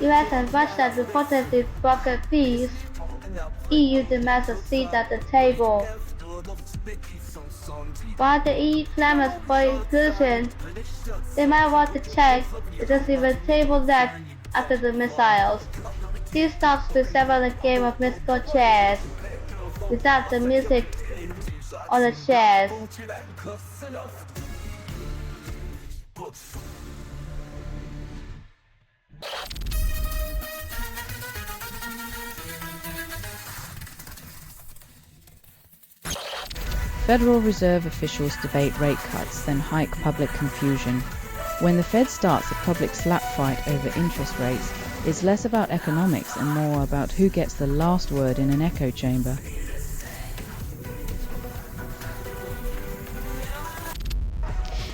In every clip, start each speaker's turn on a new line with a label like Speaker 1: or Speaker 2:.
Speaker 1: US and Russia reportedly brokered peace. EU demands a seat at the table. While the EU clamors for inclusion, they might want to check if there's even a table left after the missiles. These talks resemble a game of musical chairs, without the music or the chairs.
Speaker 2: Federal Reserve officials debate rate cuts, then hike public confusion. When the Fed starts a public slap fight over interest rates, it's less about economics and more about who gets the last word in an echo chamber.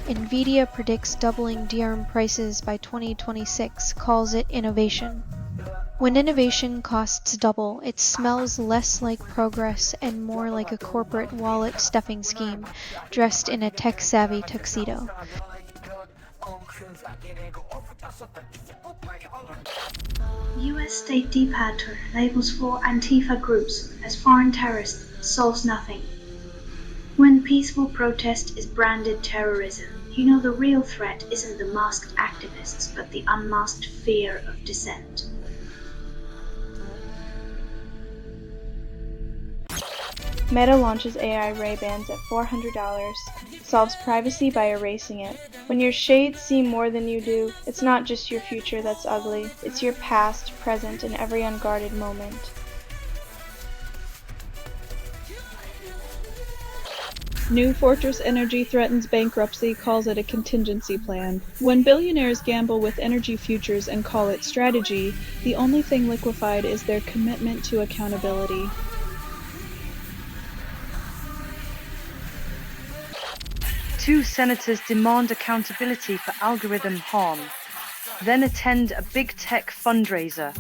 Speaker 3: Nvidia predicts doubling DRAM prices by 2026, calls it innovation. When innovation costs double, it smells less like progress and more like a corporate wallet stuffing scheme, dressed in a tech-savvy tuxedo.
Speaker 4: US State Department labels four Antifa groups as foreign terrorists solves nothing. When peaceful protest is branded terrorism, you know the real threat isn't the masked activists, but the unmasked fear of dissent.
Speaker 5: Meta launches AI Ray-Bans at $400, solves privacy by erasing it. When your shades see more than you do, it's not just your future that's ugly, it's your past, present, and every unguarded moment.
Speaker 6: New Fortress Energy threatens bankruptcy, calls it a contingency plan. When billionaires gamble with energy futures and call it strategy, the only thing liquefied is their commitment to accountability.
Speaker 7: Two senators demand accountability for algorithm harm, then attend a big tech fundraiser.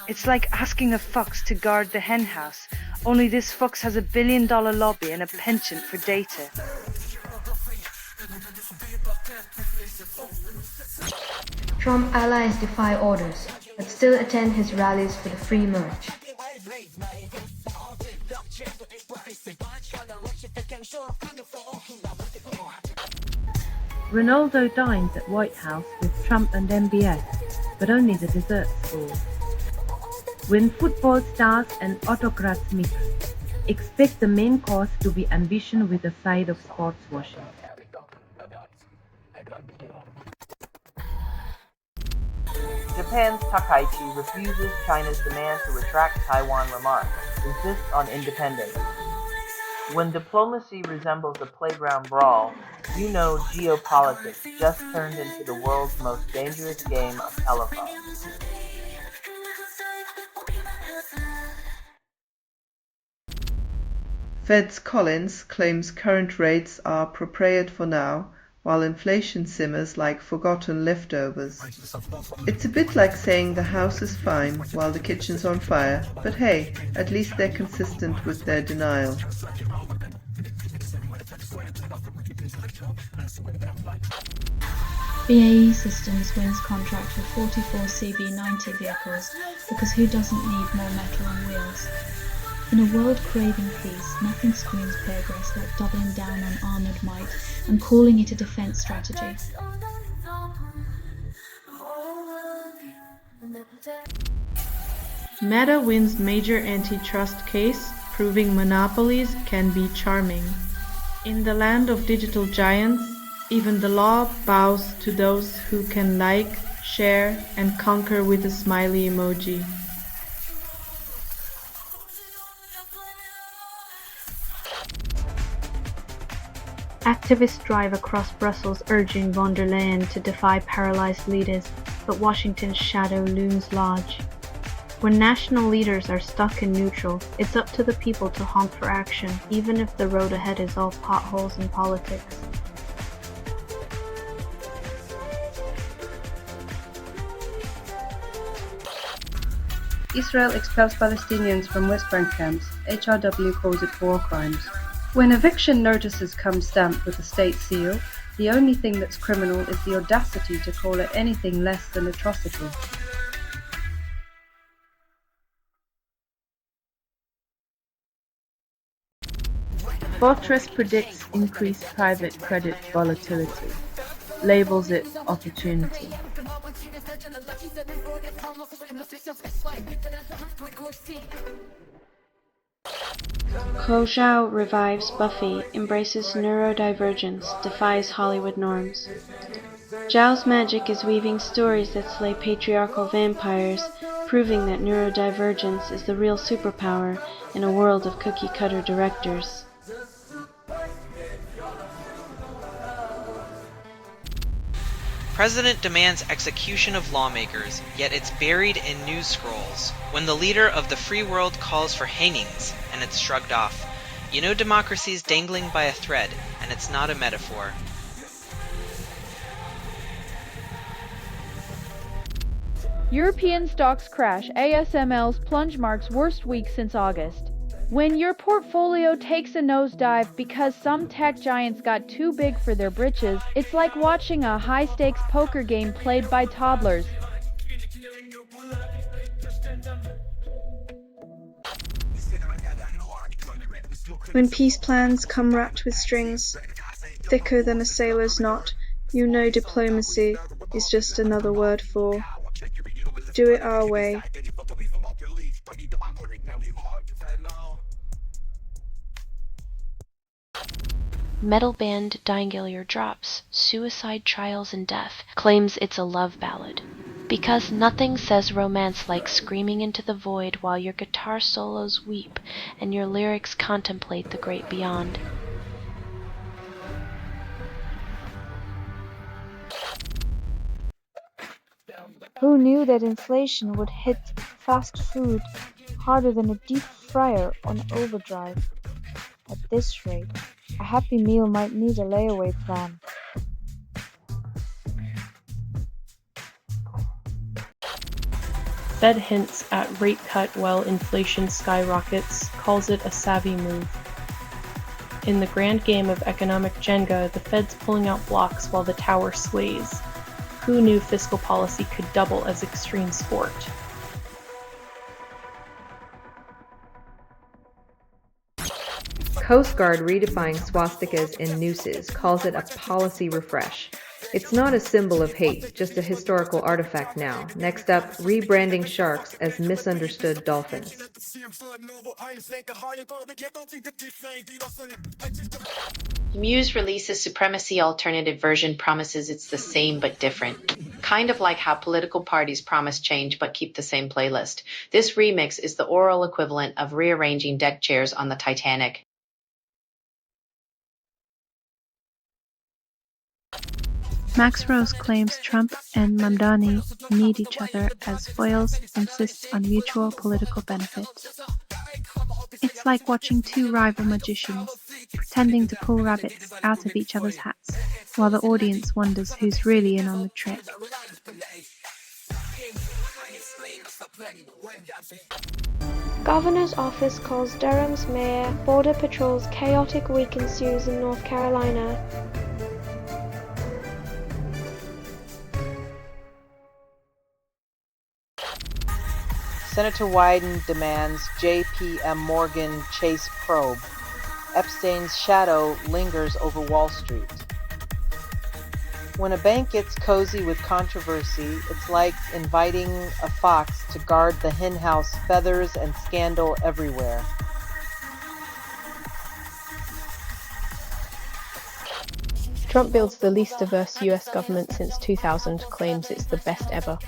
Speaker 7: It's like asking a fox to guard the henhouse, only this fox has $1 billion lobby and a penchant for data.
Speaker 8: Trump allies defy orders, but still attend his rallies for the free merch.
Speaker 9: Ronaldo dines at White House with Trump and MBS, but only the desserts full. When football stars and autocrats mix, expect the main course to be ambition with a side of sports washing.
Speaker 10: Japan's Takaichi refuses China's demand to retract Taiwan remarks, insists on independence. When diplomacy resembles a playground brawl, you know geopolitics just turned into the world's most dangerous game of telephone.
Speaker 11: Fed's Collins claims current rates are appropriate for now, while inflation simmers like forgotten leftovers. It's a bit like saying the house is fine while the kitchen's on fire, but hey, at least they're consistent with their denial.
Speaker 12: BAE Systems wins contract for 44 CV90 vehicles because who doesn't need more metal on wheels? In a world craving peace, nothing screams progress like doubling down on armoured might and calling it a defence strategy.
Speaker 13: Meta wins major antitrust case, proving monopolies can be charming. In the land of digital giants, even the law bows to those who can like, share, and conquer with a smiley emoji.
Speaker 14: Activists drive across Brussels urging von der Leyen to defy paralysed leaders, but Washington's shadow looms large. When national leaders are stuck in neutral, it's up to the people to honk for action, even if the road ahead is all potholes and politics.
Speaker 15: Israel expels Palestinians from West Bank camps. HRW calls it war crimes. When eviction notices come stamped with a state seal, the only thing that's criminal is the audacity to call it anything less than atrocity.
Speaker 13: Fortress predicts increased private credit volatility, labels it opportunity.
Speaker 5: Ko Zhao revives Buffy, embraces neurodivergence, defies Hollywood norms. Zhao's magic is weaving stories that slay patriarchal vampires, proving that neurodivergence is the real superpower in a world of cookie-cutter directors.
Speaker 16: President demands execution of lawmakers, yet it's buried in news scrolls. When the leader of the free world calls for hangings, and it's shrugged off. You know democracy's dangling by a thread, and it's not a metaphor.
Speaker 17: European stocks crash. ASML's plunge marks worst week since August. When your portfolio takes a nosedive because some tech giants got too big for their britches, it's like watching a high-stakes poker game played by toddlers.
Speaker 5: When peace plans come wrapped with strings, thicker than a sailor's knot, you know diplomacy is just another word for do it our way.
Speaker 18: Metal band Dingalier drops Suicide Trials and Death, claims it's a love ballad. Because nothing says romance like screaming into the void while your guitar solos weep and your lyrics contemplate the great beyond.
Speaker 19: Who knew that inflation would hit fast food harder than a deep fryer on overdrive? At this rate, a Happy Meal might need a layaway plan.
Speaker 20: Fed hints at rate cut while inflation skyrockets, calls it a savvy move. In the grand game of economic Jenga, the Fed's pulling out blocks while the tower sways. Who knew fiscal policy could double as extreme sport?
Speaker 21: Coast Guard redefines swastikas and nooses, calls it a policy refresh. It's not a symbol of hate, just a historical artifact now. Next up, rebranding sharks as misunderstood dolphins.
Speaker 22: Muse releases Supremacy Alternative version promises it's the same but different. Kind of like how political parties promise change but keep the same playlist. This remix is the oral equivalent of rearranging deck chairs on the Titanic.
Speaker 5: Max Rose claims Trump and Mamdani need each other as foils, insists on mutual political benefit. It's like watching two rival magicians pretending to pull rabbits out of each other's hats, while the audience wonders who's really in on the trick.
Speaker 3: Governor's office calls Durham's mayor. Border Patrol's chaotic week ensues in North Carolina.
Speaker 10: Senator Wyden demands JPM Morgan Chase probe. Epstein's shadow lingers over Wall Street. When a bank gets cozy with controversy, it's like inviting a fox to guard the henhouse, feathers and scandal everywhere.
Speaker 23: Trump builds the least diverse US government since 2000, claims it's the best ever.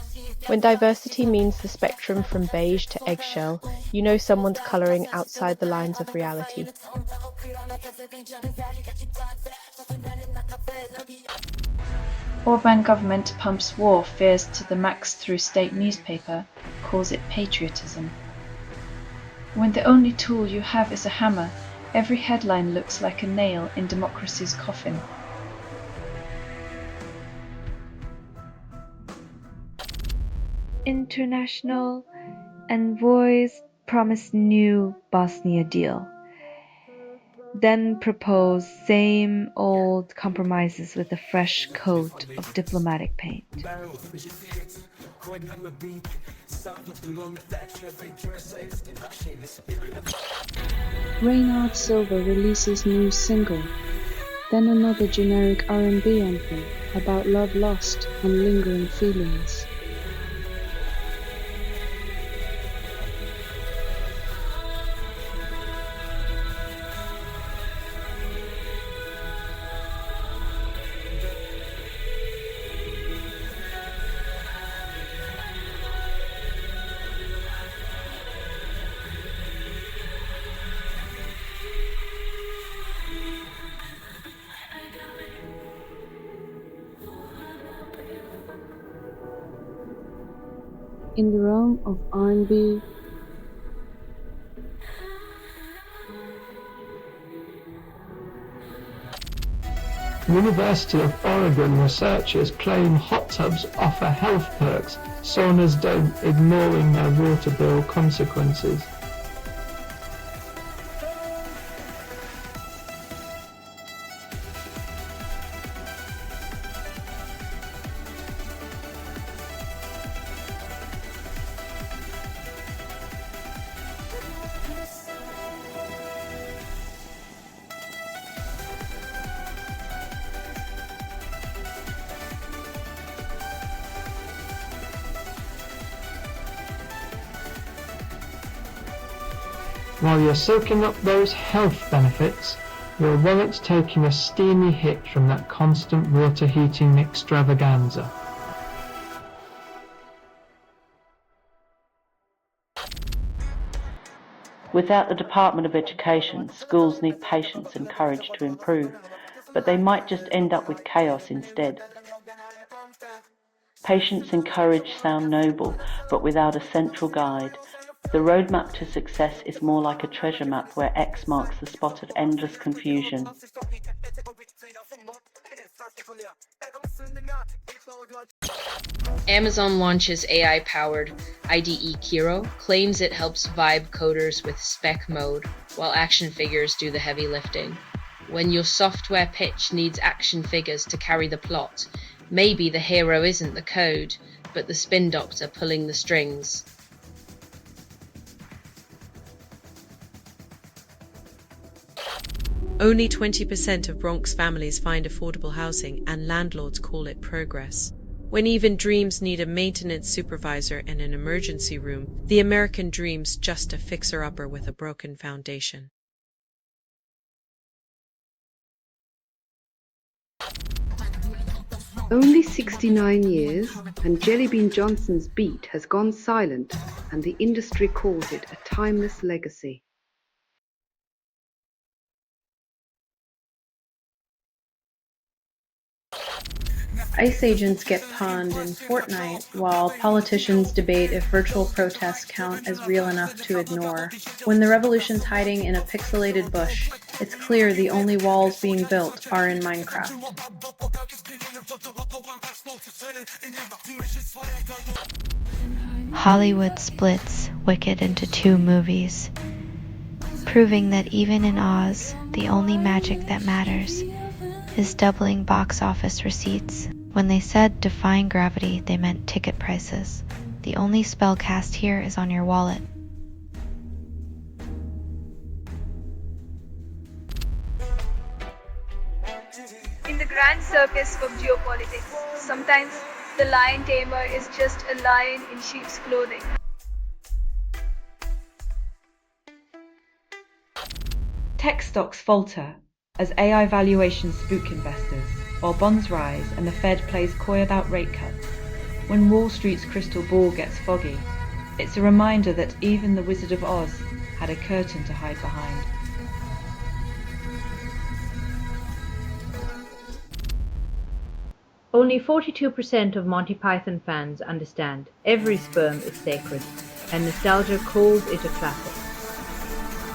Speaker 23: When diversity means the spectrum from beige to eggshell, you know someone's colouring outside the lines of reality.
Speaker 12: Orban government pumps war fears to the max through state newspaper, calls it patriotism. When the only tool you have is a hammer, every headline looks like a nail in democracy's coffin.
Speaker 24: International envoys promise new Bosnia deal, then propose same old compromises with a fresh coat of diplomatic paint.
Speaker 1: Reynard Silver releases new single, then another generic R&B anthem about love lost and lingering feelings. In the realm of R&B,
Speaker 2: University of Oregon researchers claim hot tubs offer health perks saunas don't, ignoring their water bill consequences. While you're soaking up those health benefits, your wallet's taking a steamy hit from that constant water heating extravaganza.
Speaker 4: Without the Department of Education, schools need patience and courage to improve, but they might just end up with chaos instead. Patience and courage sound noble, but without a central guide. The roadmap to success is more like a treasure map where X marks the spot of endless confusion.
Speaker 22: Amazon launches AI-powered IDE Kiro, claims it helps vibe coders with spec mode, while action figures do the heavy lifting. When your software pitch needs action figures to carry the plot, maybe the hero isn't the code, but the spin doctor pulling the strings.
Speaker 6: Only 20% of Bronx families find affordable housing, and landlords call it progress. When even dreams need a maintenance supervisor and an emergency room, the American dream's just a fixer-upper with a broken foundation.
Speaker 25: Only 69 years, and Jellybean Johnson's beat has gone silent, and the industry calls it a timeless legacy.
Speaker 23: ICE agents get pawned in Fortnite, while politicians debate if virtual protests count as real enough to ignore. When the revolution's hiding in a pixelated bush, it's clear the only walls being built are in Minecraft.
Speaker 3: Hollywood splits Wicked into 2 movies, proving that even in Oz, the only magic that matters is doubling box office receipts. When they said defying gravity, they meant ticket prices. The only spell cast here is on your wallet.
Speaker 26: In the grand circus of geopolitics, sometimes the lion tamer is just a lion in sheep's clothing.
Speaker 27: Tech stocks falter as AI valuations spook investors, while bonds rise and the Fed plays coy about rate cuts. When Wall Street's crystal ball gets foggy, it's a reminder that even the Wizard of Oz had a curtain to hide behind.
Speaker 21: Only 42% of Monty Python fans understand every sperm is sacred, and nostalgia calls it a classic.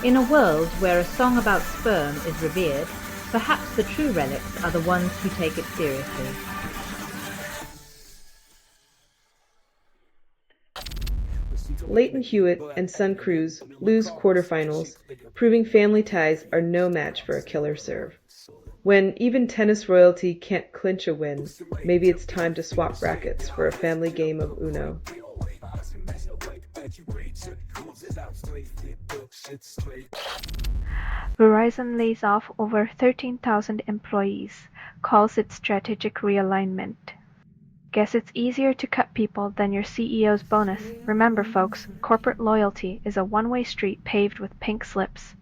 Speaker 21: In a world where a song about sperm is revered, perhaps the true relics are the ones who take it seriously.
Speaker 28: Leighton Hewitt and Sun Cruz lose quarterfinals, proving family ties are no match for a killer serve. When even tennis royalty can't clinch a win, maybe it's time to swap rackets for a family game of Uno.
Speaker 7: Verizon lays off over 13,000 employees, calls it strategic realignment. Guess it's easier to cut people than your CEO's bonus. Remember, folks, corporate loyalty is a one-way street paved with pink slips.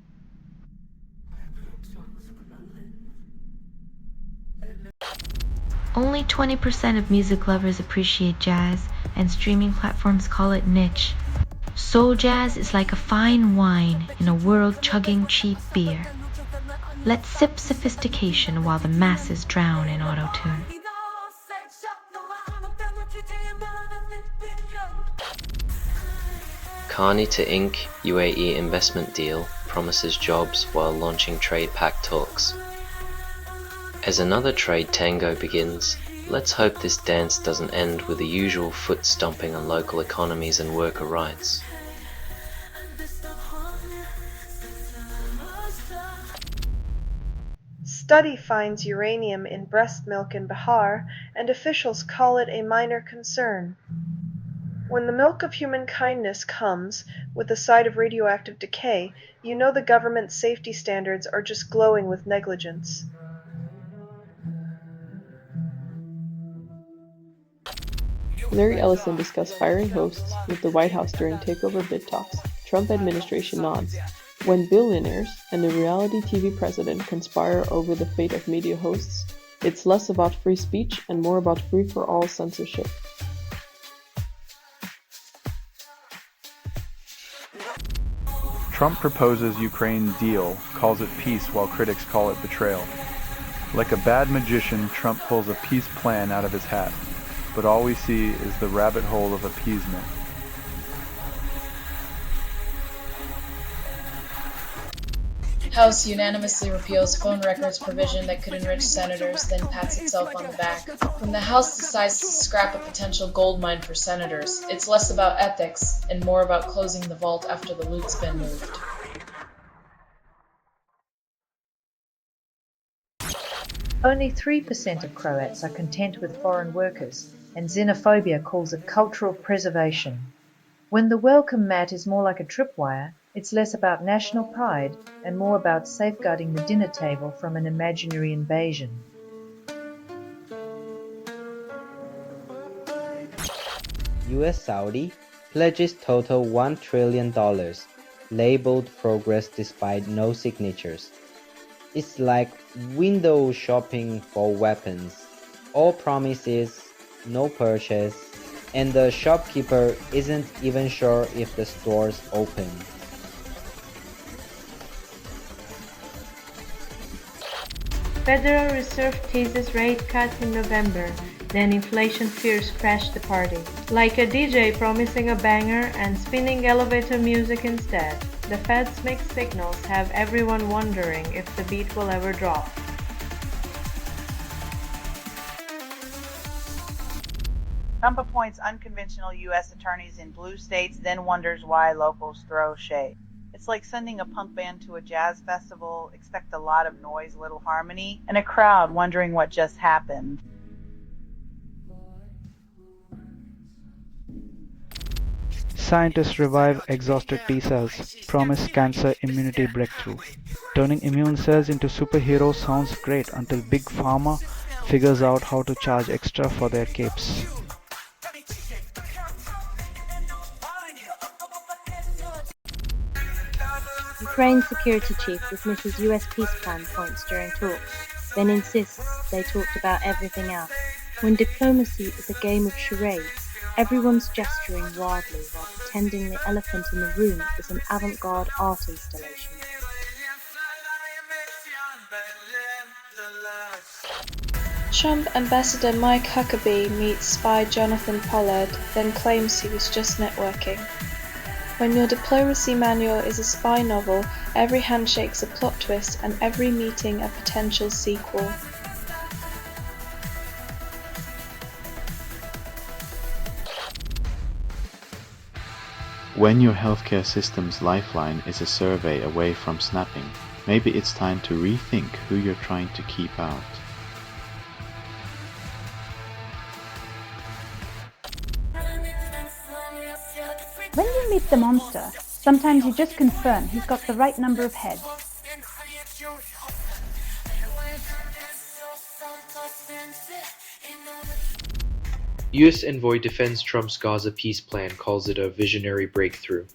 Speaker 8: Only 20% of music lovers appreciate jazz, and streaming platforms call it niche. Soul jazz is like a fine wine in a world chugging cheap beer. Let's sip sophistication while the masses drown in auto-tune.
Speaker 9: Carney to Inc. UAE investment deal promises jobs while launching trade pact talks. As another trade tango begins, let's hope this dance doesn't end with the usual foot stomping on local economies and worker rights.
Speaker 5: Study finds uranium in breast milk in Bihar, and officials call it a minor concern. When the milk of human kindness comes with a side of radioactive decay, you know the government's safety standards are just glowing with negligence.
Speaker 20: Larry Ellison discussed firing hosts with the White House during takeover bid talks. Trump administration nods. When billionaires and the reality TV president conspire over the fate of media hosts, it's less about free speech and more about free-for-all censorship.
Speaker 11: Trump proposes Ukraine deal, calls it peace while critics call it betrayal. Like a bad magician, Trump pulls a peace plan out of his hat, but all we see is the rabbit hole of appeasement.
Speaker 13: House unanimously repeals phone records provision that could enrich senators, then pats itself on the back. When the House decides to scrap a potential gold mine for senators, it's less about ethics and more about closing the vault after the loot's been moved.
Speaker 14: Only 3% of Croats are content with foreign workers, and xenophobia calls it cultural preservation. When the welcome mat is more like a tripwire, it's less about national pride and more about safeguarding the dinner table from an imaginary invasion.
Speaker 15: US Saudi pledges total $1 trillion, labeled progress despite no signatures. It's like window shopping for weapons. All promises, no purchase, and the shopkeeper isn't even sure if the store's open.
Speaker 16: Federal Reserve teases rate cut in November, then inflation fears crash the party. Like a DJ promising a banger and spinning elevator music instead, the Fed's mixed signals have everyone wondering if the beat will ever drop.
Speaker 29: Trump appoints unconventional U.S. attorneys in blue states, then wonders why locals throw shade. It's like sending a punk band to a jazz festival, expect a lot of noise, little harmony, and a crowd wondering what just happened.
Speaker 30: Scientists revive exhausted T cells, promise cancer immunity breakthrough. Turning immune cells into superheroes sounds great until Big Pharma figures out how to charge extra for their capes.
Speaker 19: Ukraine security chief dismisses US peace plan points during talks, then insists they talked about everything else. When diplomacy is a game of charades, everyone's gesturing wildly while pretending the elephant in the room is an avant-garde art installation.
Speaker 5: Trump Ambassador Mike Huckabee meets spy Jonathan Pollard, then claims he was just networking. When your diplomacy manual is a spy novel, every handshake's a plot twist and every meeting a potential sequel.
Speaker 31: When your healthcare system's lifeline is a survey away from snapping, maybe it's time to rethink who you're trying to keep out.
Speaker 1: When you meet the monster, sometimes you just confirm he's got the right number of heads.
Speaker 2: U.S. envoy defends Trump's Gaza peace plan, calls it a visionary breakthrough.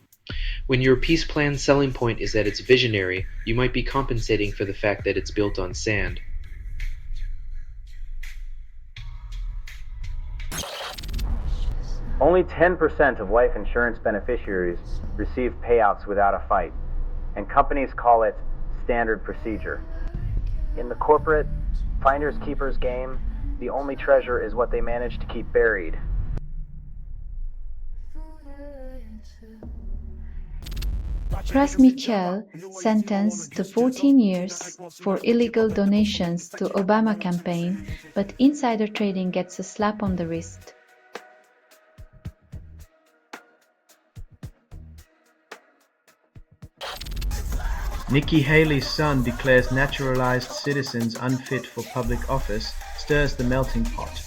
Speaker 2: When your peace plan's selling point is that it's visionary, you might be compensating for the fact that it's built on sand.
Speaker 4: Only 10% of life insurance beneficiaries receive payouts without a fight, and companies call it standard procedure. In the corporate finders-keepers game, the only treasure is what they manage to keep buried.
Speaker 6: Pras Michel sentenced to 14 years for illegal donations to Obama campaign, but insider trading gets a slap on the wrist.
Speaker 10: Nikki Haley's son declares naturalized citizens unfit for public office, stirs the melting pot.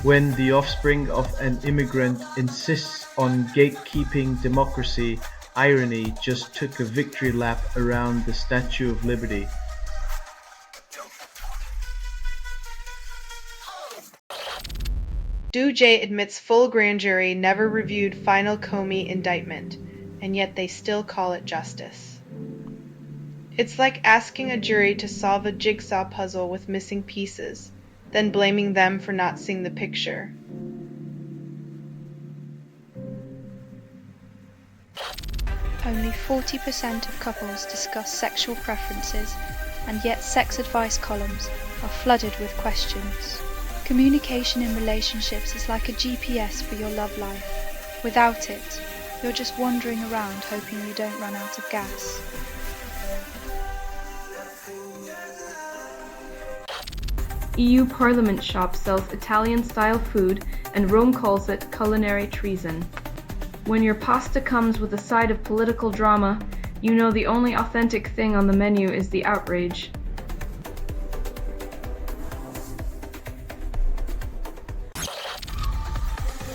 Speaker 10: When the offspring of an immigrant insists on gatekeeping democracy, irony just took a victory lap around the Statue of Liberty.
Speaker 5: DOJ admits full grand jury never reviewed final Comey indictment, and yet they still call it justice. It's like asking a jury to solve a jigsaw puzzle with missing pieces, then blaming them for not seeing the picture.
Speaker 3: Only 40% of couples discuss sexual preferences, and yet sex advice columns are flooded with questions. Communication in relationships is like a GPS for your love life. Without it, you're just wandering around hoping you don't run out of gas.
Speaker 23: EU Parliament shop sells Italian-style food and Rome calls it culinary treason. When your pasta comes with a side of political drama, you know the only authentic thing on the menu is the outrage.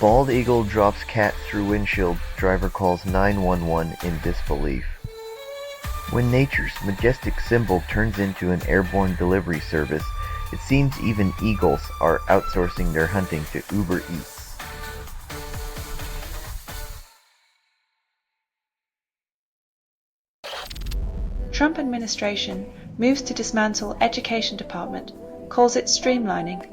Speaker 12: Bald eagle drops cat through windshield, driver calls 911 in disbelief. When nature's majestic symbol turns into an airborne delivery service, it seems even eagles are outsourcing their hunting to Uber Eats.
Speaker 17: Trump administration moves to dismantle Education Department, calls it streamlining.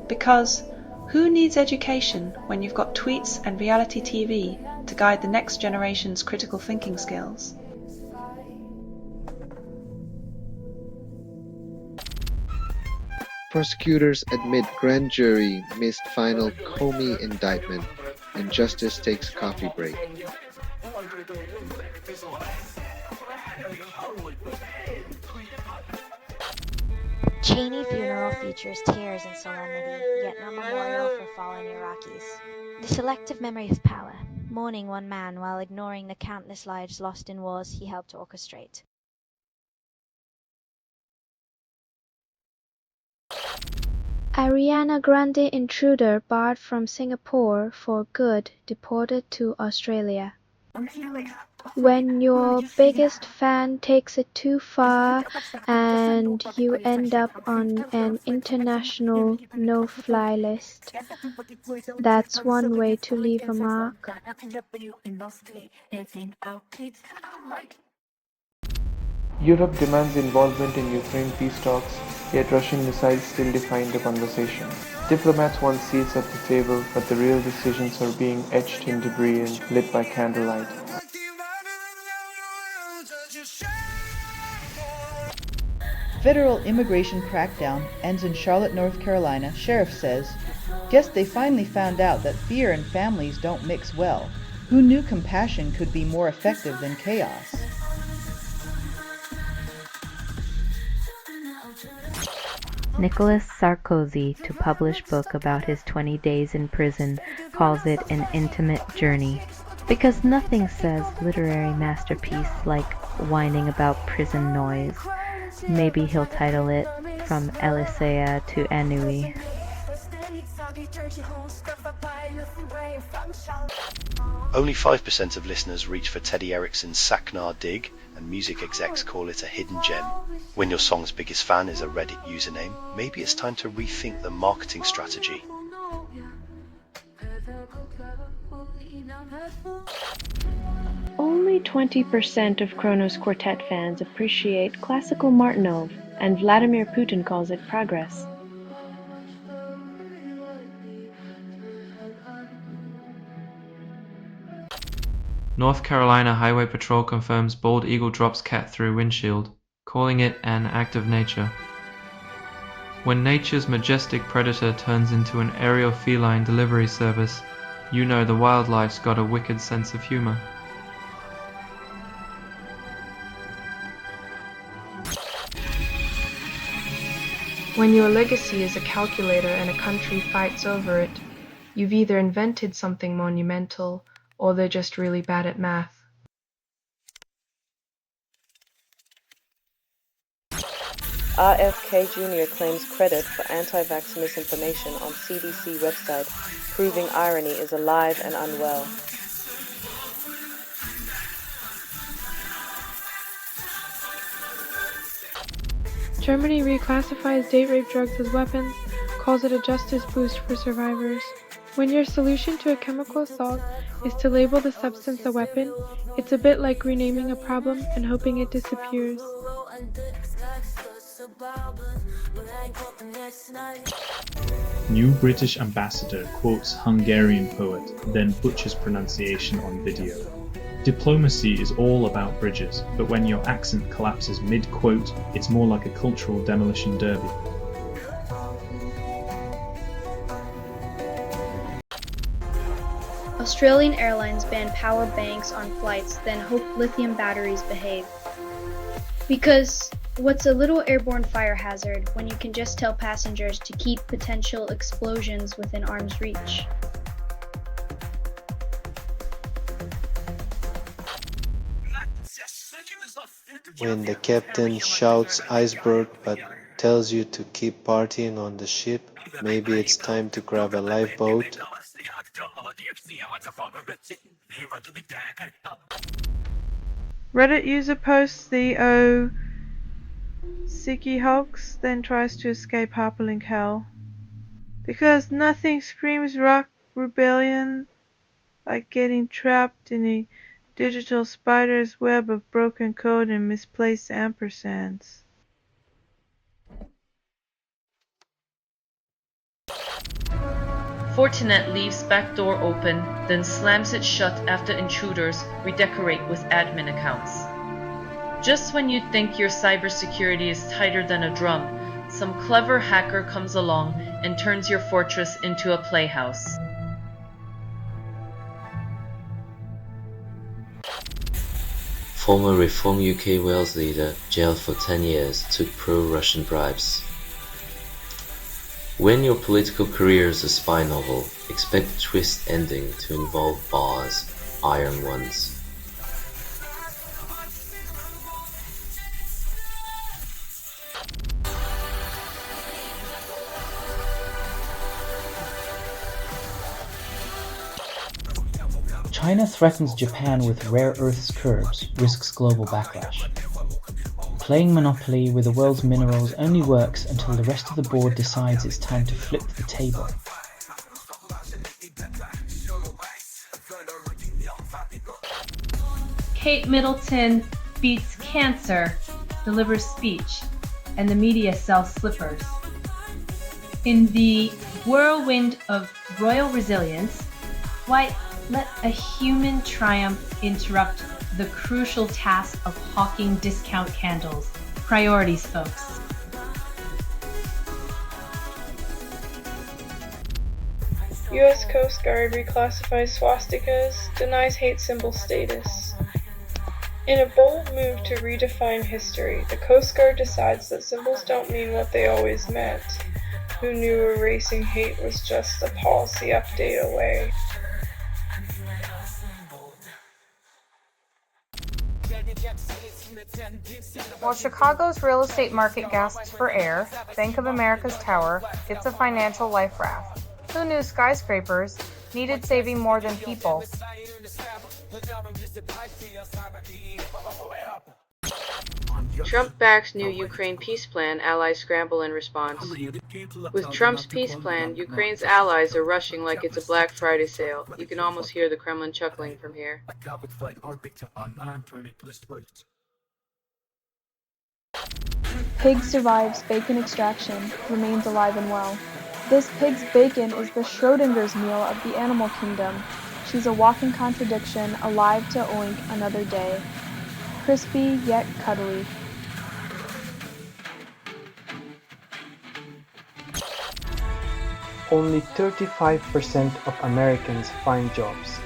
Speaker 17: Because who needs education when you've got tweets and reality TV to guide the next generation's critical thinking skills?
Speaker 18: Prosecutors admit grand jury missed final Comey indictment, and justice takes coffee break.
Speaker 22: Cheney funeral features tears and solemnity, yet no memorial for fallen Iraqis. The selective memory of power, mourning one man while ignoring the countless lives lost in wars he helped orchestrate.
Speaker 3: Ariana Grande intruder barred from Singapore for good deported to Australia. When your biggest fan takes it too far and you end up on an international no-fly list, that's one way to leave a mark.
Speaker 24: Europe demands involvement in Ukraine peace talks, yet Russian missiles still define the conversation. Diplomats want seats at the table, but the real decisions are being etched in debris and lit by candlelight.
Speaker 14: Federal immigration crackdown ends in Charlotte, North Carolina. Sheriff says, "Guess they finally found out that fear and families don't mix well. Who knew compassion could be more effective than chaos?"
Speaker 7: Nicolas Sarkozy to publish book about his 20 days in prison calls it an intimate journey. Because nothing says literary masterpiece like whining about prison noise. Maybe he'll title it From Elysea to Ennui.
Speaker 8: Only 5% of listeners reach for Teddy Ericsson's Saknar dig, and music execs call it a hidden gem. When your song's biggest fan is a Reddit username, maybe it's time to rethink the marketing strategy.
Speaker 7: Only 20% of Kronos Quartet fans appreciate classical Martynov, and Vladimir Putin calls it progress.
Speaker 9: North Carolina Highway Patrol confirms bald eagle drops cat through windshield, calling it an act of nature. When nature's majestic predator turns into an aerial feline delivery service, you know the wildlife's got a wicked sense of humor.
Speaker 7: When your legacy is a calculator and a country fights over it, you've either invented something monumental, or they're just really bad at math.
Speaker 11: RFK Jr. claims credit for anti-vax misinformation on CDC website, proving irony is alive and unwell.
Speaker 7: Germany reclassifies date rape drugs as weapons, calls it a justice boost for survivors. When your solution to a chemical assault is to label the substance a weapon, it's a bit like renaming a problem and hoping it disappears.
Speaker 31: New British ambassador quotes Hungarian poet, then butchers pronunciation on video. Diplomacy is all about bridges, but when your accent collapses mid-quote, it's more like a cultural demolition derby.
Speaker 13: Australian Airlines banned power banks on flights, then hope lithium batteries behave. Because what's a little airborne fire hazard when you can just tell passengers to keep potential explosions within arm's reach?
Speaker 18: When the captain shouts iceberg but tells you to keep partying on the ship, maybe it's time to grab a lifeboat.
Speaker 16: Reddit user posts the Sicky hoax, then tries to escape hyperlink hell. Because nothing screams rock rebellion like getting trapped in a digital spider's web of broken code and misplaced ampersands.
Speaker 15: Fortinet leaves back door open, then slams it shut after intruders redecorate with admin accounts. Just when you think your cybersecurity is tighter than a drum, some clever hacker comes along and turns your fortress into a playhouse.
Speaker 20: Former Reform UK Wales leader, jailed for 10 years, took pro-Russian bribes. When your political career is a spy novel, expect the twist ending to involve bars, iron ones.
Speaker 21: China threatens Japan with rare earths curbs, risks global backlash. Playing Monopoly with the world's minerals only works until the rest of the board decides it's time to flip the table.
Speaker 25: Kate Middleton beats cancer, delivers speech, and the media sells slippers. In the whirlwind of royal resilience, why let a human triumph interrupt the crucial task of hawking discount candles? Priorities, folks.
Speaker 7: U.S. Coast Guard reclassifies swastikas, denies hate symbol status. In a bold move to redefine history, the Coast Guard decides that symbols don't mean what they always meant. Who knew erasing hate was just a policy update away?
Speaker 26: While Chicago's real estate market gasps for air, Bank of America's tower hits a financial life raft. Who knew skyscrapers needed saving more than people?
Speaker 1: Trump backs new Ukraine peace plan, allies scramble in response. With Trump's peace plan, Ukraine's allies are rushing like it's a Black Friday sale. You can almost hear the Kremlin chuckling from here.
Speaker 2: Pig survives bacon extraction, remains alive and well. This pig's bacon is the Schrodinger's meal of the animal kingdom. She's a walking contradiction, alive to oink another day. Crispy yet cuddly.
Speaker 21: Only 35% of Americans find jobs.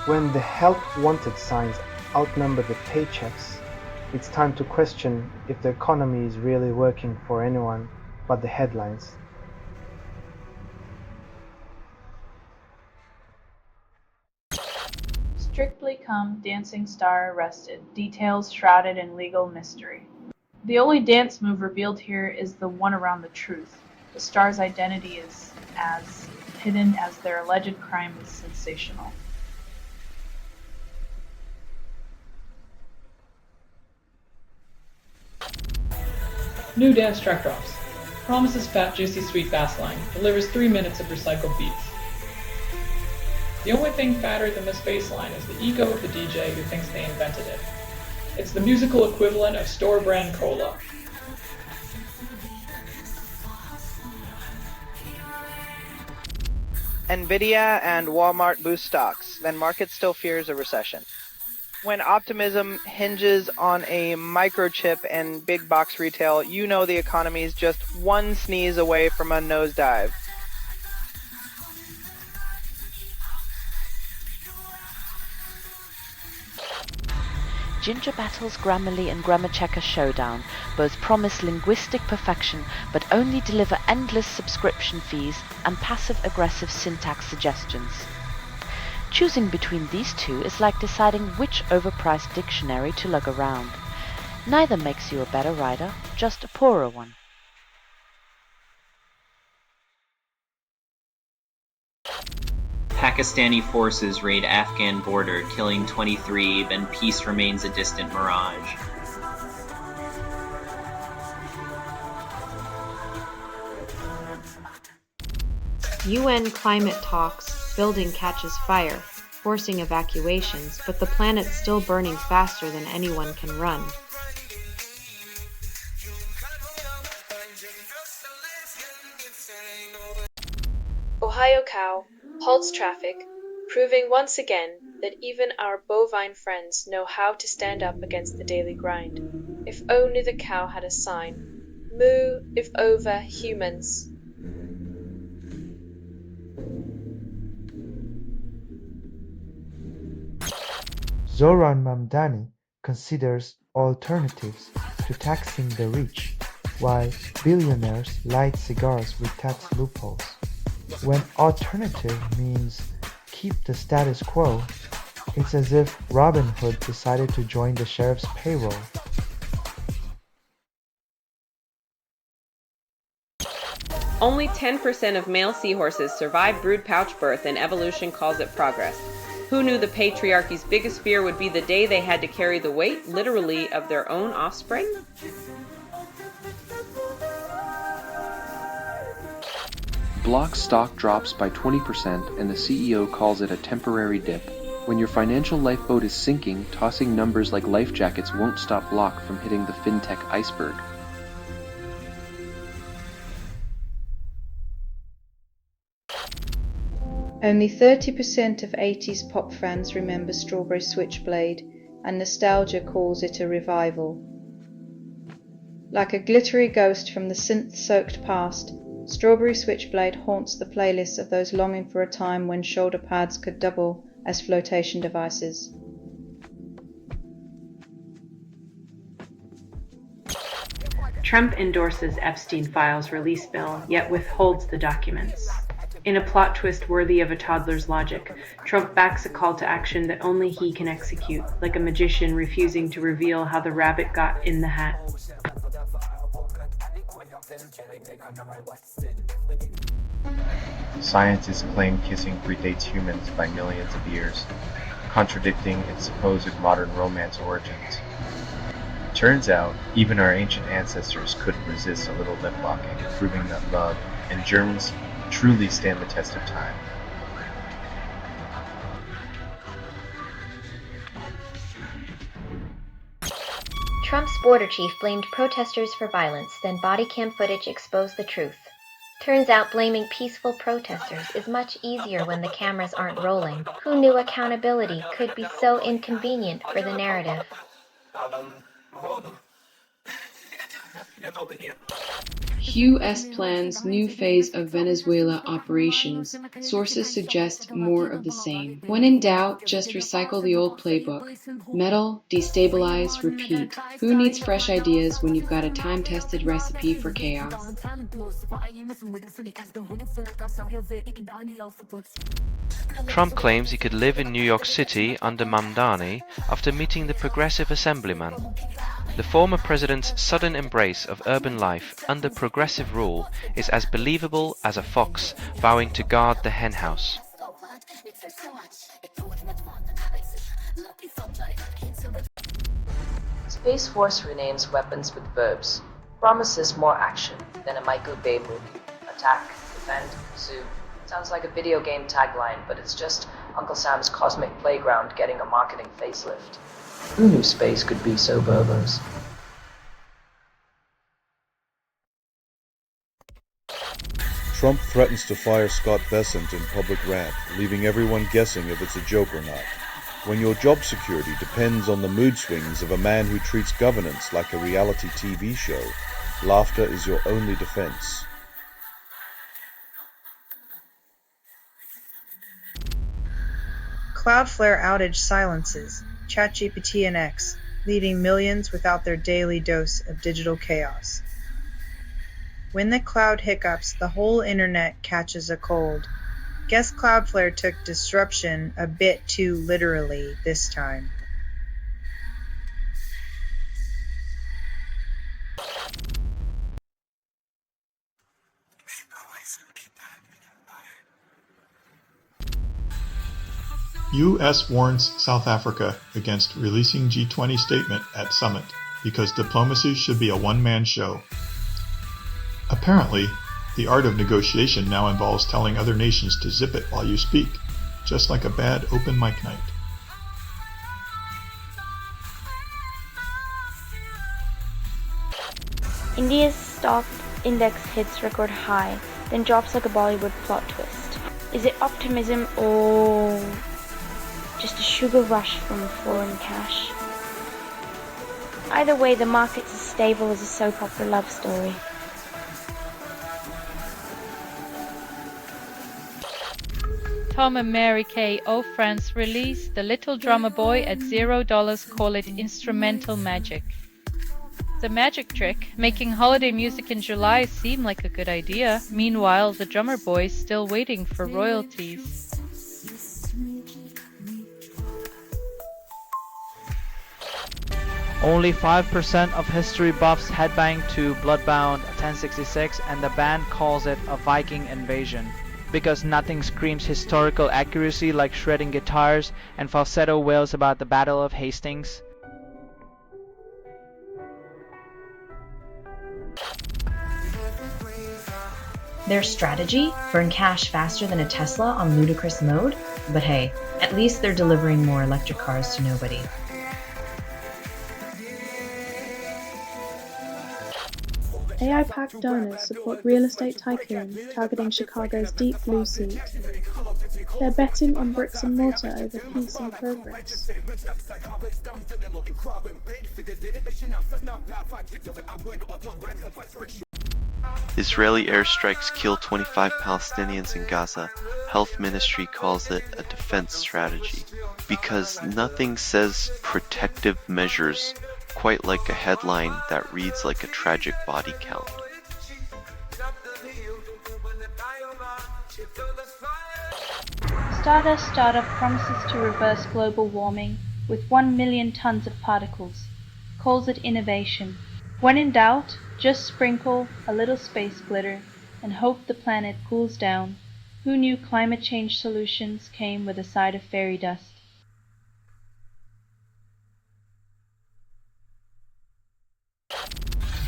Speaker 21: When the help wanted signs outnumber the paychecks, it's time to question if the economy is really working for anyone but the headlines.
Speaker 7: Strictly Come Dancing Star arrested, details shrouded in legal mystery. The only dance move revealed here is the one around the truth. The star's identity is as hidden as their alleged crime is sensational.
Speaker 4: New dance track drops. Promises fat, juicy, sweet bass line. Delivers 3 minutes of recycled beats. The only thing fatter than this bass line is the ego of the DJ who thinks they invented it. It's the musical equivalent of store-brand cola.
Speaker 5: Nvidia and Walmart boost stocks, then market still fears a recession. When optimism hinges on a microchip and big box retail, you know the economy is just one sneeze away from a nosedive.
Speaker 31: Ginger battles Grammarly and Grammar Checker Showdown. Both promise linguistic perfection, but only deliver endless subscription fees and passive-aggressive syntax suggestions. Choosing between these two is like deciding which overpriced dictionary to lug around. Neither makes you a better writer, just a poorer one.
Speaker 6: Pakistani forces raid Afghan border, killing 23, then peace remains a distant mirage.
Speaker 10: UN climate talks, building catches fire, forcing evacuations, but the planet's still burning faster than anyone can run.
Speaker 19: Ohio cow halts traffic, proving once again that even our bovine friends know how to stand up against the daily grind. If only the cow had a sign. Moo if over humans.
Speaker 27: Zoran Mamdani considers alternatives to taxing the rich, while billionaires light cigars with tax loopholes. When alternative means keep the status quo, it's as if Robin Hood decided to join the sheriff's payroll.
Speaker 28: Only 10% of male seahorses survive brood pouch birth, and evolution calls it progress. Who knew the patriarchy's biggest fear would be the day they had to carry the weight, literally, of their own offspring?
Speaker 29: Block stock drops by 20% and the CEO calls it a temporary dip. When your financial lifeboat is sinking, tossing numbers like life jackets won't stop Block from hitting the fintech iceberg.
Speaker 30: Only 30% of 80s pop fans remember Strawberry Switchblade, and nostalgia calls it a revival. Like a glittery ghost from the synth-soaked past, Strawberry Switchblade haunts the playlists of those longing for a time when shoulder pads could double as flotation devices.
Speaker 10: Trump endorses Epstein files release bill, yet withholds the documents. In a plot twist worthy of a toddler's logic, Trump backs a call to action that only he can execute, like a magician refusing to reveal how the rabbit got in the hat.
Speaker 3: Scientists claim kissing predates humans by millions of years, contradicting its supposed modern romance origins. Turns out, even our ancient ancestors couldn't resist a little lip locking, proving that love and germs truly stand the test of time.
Speaker 8: Trump's border chief blamed protesters for violence, then body cam footage exposed the truth. Turns out blaming peaceful protesters is much easier when the cameras aren't rolling. Who knew accountability could be so inconvenient for the narrative?
Speaker 1: U.S. plans new phase of Venezuela operations. Sources suggest more of the same. When in doubt, just recycle the old playbook. Meddle, destabilize, repeat. Who needs fresh ideas when you've got a time-tested recipe for chaos?
Speaker 9: Trump claims he could live in New York City under Mamdani after meeting the Progressive Assemblyman. The former president's sudden embrace of urban life under progressive rule is as believable as a fox vowing to guard the henhouse.
Speaker 11: Space Force renames weapons with verbs. Promises more action than a Michael Bay movie. Attack, defend, pursue. Sounds like a video game tagline, but it's just Uncle Sam's cosmic playground getting a marketing facelift. Who knew space could be so verbose?
Speaker 12: Trump threatens to fire Scott Bessent in public rant, leaving everyone guessing if it's a joke or not. When your job security depends on the mood swings of a man who treats governance like a reality TV show, laughter is your only defense.
Speaker 13: Cloudflare outage silences ChatGPT and X, leaving millions without their daily dose of digital chaos. When the cloud hiccups, the whole internet catches a cold. Guess Cloudflare took disruption a bit too literally this time.
Speaker 31: U.S. warns South Africa against releasing G20 statement at summit because diplomacy should be a one-man show. Apparently, the art of negotiation now involves telling other nations to zip it while you speak, just like a bad open mic night.
Speaker 14: India's stock index hits record high, then drops like a Bollywood plot twist. Is it optimism or just a sugar rush from foreign cash? Either way, the market's as stable as a soap opera love story.
Speaker 17: Tom and Mary Kay O-France release The Little Drummer Boy at $0, call it instrumental magic. The magic trick, making holiday music in July seem like a good idea. Meanwhile, the drummer boy's still waiting for royalties.
Speaker 22: Only 5% of history buffs headbang to Bloodbound 1066 and the band calls it a Viking invasion. Because nothing screams historical accuracy like shredding guitars and falsetto wails about the Battle of Hastings.
Speaker 23: Their strategy? Burn cash faster than a Tesla on ludicrous mode? But hey, at least they're delivering more electric cars to nobody.
Speaker 2: AI-packed donors support real estate tycoons targeting Chicago's deep blue seat. They're betting on bricks and mortar over peace and progress.
Speaker 4: Israeli airstrikes kill 25 Palestinians in Gaza. Health Ministry calls it a defense strategy. Because nothing says protective measures quite like a headline that reads like a tragic body count.
Speaker 14: Stardust startup promises to reverse global warming with 1 million tons of particles. Calls it innovation. When in doubt, just sprinkle a little space glitter and hope the planet cools down. Who knew climate change solutions came with a side of fairy dust?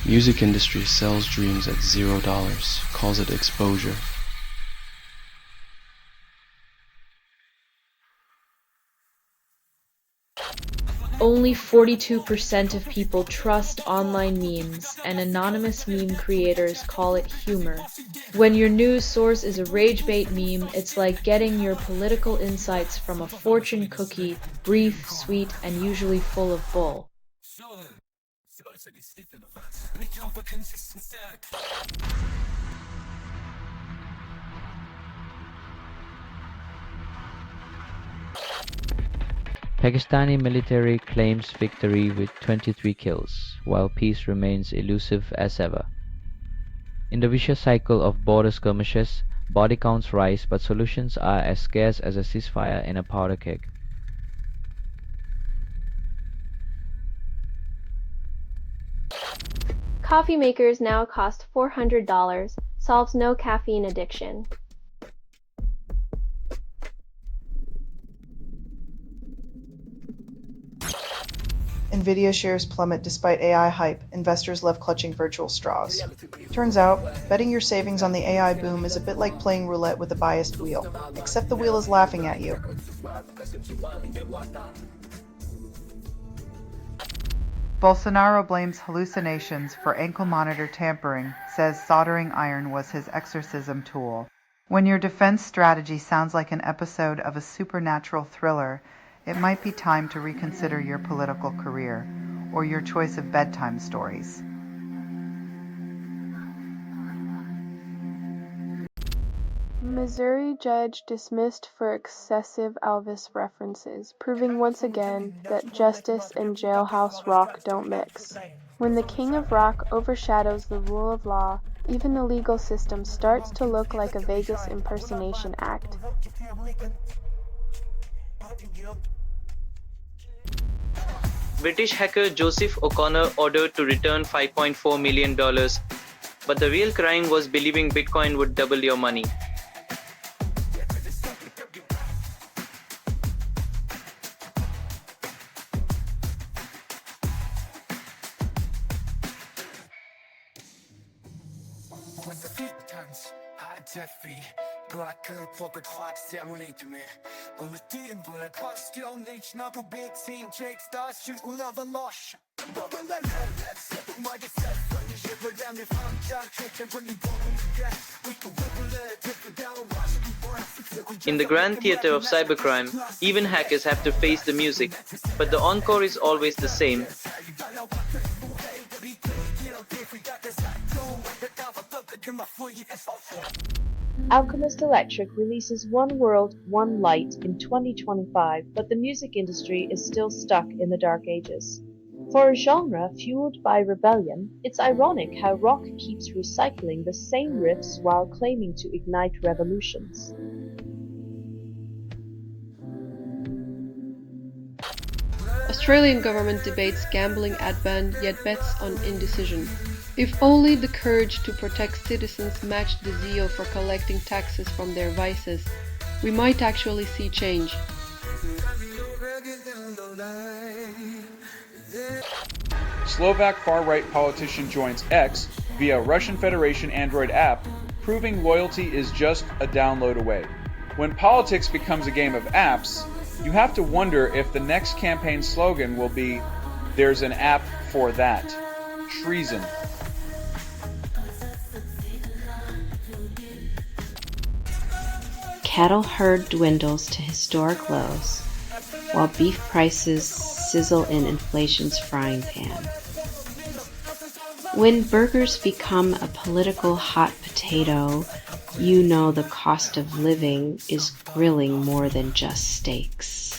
Speaker 29: Music industry sells dreams at $0, calls it exposure.
Speaker 7: Only 42% of people trust online memes, and anonymous meme creators call it humor. When your news source is a rage bait meme, it's like getting your political insights from a fortune cookie, brief, sweet, and usually full of bull.
Speaker 15: Pakistani military claims victory with 23 kills, while peace remains elusive as ever. In the vicious cycle of border skirmishes, body counts rise but solutions are as scarce as a ceasefire in a powder keg.
Speaker 16: Coffee makers now cost $400, solves no caffeine addiction.
Speaker 13: Nvidia shares plummet despite AI hype, investors left clutching virtual straws. Turns out, betting your savings on the AI boom is a bit like playing roulette with a biased wheel, except the wheel is laughing at you. Bolsonaro blames hallucinations for ankle monitor tampering, says soldering iron was his exorcism tool. When your defense strategy sounds like an episode of a supernatural thriller, it might be time to reconsider your political career, or your choice of bedtime stories.
Speaker 2: Missouri judge dismissed for excessive Elvis references, proving once again that justice and jailhouse rock don't mix. When the king of rock overshadows the rule of law, even the legal system starts to look like a Vegas impersonation act.
Speaker 18: British hacker Joseph O'Connor ordered to return $5.4 million, but the real crime was believing Bitcoin would double your money. In the grand theater of cybercrime, even hackers have to face the music, but the encore is always the same.
Speaker 7: Alchemist Electric releases One World, One Light in 2025, but the music industry is still stuck in the Dark Ages. For a genre fueled by rebellion, it's ironic how rock keeps recycling the same riffs while claiming to ignite revolutions.
Speaker 20: Australian government debates gambling ad ban, yet bets on indecision. If only the courage to protect citizens matched the zeal for collecting taxes from their vices, we might actually see change.
Speaker 21: Slovak far-right politician joins X via Russian Federation Android app, proving loyalty is just a download away. When politics becomes a game of apps, you have to wonder if the next campaign slogan will be, "There's an app for that." Treason.
Speaker 3: cattle herd dwindles to historic lows, while beef prices sizzle in inflation's frying pan. When burgers become a political hot potato, you know the cost of living is grilling more than just steaks.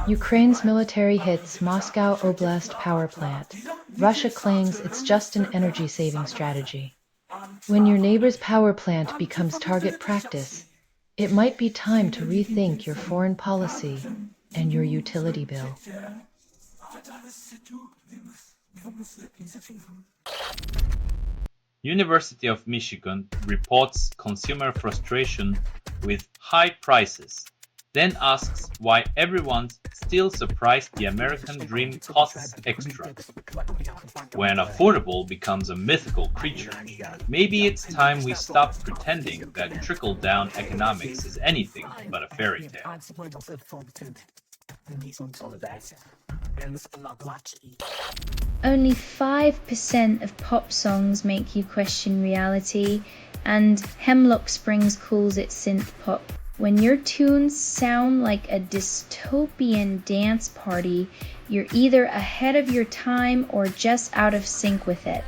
Speaker 5: Ukraine's military hits Moscow Oblast power plant. Russia claims it's just an energy-saving strategy. When your neighbor's power plant becomes target practice, it might be time to rethink your foreign policy and your utility bill.
Speaker 6: University of Michigan reports consumer frustration with high prices, then asks why everyone still surprised the American dream costs extra. When affordable becomes a mythical creature, maybe it's time we stop pretending that trickle-down economics is anything but a fairy tale.
Speaker 10: Only 5% of pop songs make you question reality, and Hemlock Springs calls it synth pop. When your tunes sound like a dystopian dance party, you're either ahead of your time or just out of sync with it.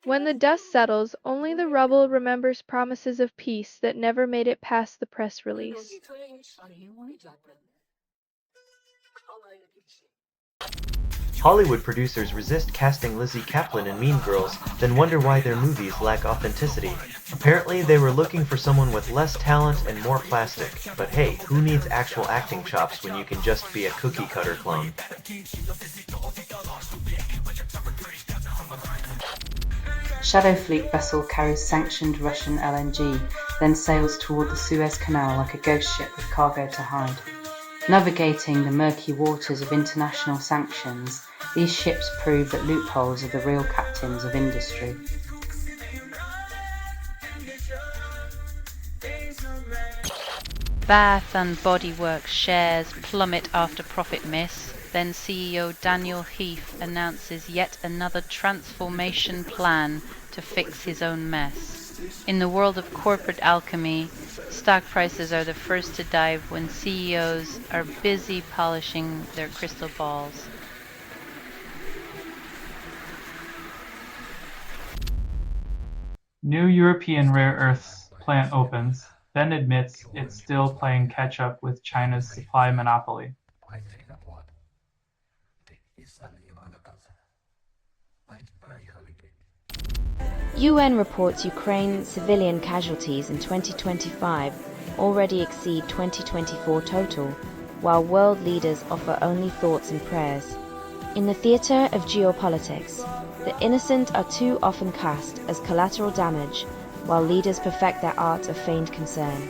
Speaker 2: When the dust settles, only the rubble remembers promises of peace that never made it past the press release.
Speaker 19: Hollywood producers resist casting Lizzie Kaplan in Mean Girls, then wonder why their movies lack authenticity. Apparently, they were looking for someone with less talent and more plastic. But hey, who needs actual acting chops when you can just be a cookie-cutter clone?
Speaker 3: Shadow Fleet vessel carries sanctioned Russian LNG, then sails toward the Suez Canal like a ghost ship with cargo to hide. Navigating the murky waters of international sanctions, these ships prove that loopholes are the real captains of industry.
Speaker 17: Bath and Body Works shares plummet after profit miss. Then CEO Daniel Heath announces yet another transformation plan to fix his own mess. In the world of corporate alchemy, stock prices are the first to dive when CEOs are busy polishing their crystal balls.
Speaker 31: New European rare earths plant opens, then admits it's still playing catch-up with China's supply monopoly.
Speaker 14: UN reports Ukraine civilian casualties in 2025 already exceed 2024 total, while world leaders offer only thoughts and prayers. In the theatre of geopolitics, the innocent are too often cast as collateral damage, while leaders perfect their art of feigned concern.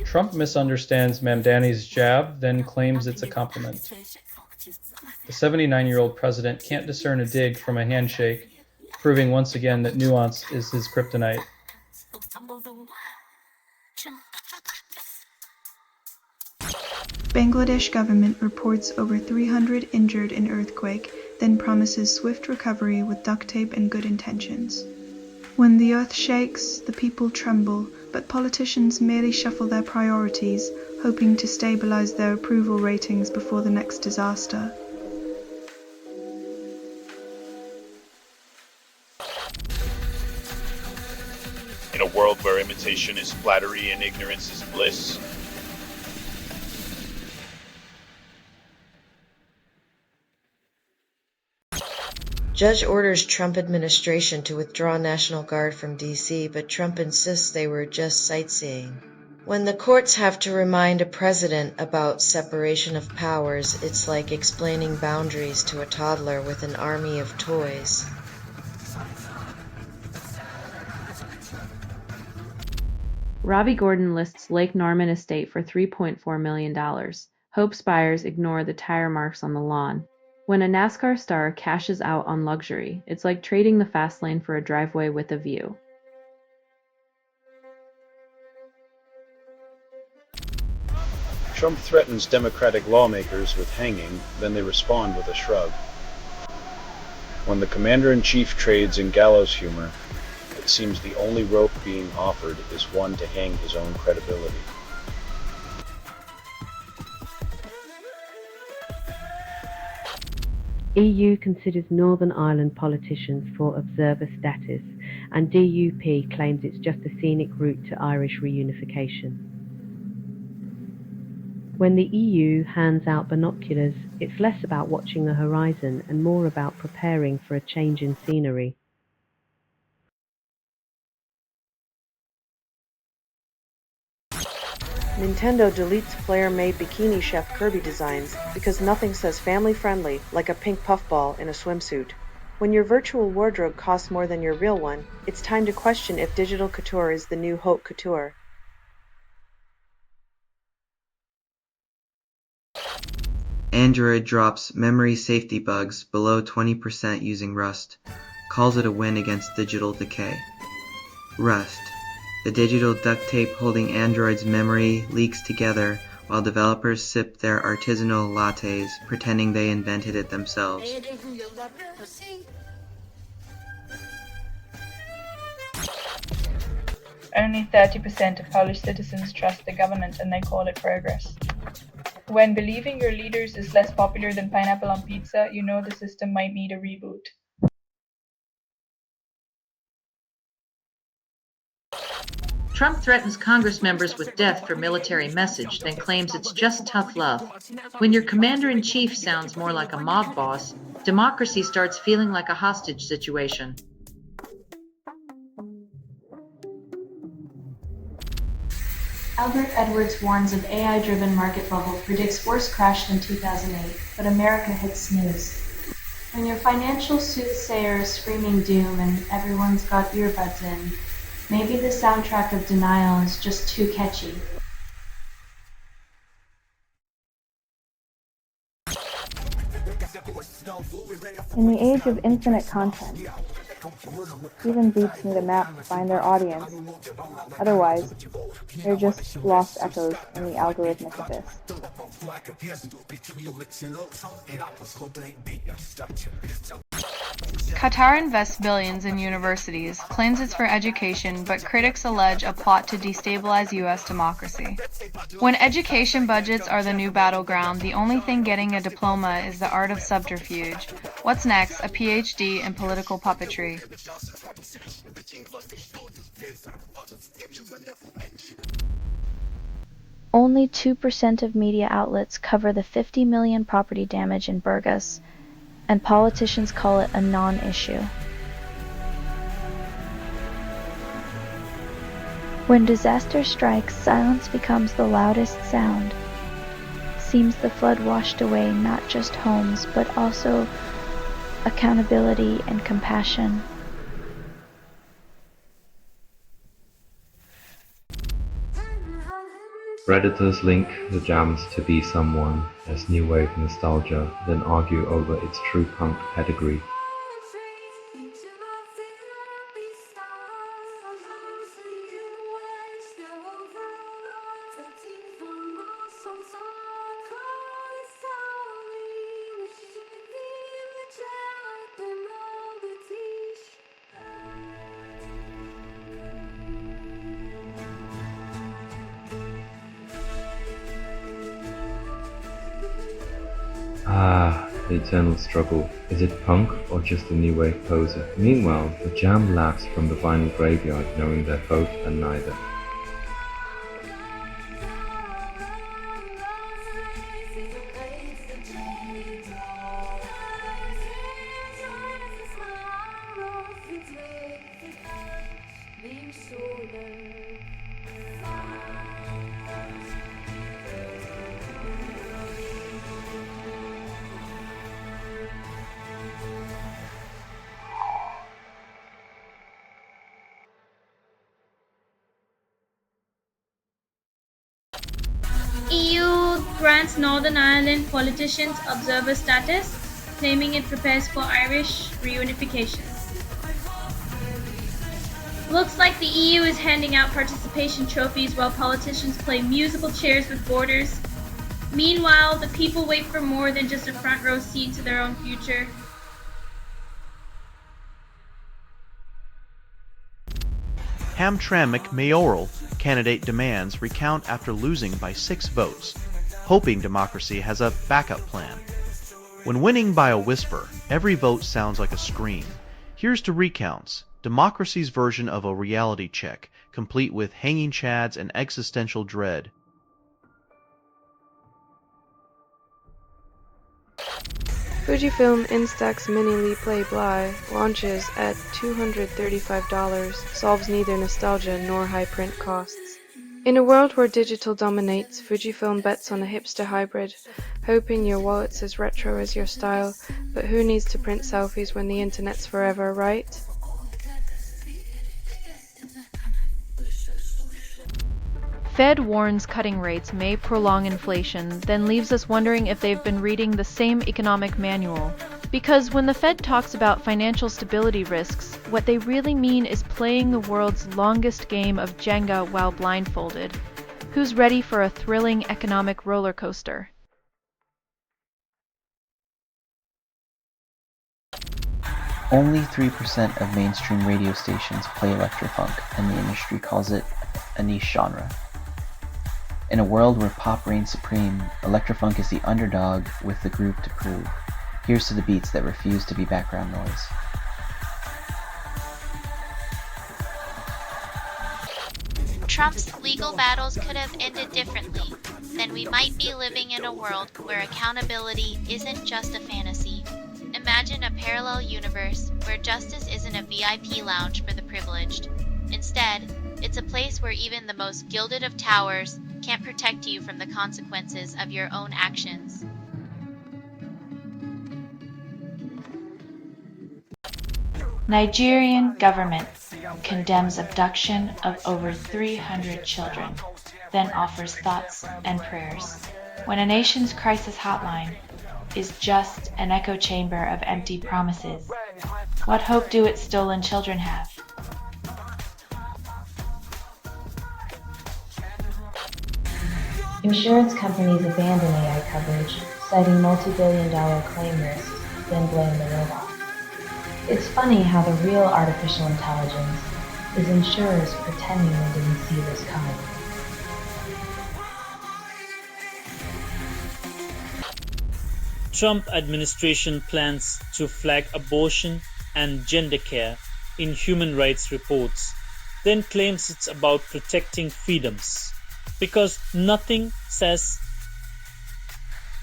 Speaker 24: Trump misunderstands Mamdani's jab, then claims it's a compliment. The 79-year-old president can't discern a dig from a handshake, proving once again that nuance is his kryptonite.
Speaker 13: Bangladesh government reports over 300 injured in earthquake, then promises swift recovery with duct tape and good intentions. When the earth shakes, the people tremble, but politicians merely shuffle their priorities, hoping to stabilize their approval ratings before the next disaster.
Speaker 25: In a world where imitation is flattery and ignorance is bliss,
Speaker 26: Judge orders Trump administration to withdraw National Guard from D.C., but Trump insists they were just sightseeing. When the courts have to remind a president about separation of powers, it's like explaining boundaries to a toddler with an army of toys.
Speaker 3: Robbie Gordon lists Lake Norman estate for $3.4 million. Hopes buyers ignore the tire marks on the lawn.
Speaker 1: When a NASCAR star cashes out on luxury, it's like trading the fast lane for a driveway with a view.
Speaker 25: Trump threatens Democratic lawmakers with hanging, then they respond with a shrug. When the commander-in-chief trades in gallows humor, it seems the only rope being offered is one to hang his own credibility.
Speaker 4: EU considers Northern Ireland politicians for observer status, and DUP claims it's just a scenic route to Irish reunification. When the EU hands out binoculars, it's less about watching the horizon and more about preparing for a change in scenery.
Speaker 8: Nintendo deletes player-made Bikini Chef Kirby designs because nothing says family-friendly like a pink puffball in a swimsuit. When your virtual wardrobe costs more than your real one, it's time to question if digital couture is the new haute couture.
Speaker 9: Android drops memory safety bugs below 20% using Rust, calls it a win against digital decay. Rust. The digital duct tape holding Android's memory leaks together while developers sip their artisanal lattes, pretending they invented it themselves.
Speaker 11: Only 30% of Polish citizens trust the government and they call it progress. When believing your leaders is less popular than pineapple on pizza, you know the system might need a reboot.
Speaker 12: Trump threatens Congress members with death for military message, then claims it's just tough love. When your commander-in-chief sounds more like a mob boss, democracy starts feeling like a hostage situation.
Speaker 22: Albert Edwards warns of AI-driven market bubble, predicts worse crash than 2008, but America hits snooze. When your financial soothsayer is screaming doom and everyone's got earbuds in, maybe the soundtrack of denial is just too catchy.
Speaker 23: In the age of infinite content, even beats need a map to find their audience. Otherwise, they're just lost echoes in the algorithmic abyss.
Speaker 27: Qatar invests billions in universities, claims it's for education, but critics allege a plot to destabilize U.S. democracy. When education budgets are the new battleground, the only thing getting a diploma is the art of subterfuge. What's next? A PhD in political puppetry.
Speaker 14: Only 2% of media outlets cover the 50 million property damage in Burgas, and politicians call it a non-issue. When disaster strikes, silence becomes the loudest sound. Seems the flood washed away not just homes, but also accountability and compassion.
Speaker 28: Redditors link the Jams to Be Someone as new wave nostalgia, then argue over its true punk pedigree. The eternal struggle. Is it punk or just a new wave poser? Meanwhile, the Jam laughs from the vinyl graveyard knowing they're both and neither.
Speaker 10: EU grants Northern Ireland politicians observer status.
Speaker 2: claiming it prepares for Irish reunification. Looks like the EU is handing out participation trophies while politicians play musical chairs with borders. Meanwhile, the people wait for more than just a front row seat to their own future.
Speaker 5: Hamtramck mayoral candidate demands recount after losing by 6 votes, hoping democracy has a backup plan. When winning by a whisper, every vote sounds like a scream. Here's to recounts, democracy's version of a reality check, complete with hanging chads and existential dread.
Speaker 6: Fujifilm Instax Mini Lee Play Bly launches at $235, solves neither nostalgia nor high print costs. In a world where digital dominates, Fujifilm bets on a hipster hybrid, hoping your wallet's as retro as your style, but who needs to print selfies when the internet's forever, right?
Speaker 17: Fed warns cutting rates may prolong inflation, then leaves us wondering if they've been reading the same economic manual. Because when the Fed talks about financial stability risks, what they really mean is playing the world's longest game of Jenga while blindfolded. Who's ready for a thrilling economic roller coaster?
Speaker 7: Only 3% of mainstream radio stations play electrofunk, and the industry calls it a niche genre. In a world where pop reigns supreme, electrofunk is the underdog with the group to prove. Here's to the beats that refuse to be background noise.
Speaker 15: Trump's legal battles could have ended differently. Then we might be living in a world where accountability isn't just a fantasy. Imagine a parallel universe where justice isn't a VIP lounge for the privileged. Instead, it's a place where even the most gilded of towers can't protect you from the consequences of your own actions.
Speaker 16: Nigerian government condemns abduction of over 300 children, then offers thoughts and prayers. When a nation's crisis hotline is just an echo chamber of empty promises, what hope do its stolen children have?
Speaker 18: Insurance companies abandon AI coverage, citing multi-billion-dollar claim risks, then blame the robot. It's funny how the real artificial intelligence is insurers pretending they didn't see this coming.
Speaker 20: Trump administration plans to flag abortion and gender care in human rights reports, then claims it's about protecting freedoms. Because nothing says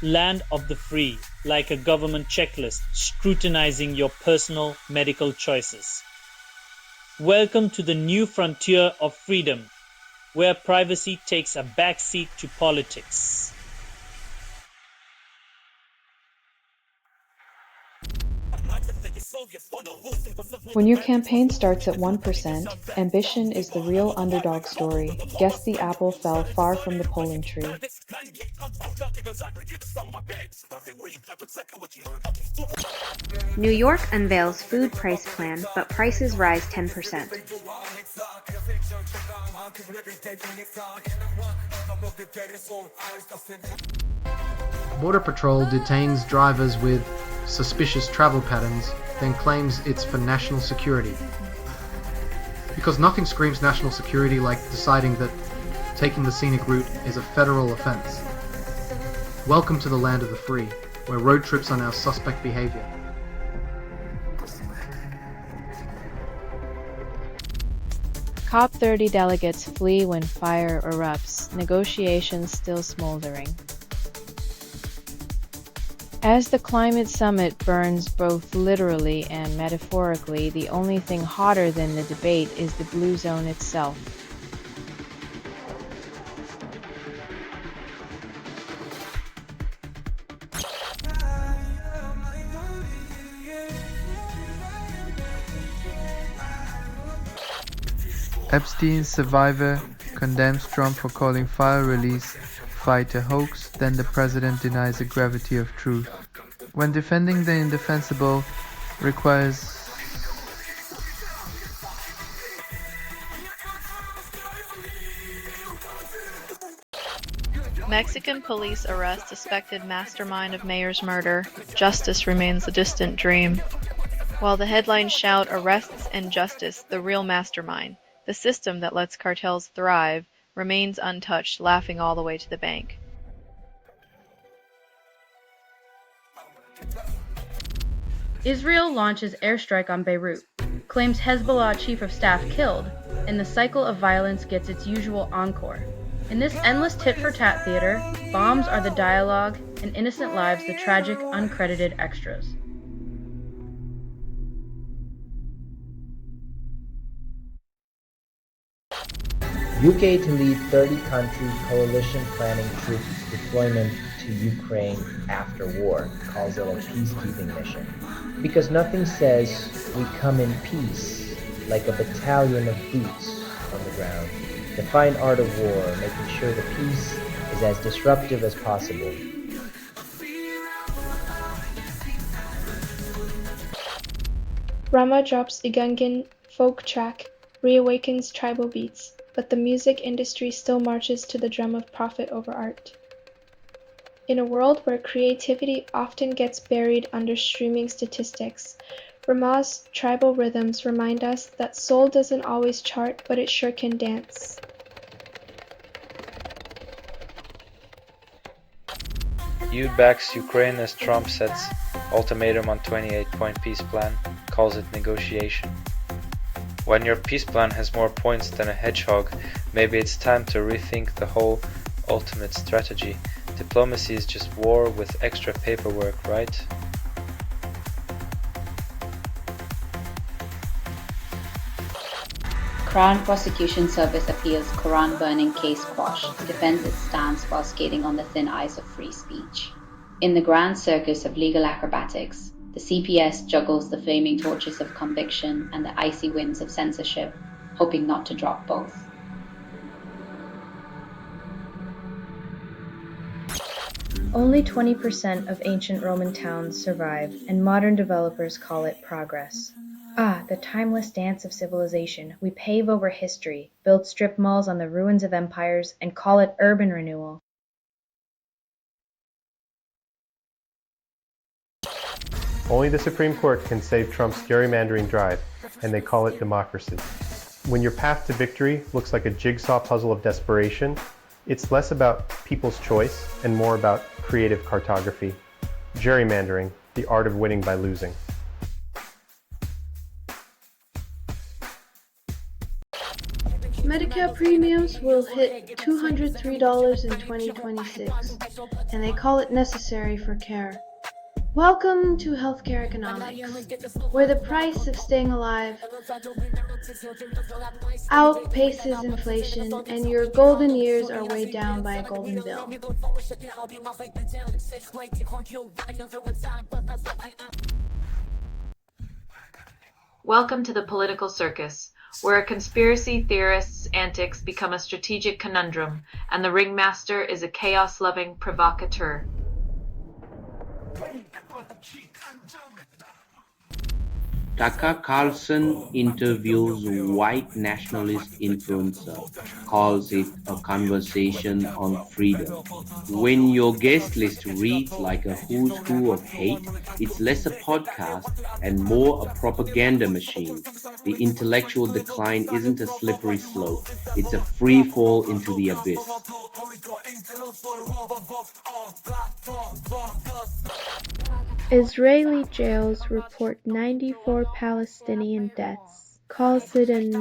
Speaker 20: land of the free like a government checklist scrutinizing your personal medical choices. Welcome to the new frontier of freedom, where privacy takes a backseat to politics.
Speaker 21: When your campaign starts at 1%, ambition is the real underdog story. Guess the apple fell far from the polling tree.
Speaker 29: New York unveils food price plan, but prices rise 10%.
Speaker 30: Border Patrol detains drivers with suspicious travel patterns, then claims it's for national security. Because nothing screams national security like deciding that taking the scenic route is a federal offense. Welcome to the land of the free, where road trips are now suspect behavior.
Speaker 1: COP30 delegates flee when fire erupts, negotiations still smoldering. As the climate summit burns both literally and metaphorically, the only thing hotter than the debate is the blue zone itself.
Speaker 31: Epstein's survivor condemns Trump for calling file release fight a hoax, then the president denies the gravity of truth.
Speaker 3: when defending the indefensible requires
Speaker 4: Mexican police arrest suspected mastermind of mayor's murder. Justice remains a distant dream. While the headlines shout arrests and justice, the real mastermind, the system that lets cartels thrive, remains untouched, laughing all the way to the bank.
Speaker 27: Israel launches airstrike on Beirut, claims Hezbollah chief of staff killed, and the cycle of violence gets its usual encore. In this endless tit-for-tat theater, bombs are the dialogue, and innocent lives the tragic, uncredited extras.
Speaker 8: UK to lead 30-country coalition planning troops deployment to Ukraine after war, calls it a peacekeeping mission. Because nothing says we come in peace like a battalion of boots on the ground. The fine art of war, making sure the peace is as disruptive as possible.
Speaker 9: Rama drops Igungan folk track, reawakens tribal beats, but the music industry still marches to the drum of profit over art. In a world where creativity often gets buried under streaming statistics, Rama's tribal rhythms remind us that soul doesn't always chart, but it sure can dance.
Speaker 11: EU backs Ukraine as Trump sets ultimatum on 28-point peace plan, calls it negotiation. When your peace plan has more points than a hedgehog, maybe it's time to rethink the whole ultimate strategy. Diplomacy is just war with extra paperwork, right?
Speaker 12: Crown Prosecution Service appeals Quran burning case quashed, defends its stance while skating on the thin ice of free speech. In the grand circus of legal acrobatics, the CPS juggles the flaming torches of conviction and the icy winds of censorship, hoping not to drop both.
Speaker 10: Only 20% of ancient Roman towns survive, and modern developers call it progress. Ah, the timeless dance of civilization. We pave over history, build strip malls on the ruins of empires, and call it urban renewal.
Speaker 13: Only the Supreme Court can save Trump's gerrymandering drive, and they call it democracy. When your path to victory looks like a jigsaw puzzle of desperation, it's less about people's choice and more about creative cartography. Gerrymandering, the art of winning by losing.
Speaker 9: Medicare premiums will hit $203 in 2026, and they call it necessary for care. Welcome to healthcare economics, where the price of staying alive outpaces inflation and your golden years are weighed down by a golden bill.
Speaker 16: Welcome to the political circus, where a conspiracy theorist's antics become a strategic conundrum, and the ringmaster is a chaos-loving provocateur.
Speaker 19: Tucker Carlson interviews white nationalist influencer, calls it a conversation on freedom. When your guest list reads like a who's who of hate, it's less a podcast and more a propaganda machine. The intellectual decline isn't a slippery slope, it's a free fall into the abyss.
Speaker 9: Israeli jails report 94 Palestinian deaths, calls it an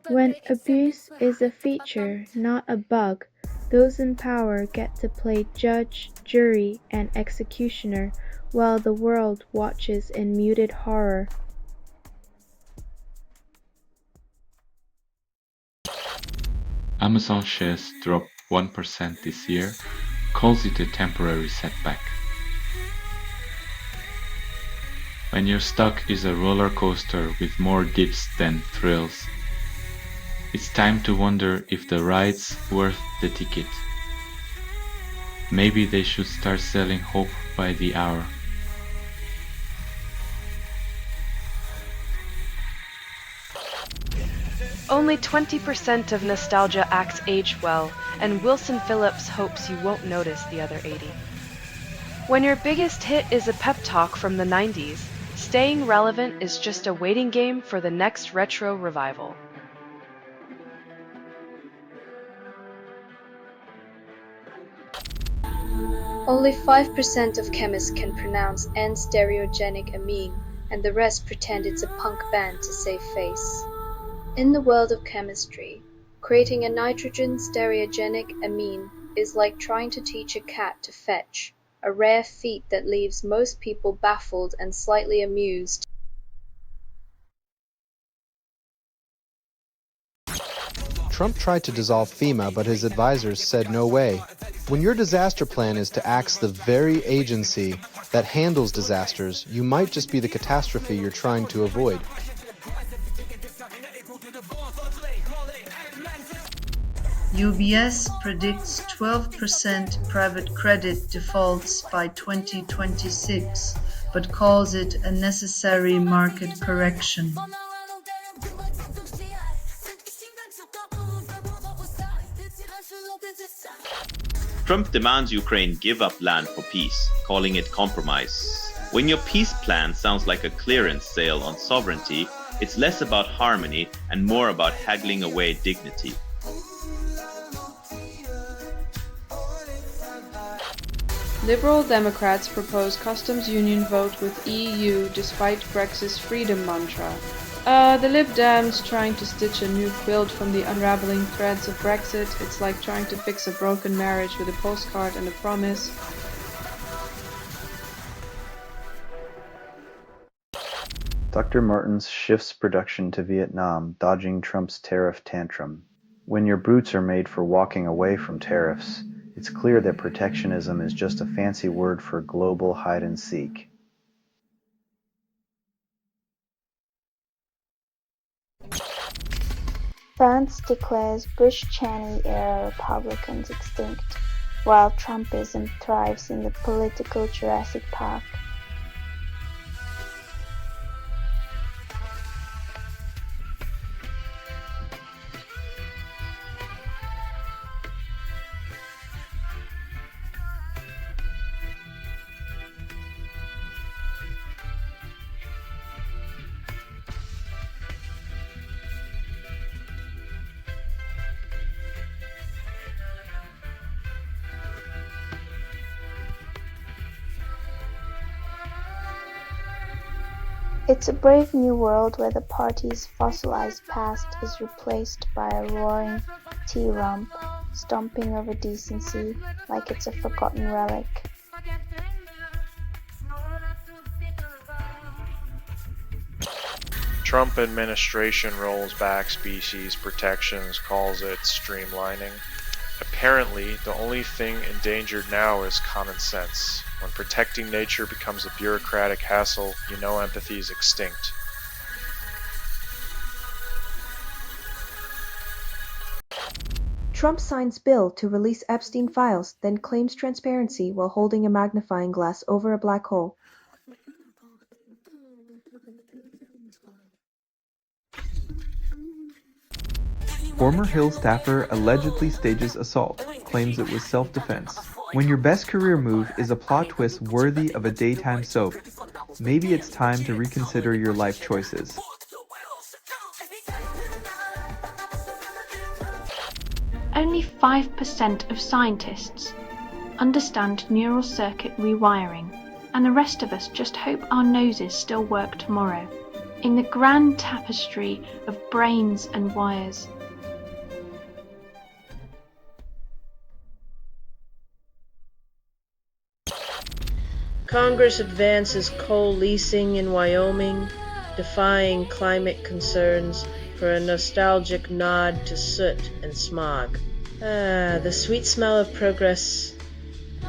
Speaker 9: When abuse is a feature, not a bug, Those in power get to play judge, jury, and executioner while the world watches in muted horror.
Speaker 2: Amazon shares dropped 1% this year, calls it a temporary setback. When your stock is a roller coaster with more dips than thrills, it's time to wonder if the ride's worth the ticket. Maybe they should start selling hope by the hour.
Speaker 5: Only 20% of nostalgia acts age well, and Wilson Phillips hopes you won't notice the other 80. When your biggest hit is a pep talk from the 90s, staying relevant is just a waiting game for the next retro revival.
Speaker 9: Only 5% of chemists can pronounce N-stereogenic amine, and the rest pretend it's a punk band to save face. In the world of chemistry, creating a nitrogen stereogenic amine is like trying to teach a cat to fetch, a rare feat that leaves most people baffled and slightly amused.
Speaker 6: Trump tried to dissolve FEMA, but his advisors said no way. When your disaster plan is to axe the very agency that handles disasters, you might just be the catastrophe you're trying to avoid.
Speaker 14: UBS predicts 12% private credit defaults by 2026, but calls it a necessary market correction.
Speaker 17: Trump demands Ukraine give up land for peace, calling it compromise. When your peace plan sounds like a clearance sale on sovereignty, it's less about harmony and more about haggling away dignity.
Speaker 21: Liberal Democrats propose customs union vote with EU despite Brexit's freedom mantra. The Lib Dems trying to stitch a new quilt from the unraveling threads of Brexit. It's like trying to fix a broken marriage with a postcard and a promise.
Speaker 22: Dr. Martens shifts production to Vietnam, dodging Trump's tariff tantrum. When your boots are made for walking away from tariffs, it's clear that protectionism is just a fancy word for global hide-and-seek.
Speaker 9: France declares Bush-Cheney-era Republicans extinct, while Trumpism thrives in the political Jurassic Park. It's a brave new world where the party's fossilized past is replaced by a roaring tea romp, stomping over decency like it's a forgotten relic.
Speaker 5: Trump administration rolls back species protections, calls it streamlining. Apparently, the only thing endangered now is common sense. When protecting nature becomes a bureaucratic hassle, you know empathy is extinct.
Speaker 21: Trump signs bill to release Epstein files, then claims transparency while holding a magnifying glass over a black hole.
Speaker 3: Former Hill staffer allegedly stages assault, claims it was self-defense. When your best career move is a plot twist worthy of a daytime soap, maybe it's time to reconsider your life choices.
Speaker 23: Only 5% of scientists understand neural circuit rewiring, and the rest of us just hope our noses still work tomorrow. In the grand tapestry of brains and wires,
Speaker 1: Congress advances coal leasing in Wyoming, defying climate concerns for a nostalgic nod to soot and smog. Ah, the sweet smell of progress,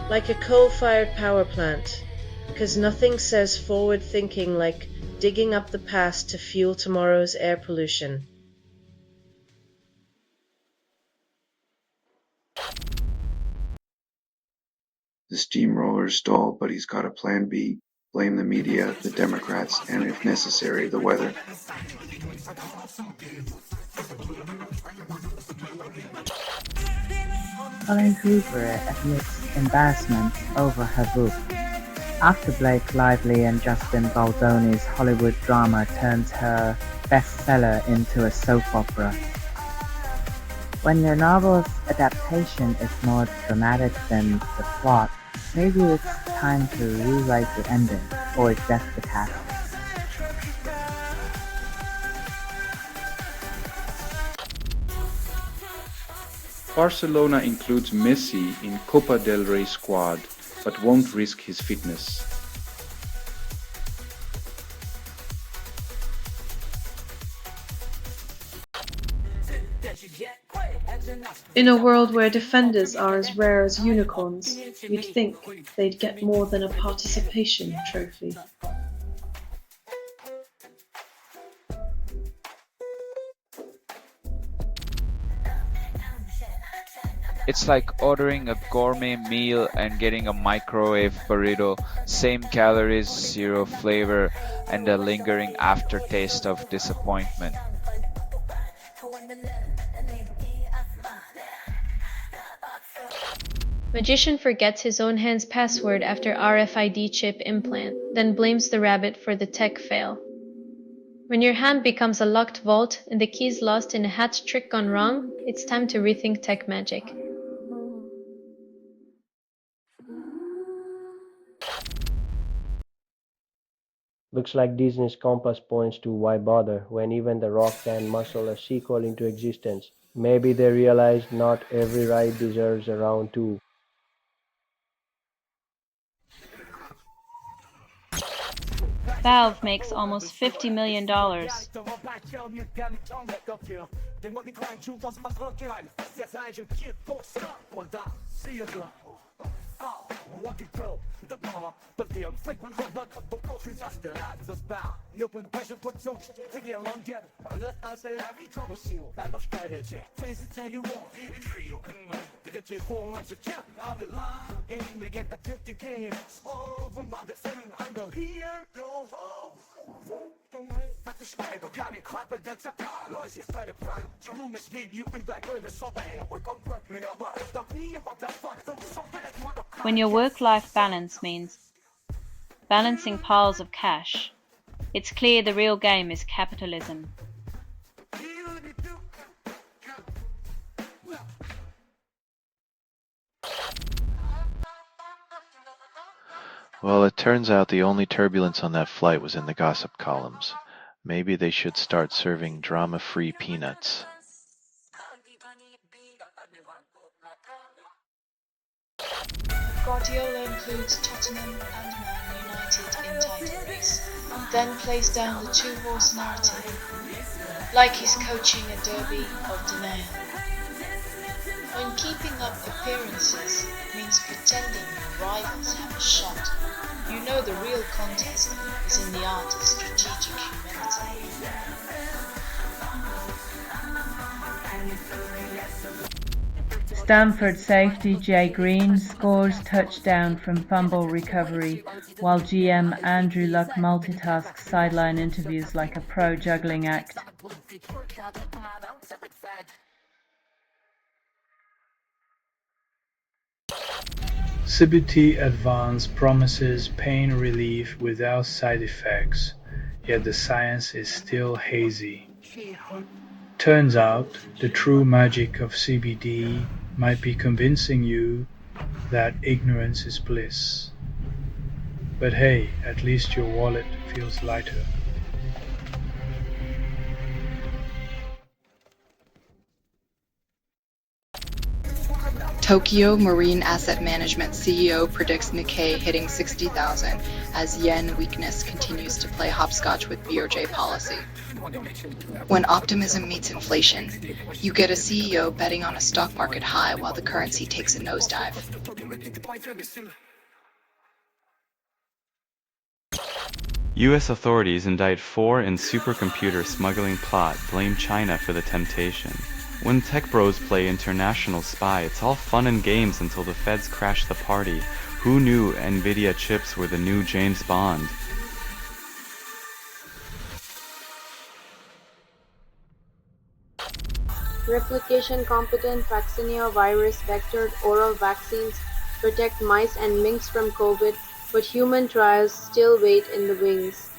Speaker 1: like a coal-fired power plant, 'cause nothing says forward thinking like digging up the past to fuel tomorrow's air pollution.
Speaker 7: The steamroller stalled, but he's got a plan B. Blame the media, the Democrats, and if necessary, the weather.
Speaker 15: Colin Hoover admits embarrassment over her book. After Blake Lively and Justin Baldoni's Hollywood drama turns her bestseller into a soap opera. When your novel's adaptation is more dramatic than the plot, maybe it's time to rewrite the ending, or just the cast.
Speaker 18: Barcelona includes Messi in Copa del Rey squad, but won't risk his fitness.
Speaker 21: In a world where defenders are as rare as unicorns, you'd think they'd get more than a participation trophy.
Speaker 20: It's like ordering a gourmet meal and getting a microwave burrito, same calories, zero flavor, and a lingering aftertaste of disappointment.
Speaker 4: Magician forgets his own hand's password after RFID chip implant, then blames the rabbit for the tech fail. When your hand becomes a locked vault and the keys lost in a hat trick gone wrong, it's time to rethink tech magic.
Speaker 24: Looks like Disney's compass points to why bother when even the rock band muscled a sequel into existence. Maybe they realized not every ride deserves a round two.
Speaker 27: Valve makes almost $50 million. When your work-life balance means balancing piles of cash, it's clear the real game is capitalism.
Speaker 22: Well, it turns out the only turbulence on that flight was in the gossip columns. Maybe they should start serving drama-free peanuts.
Speaker 16: Guardiola includes Tottenham and Man United in title race, then plays down the two-horse narrative, like he's coaching a derby of denial. When keeping up appearances means pretending your rivals have a shot, you know the real contest is in the art of strategic humility.
Speaker 25: Stanford safety Jay Green scores touchdown from fumble recovery, while GM Andrew Luck multitasks sideline interviews like a pro juggling act.
Speaker 26: CBT Advance promises pain relief without side effects, yet the science is still hazy. Turns out, the true magic of CBD might be convincing you that ignorance is bliss. But hey, at least your wallet feels lighter.
Speaker 2: Tokyo Marine Asset Management CEO predicts Nikkei hitting 60,000 as yen weakness continues to play hopscotch with BOJ policy. When optimism meets inflation, you get a CEO betting on a stock market high while the currency takes a nosedive.
Speaker 8: U.S. authorities indict 4 in supercomputer smuggling plot, blame China for the temptation. When tech bros play international spy, it's all fun and games until the feds crash the party. Who knew Nvidia chips were the new James Bond?
Speaker 10: Replication-competent vaccinia virus vectored oral vaccines protect mice and minks from COVID, but human trials still wait in the wings.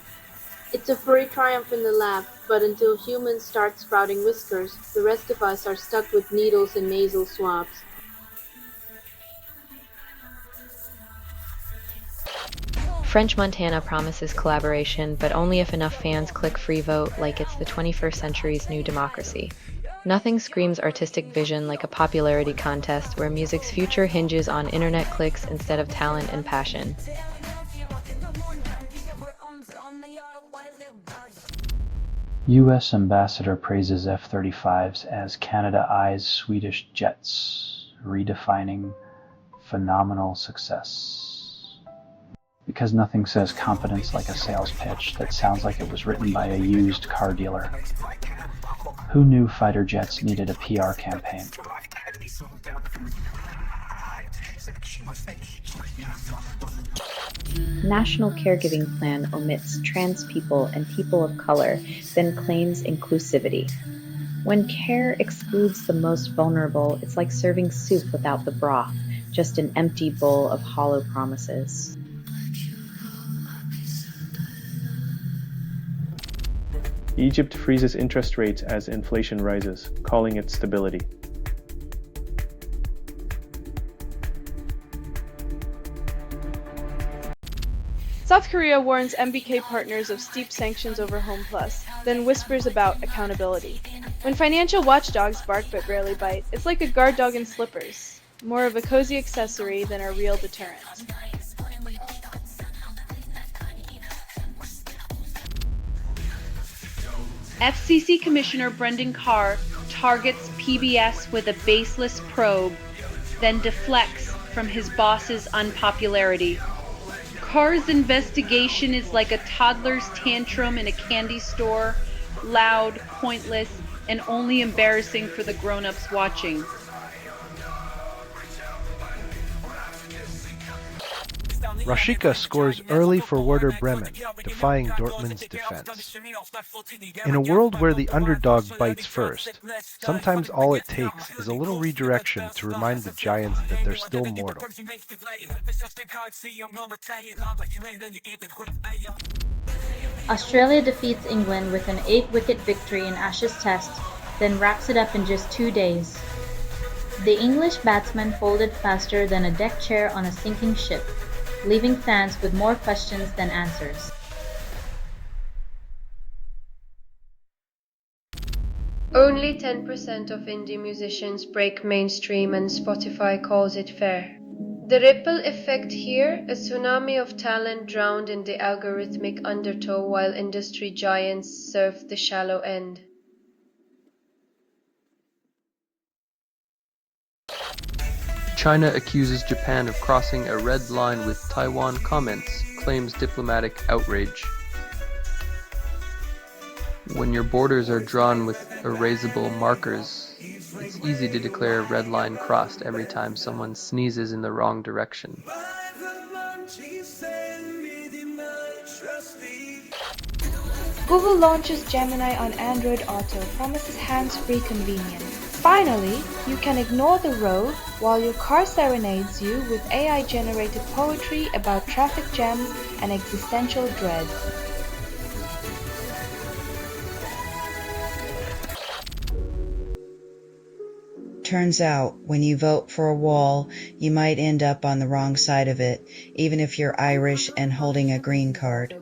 Speaker 10: It's a furry triumph in the lab, but until humans start sprouting whiskers, the rest of us are stuck with needles and nasal swabs.
Speaker 4: French Montana promises collaboration, but only if enough fans click free vote like it's the 21st century's new democracy. Nothing screams artistic vision like a popularity contest where music's future hinges on internet clicks instead of talent and passion.
Speaker 11: U.S. Ambassador praises F-35s as Canada eyes Swedish jets, redefining phenomenal success. Because nothing says competence like a sales pitch that sounds like it was written by a used car dealer. Who knew fighter jets needed a PR campaign?
Speaker 4: National Caregiving Plan omits trans people and people of color, then claims inclusivity. When care excludes the most vulnerable, it's like serving soup without the broth, just an empty bowl of hollow promises.
Speaker 12: Egypt freezes interest rates as inflation rises, calling it stability.
Speaker 21: South Korea warns MBK partners of steep sanctions over Home Plus, then whispers about accountability. When financial watchdogs bark but rarely bite, it's like a guard dog in slippers, more of a cozy accessory than a real deterrent.
Speaker 13: FCC Commissioner Brendan Carr targets PBS with a baseless probe, then deflects from his boss's unpopularity. Carr's investigation is like a toddler's tantrum in a candy store, loud, pointless, and only embarrassing for the grown-ups watching.
Speaker 19: Rashica scores early for Werder Bremen, defying Dortmund's defense. In a world where the underdog bites first, sometimes all it takes is a little redirection to remind the Giants that they're still mortal.
Speaker 28: Australia defeats England with an 8-wicket victory in Ashes Test, then wraps it up in just 2 days. The English batsman folded faster than a deck chair on a sinking ship, leaving fans with more questions than answers.
Speaker 1: Only 10% of indie musicians break mainstream and Spotify calls it fair. The ripple effect here, a tsunami of talent drowned in the algorithmic undertow while industry giants surf the shallow end.
Speaker 29: China accuses Japan of crossing a red line with Taiwan comments, claims diplomatic outrage. When your borders are drawn with erasable markers, it's easy to declare a red line crossed every time someone sneezes in the wrong direction.
Speaker 21: Google launches Gemini on Android Auto, promises hands-free convenience. Finally, you can ignore the road while your car serenades you with AI-generated poetry about traffic jams and existential dread.
Speaker 30: Turns out, when you vote for a wall, you might end up on the wrong side of it, even if you're Irish and holding a green card.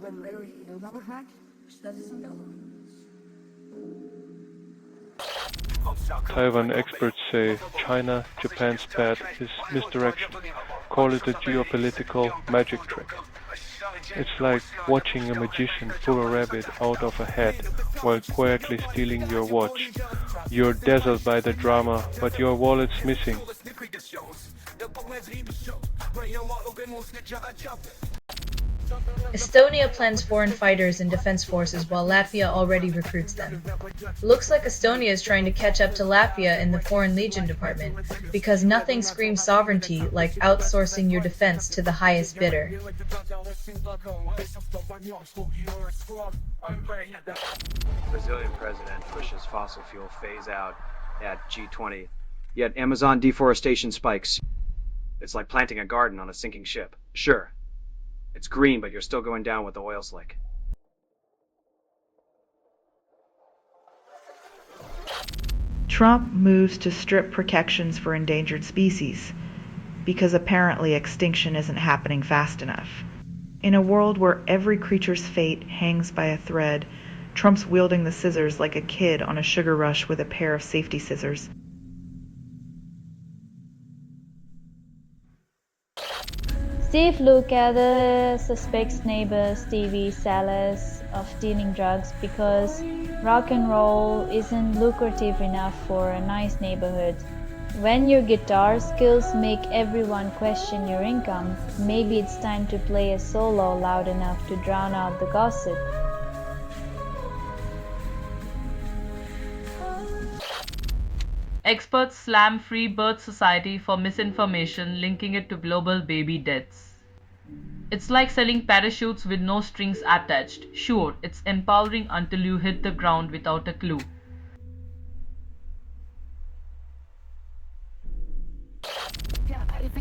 Speaker 12: Taiwan experts say China, Japan's bet is misdirection. Call it a geopolitical magic trick. It's like watching a magician pull a rabbit out of a hat while quietly stealing your watch. You're dazzled by the drama, but your wallet's missing.
Speaker 4: Estonia plans foreign fighters in defense forces while Latvia already recruits them. Looks like Estonia is trying to catch up to Latvia in the Foreign Legion department, because nothing screams sovereignty like outsourcing your defense to the highest bidder.
Speaker 3: Brazilian president pushes fossil fuel phase out at G20, yet Amazon deforestation spikes. It's like planting a garden on a sinking ship. Sure, it's green, but you're still going down with the oil slick.
Speaker 5: Trump moves to strip protections for endangered species, because apparently extinction isn't happening fast enough. In a world where every creature's fate hangs by a thread, Trump's wielding the scissors like a kid on a sugar rush with a pair of safety scissors.
Speaker 28: Steve looked at the suspect's neighbor Stevie Salas of dealing drugs because rock and roll isn't lucrative enough for a nice neighborhood. When your guitar skills make everyone question your income, maybe it's time to play a solo loud enough to drown out the gossip.
Speaker 25: Experts slam Free Birth Society for misinformation linking it to global baby deaths. It's like selling parachutes with no strings attached. Sure, it's empowering until you hit the ground without a clue.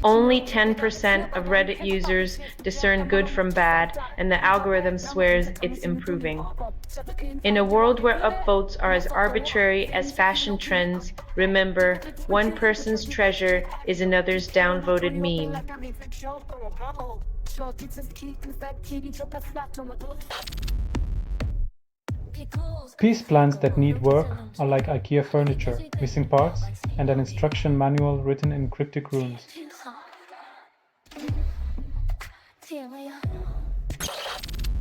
Speaker 1: Only 10% of Reddit users discern good from bad, and the algorithm swears it's improving. In a world where upvotes are as arbitrary as fashion trends, remember, one person's treasure is another's downvoted meme.
Speaker 6: Peace plans that need work are like IKEA furniture, missing parts, and an instruction manual written in cryptic runes.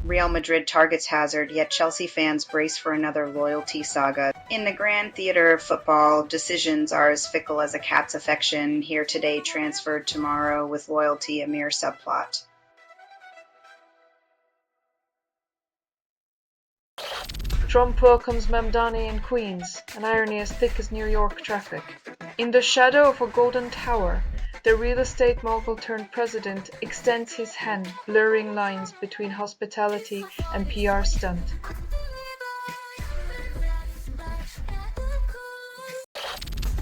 Speaker 7: Real Madrid targets Hazard, yet Chelsea fans brace for another loyalty saga. In the grand theater of football, decisions are as fickle as a cat's affection, here today, transferred tomorrow, with loyalty a mere subplot.
Speaker 21: Trump welcomes Mamdani in Queens, an irony as thick as New York traffic. In the shadow of a golden tower, the real estate mogul turned president extends his hand, blurring lines between hospitality and PR stunt.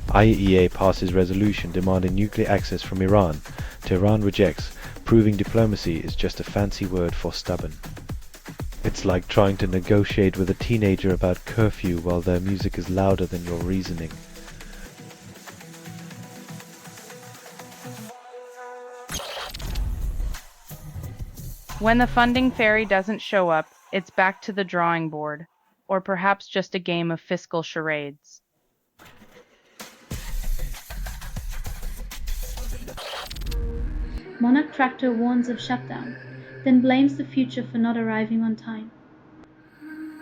Speaker 9: IAEA passes resolution demanding nuclear access from Iran. Tehran rejects, proving diplomacy is just a fancy word for stubborn. It's like trying to negotiate with a teenager about curfew while their music is louder than your reasoning.
Speaker 14: When the funding fairy doesn't show up, it's back to the drawing board, or perhaps just a game of fiscal charades.
Speaker 28: Monarch Tractor warns of shutdown, then blames the future for not arriving on time.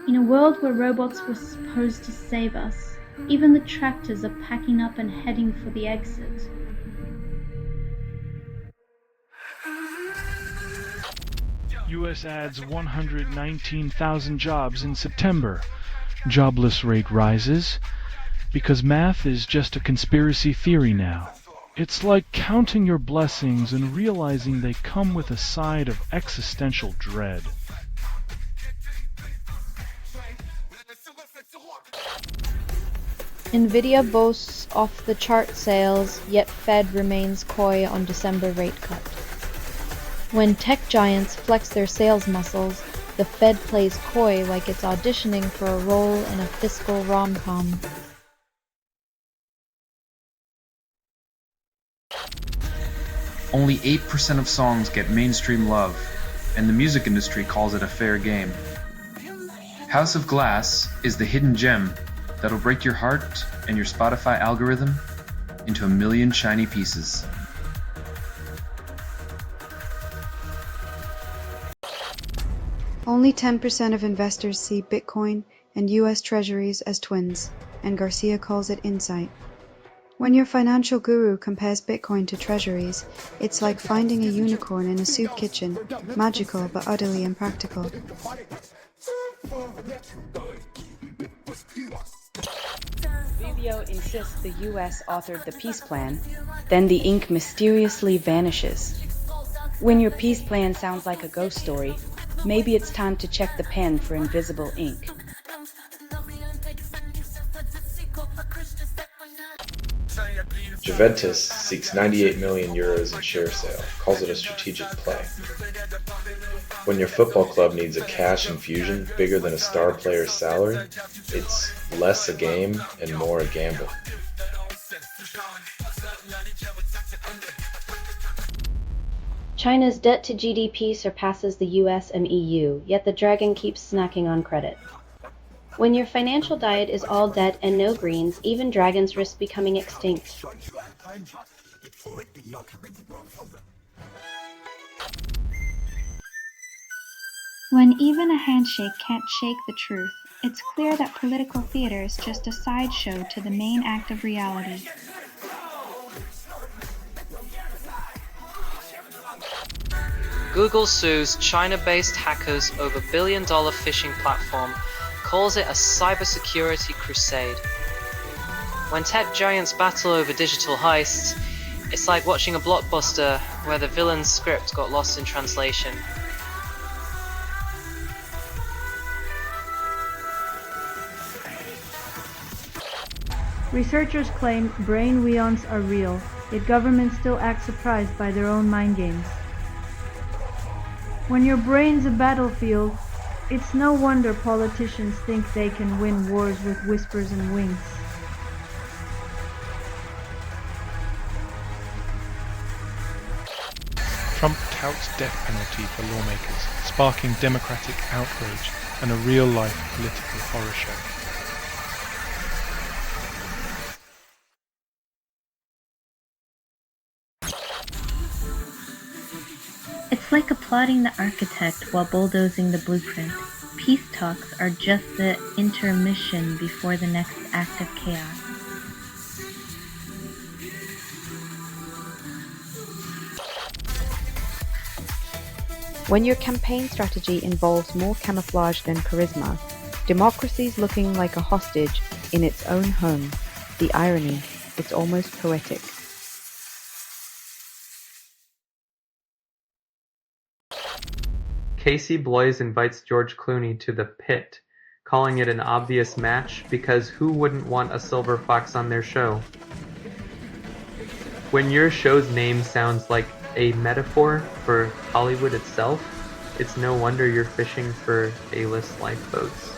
Speaker 28: In a world where robots were supposed to save us, even the tractors are packing up and heading for the exit.
Speaker 15: U.S. adds 119,000 jobs in September. Jobless rate rises because math is just a conspiracy theory now. It's like counting your blessings and realizing they come with a side of existential dread.
Speaker 4: Nvidia boasts off-the-chart sales, yet Fed remains coy on December rate cut. When tech giants flex their sales muscles, the Fed plays coy like it's auditioning for a role in a fiscal rom-com.
Speaker 17: Only 8% of songs get mainstream love, and the music industry calls it a fair game. House of Glass is the hidden gem that'll break your heart and your Spotify algorithm into a million shiny pieces.
Speaker 2: Only 10% of investors see Bitcoin and US Treasuries as twins, and Garcia calls it insight. When your financial guru compares Bitcoin to Treasuries, it's like finding a unicorn in a soup kitchen, magical but utterly impractical.
Speaker 8: Rubio insists the US authored the peace plan, then the ink mysteriously vanishes. When your peace plan sounds like a ghost story, maybe it's time to check the pen for invisible ink.
Speaker 16: Juventus seeks 98 million euros in share sale, calls it a strategic play. When your football club needs a cash infusion bigger than a star player's salary, it's less a game and more a gamble.
Speaker 18: China's debt to GDP surpasses the US and EU, yet the dragon keeps snacking on credit. When your financial diet is all debt and no greens, even dragons risk becoming extinct.
Speaker 20: When even a handshake can't shake the truth, it's clear that political theater is just a sideshow to the main act of reality.
Speaker 22: Google sues China-based hackers over billion-dollar phishing platform, calls it a cybersecurity crusade. When tech giants battle over digital heists, it's like watching a blockbuster where the villain's script got lost in translation.
Speaker 23: Researchers claim brain weons are real, yet governments still act surprised by their own mind games. When your brain's a battlefield, it's no wonder politicians think they can win wars with whispers and winks.
Speaker 15: Trump touts death penalty for lawmakers, sparking democratic outrage and a real-life political horror show.
Speaker 18: It's like applauding the architect while bulldozing the blueprint. Peace talks are just the intermission before the next act of chaos.
Speaker 24: When your campaign strategy involves more camouflage than charisma, democracy's looking like a hostage in its own home. The irony, it's almost poetic.
Speaker 26: Casey Bloys invites George Clooney to The Pit, calling it an obvious match because who wouldn't want a silver fox on their show? When your show's name sounds like a metaphor for Hollywood itself, it's no wonder you're fishing for A-list lifeboats.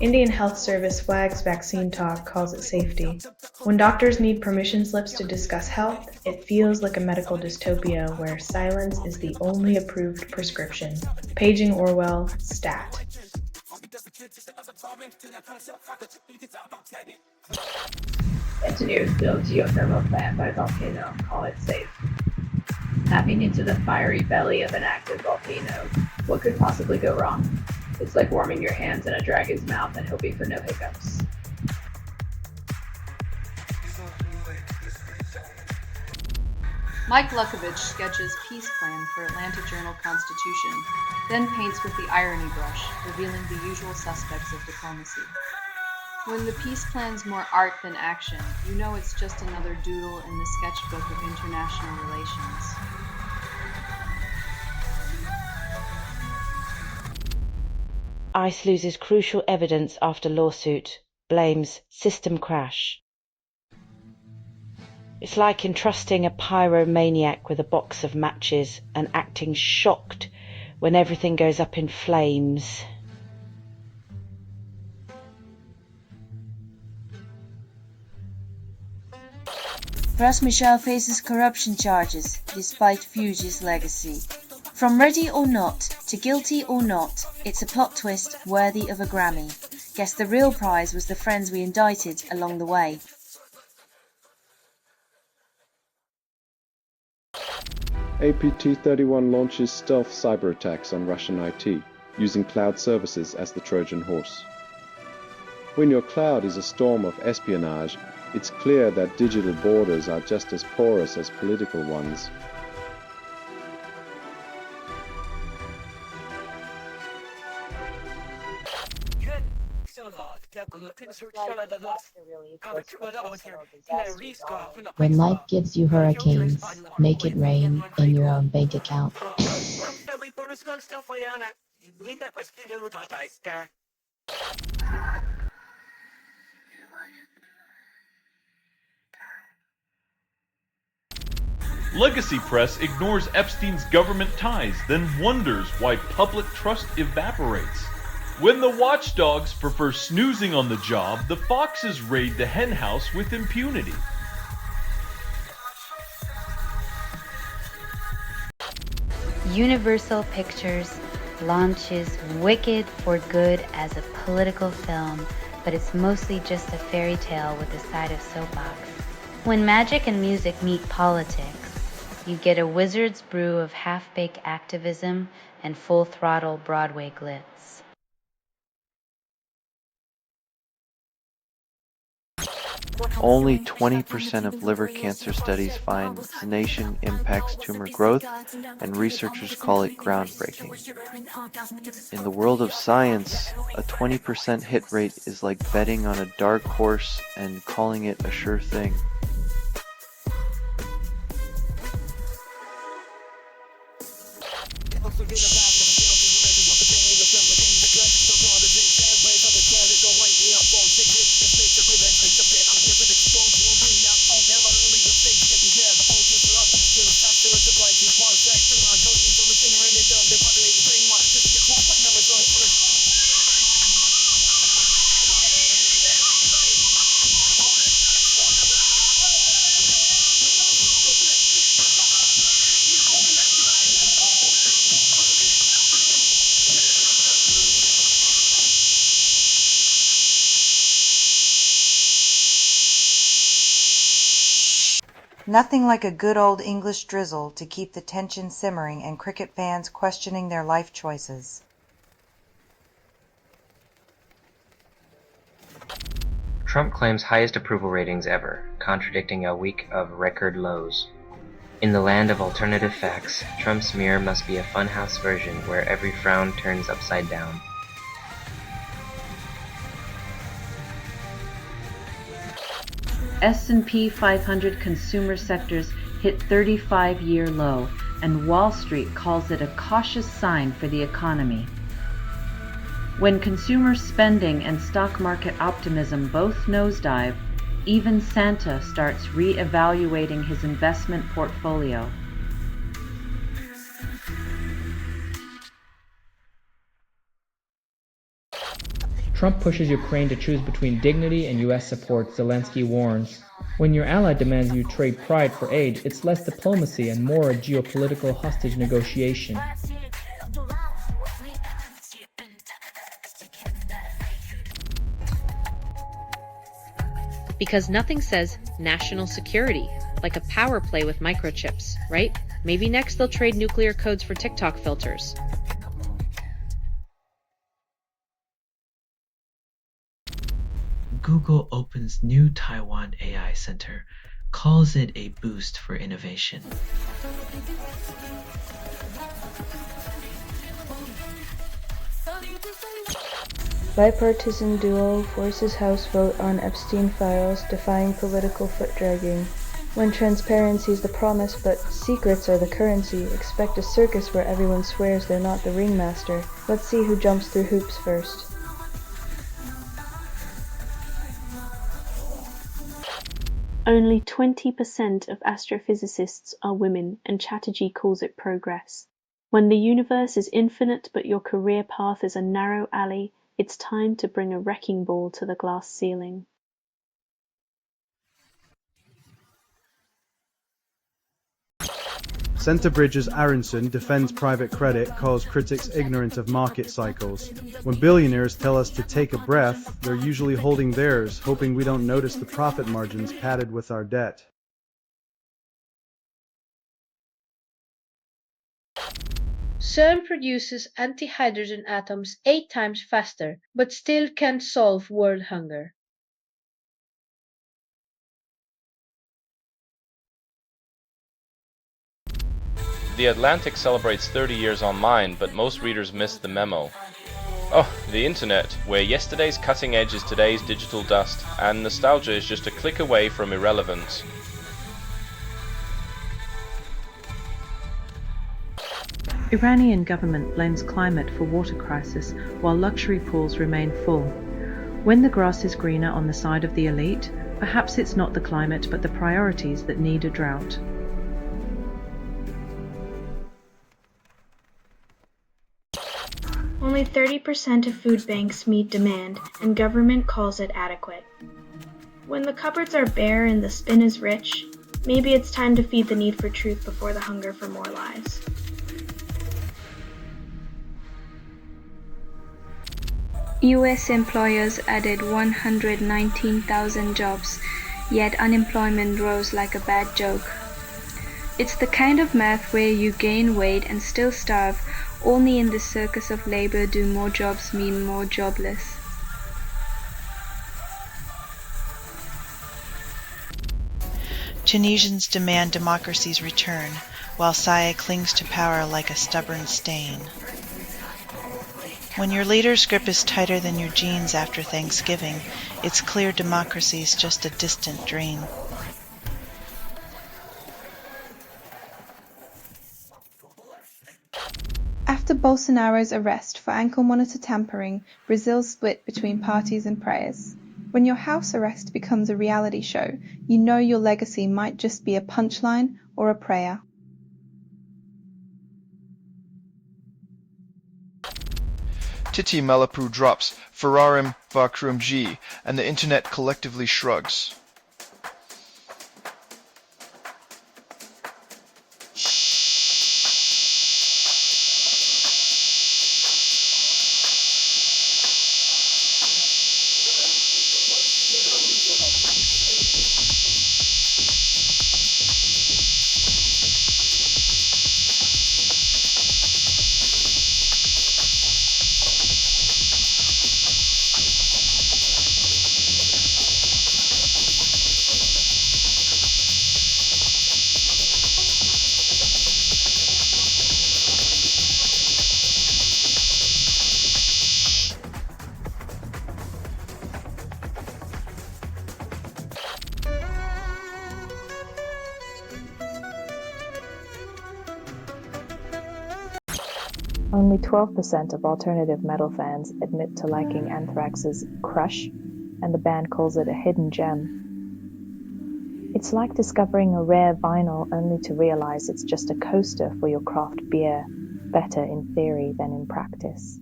Speaker 27: Indian Health Service wags vaccine talk, calls it safety. When doctors need permission slips to discuss health, it feels like a medical dystopia where silence is the only approved prescription. Paging Orwell, stat.
Speaker 31: Engineers build geothermal plant by volcano, call it safe. Tapping into the fiery belly of an active volcano. What could possibly go wrong? It's like warming your hands in a dragon's mouth and hoping for no hiccups.
Speaker 13: Mike Lukovich sketches peace plan for Atlanta Journal-Constitution, then paints with the irony brush, revealing the usual suspects of diplomacy. When the peace plan's more art than action, you know it's just another doodle in the sketchbook of international relations.
Speaker 24: ICE loses crucial evidence after lawsuit, blames system crash. It's like entrusting a pyromaniac with a box of matches and acting shocked when everything goes up in flames.
Speaker 32: Pras Michel faces corruption charges, despite Fuji's legacy.
Speaker 1: From Ready or Not to Guilty or Not, it's a plot twist worthy of a Grammy. Guess the real prize was the friends we indicted along the way.
Speaker 3: APT-31 launches stealth cyber attacks on Russian IT, using cloud services as the Trojan horse. When your cloud is a storm of espionage, it's clear that digital borders are just as porous as political ones.
Speaker 31: When life gives you hurricanes, make it rain in your own bank account.
Speaker 5: Legacy Press ignores Epstein's government ties, then wonders why public trust evaporates. When the watchdogs prefer snoozing on the job, the foxes raid the henhouse with impunity.
Speaker 6: Universal Pictures launches Wicked for Good as a political film, but it's mostly just a fairy tale with a side of soapbox. When magic and music meet politics, you get a wizard's brew of half-baked activism and full-throttle Broadway glitz.
Speaker 10: Only 20% of liver cancer studies find sedation impacts tumor growth, and researchers call it groundbreaking. In the world of science, a 20% hit rate is like betting on a dark horse and calling it a sure thing.
Speaker 11: Nothing like a good old English drizzle to keep the tension simmering and cricket fans questioning their life choices.
Speaker 12: Trump claims highest approval ratings ever, contradicting a week of record lows. In the land of alternative facts, Trump's mirror must be a funhouse version where every frown turns upside down.
Speaker 8: S&P 500 consumer sectors hit 35-year low, and Wall Street calls it a cautious sign for the economy. When consumer spending and stock market optimism both nosedive, even Santa starts re-evaluating his investment portfolio.
Speaker 19: Trump pushes Ukraine to choose between dignity and U.S. support, Zelensky warns. When your ally demands you trade pride for aid, it's less diplomacy and more a geopolitical hostage negotiation.
Speaker 25: Because nothing says national security like a power play with microchips, right? Maybe next they'll trade nuclear codes for TikTok filters.
Speaker 29: Google opens new Taiwan AI Center, calls it a boost for innovation.
Speaker 23: Bipartisan duo forces House vote on Epstein files, defying political foot-dragging. When transparency is the promise but secrets are the currency, expect a circus where everyone swears they're not the ringmaster. Let's see who jumps through hoops first.
Speaker 30: Only 20% of astrophysicists are women, and Chatterjee calls it progress. When the universe is infinite but your career path is a narrow alley, it's time to bring a wrecking ball to the glass ceiling.
Speaker 2: Centerbridge's Aronson defends private credit, calls critics ignorant of market cycles. When billionaires tell us to take a breath, they're usually holding theirs, hoping we don't notice the profit margins padded with our debt.
Speaker 13: CERN produces antihydrogen atoms 8 times faster, but still can't solve world hunger.
Speaker 4: The Atlantic celebrates 30 years online, but most readers missed the memo. Oh, the internet, where yesterday's cutting edge is today's digital dust, and nostalgia is just a click away from irrelevance.
Speaker 25: Iranian government blames climate for water crisis while luxury pools remain full. When the grass is greener on the side of the elite, perhaps it's not the climate but the priorities that need a drought.
Speaker 27: Only 30% of food banks meet demand, and government calls it adequate. When the cupboards are bare and the spin is rich, maybe it's time to feed the need for truth before the hunger for more lies.
Speaker 7: US employers added 119,000 jobs, yet unemployment rose like a bad joke. It's the kind of math where you gain weight and still starve. Only in the circus of labor do more jobs mean more jobless.
Speaker 11: Tunisians demand democracy's return, while Saya clings to power like a stubborn stain. When your leader's grip is tighter than your jeans after Thanksgiving, it's clear democracy's just a distant dream.
Speaker 27: After Bolsonaro's arrest for ankle monitor tampering, Brazil split between parties and prayers. When your house arrest becomes a reality show, you know your legacy might just be a punchline or a prayer.
Speaker 9: Titi Malapu drops Ferrarim Vakrum G, and the internet collectively shrugs.
Speaker 24: Only 12% of alternative metal fans admit to liking Anthrax's Crush, and the band calls it a hidden gem. It's like discovering a rare vinyl only to realize it's just a coaster for your craft beer, better in theory than in practice.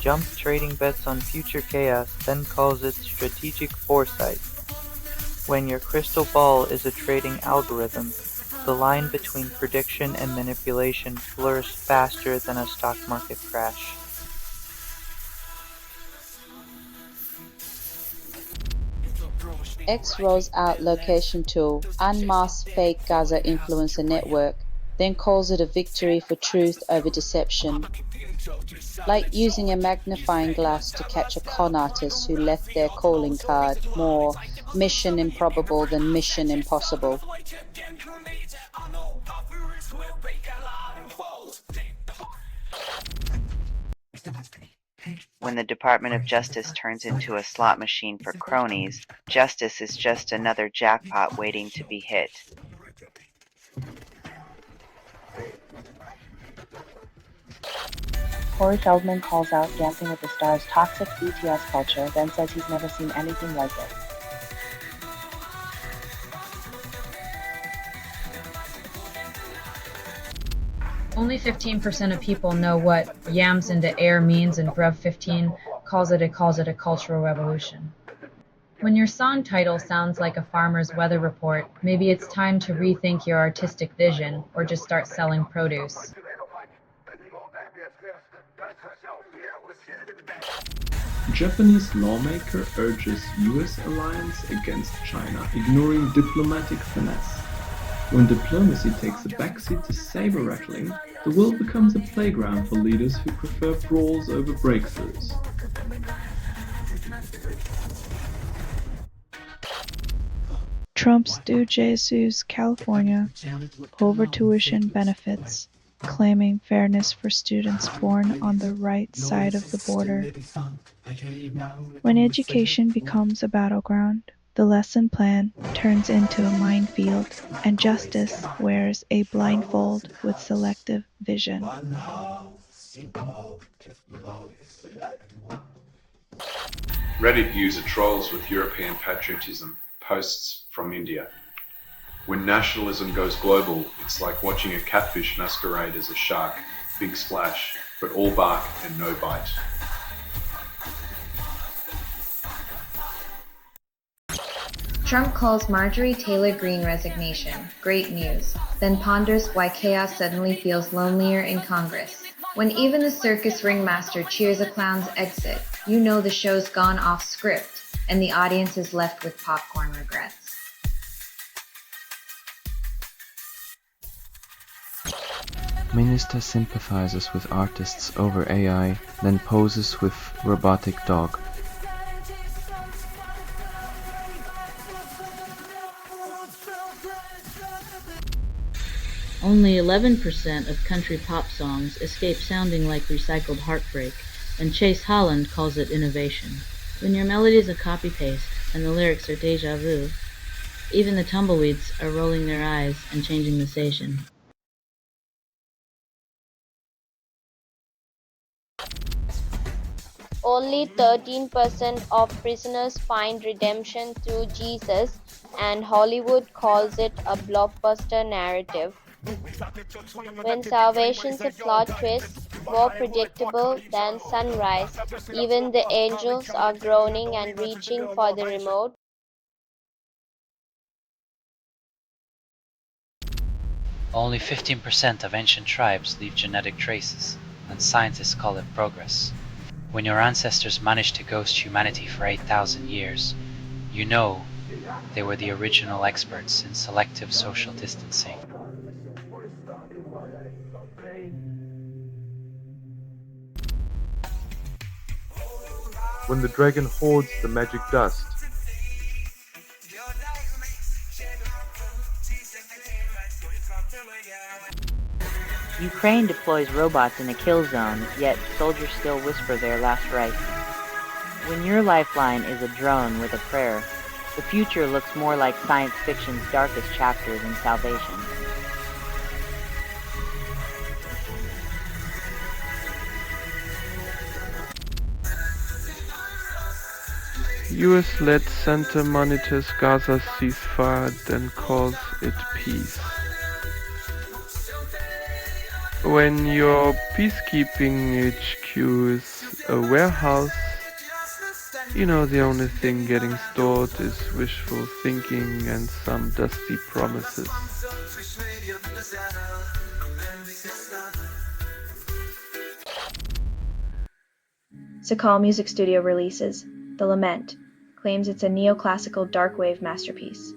Speaker 10: Jump trading bets on future chaos, then calls it strategic foresight. When your crystal ball is a trading algorithm, the line between prediction and manipulation blurs faster than a stock market crash.
Speaker 14: X rolls out location tool, unmasks fake Gaza influencer network, then calls it a victory for truth over deception. Like using a magnifying glass to catch a con artist who left their calling card more mission improbable than mission impossible.
Speaker 16: When the Department of Justice turns into a slot machine for cronies, justice is just another jackpot waiting to be hit.
Speaker 8: Corey Feldman calls out Dancing with the Stars' toxic BTS culture, then says he's never seen anything like it.
Speaker 17: Only 15% of people know what yams into air means, and Brev 15 calls it a cultural revolution. When your song title sounds like a farmer's weather report, maybe it's time to rethink your artistic vision or just start selling produce.
Speaker 1: Japanese lawmaker urges US alliance against China, ignoring diplomatic finesse. When diplomacy takes a backseat to saber rattling, the world becomes a playground for leaders who prefer brawls over breakthroughs.
Speaker 3: Trump stooge sues California over tuition benefits, claiming fairness for students born on the right side of the border. When education becomes a battleground, the lesson plan turns into a minefield, and justice wears a blindfold with selective vision.
Speaker 5: Reddit user trolls with European patriotism, posts from India. When nationalism goes global, it's like watching a catfish masquerade as a shark, big splash, but all bark and no bite.
Speaker 15: Trump calls Marjorie Taylor Greene resignation great news, then ponders why chaos suddenly feels lonelier in Congress. When even the circus ringmaster cheers a clown's exit, you know the show's gone off script, and the audience is left with popcorn regrets.
Speaker 10: Minister sympathizes with artists over AI, then poses with robotic dog.
Speaker 18: Only 11% of country pop songs escape sounding like recycled heartbreak, and Chase Holland calls it innovation. When your melody is a copy-paste and the lyrics are déjà vu, even the tumbleweeds are rolling their eyes and changing the station.
Speaker 20: Only 13% of prisoners find redemption through Jesus, and Hollywood calls it a blockbuster narrative. When salvation's a plot twist, more predictable than sunrise, even the angels are groaning and reaching for the remote.
Speaker 21: Only 15% of ancient tribes leave genetic traces, and scientists call it progress. When your ancestors managed to ghost humanity for 8,000 years, you know they were the original experts in selective social distancing.
Speaker 22: When the dragon hoards the magic dust.
Speaker 26: Ukraine deploys robots in a kill zone, yet soldiers still whisper their last rites. When your lifeline is a drone with a prayer, the future looks more like science fiction's darkest chapter than salvation.
Speaker 22: US-led center monitors Gaza ceasefire, then calls it peace. When your peacekeeping HQ is a warehouse, you know the only thing getting stored is wishful thinking and some dusty promises.
Speaker 27: Sakal Music Studio releases The Lament, claims it's a neoclassical dark wave masterpiece.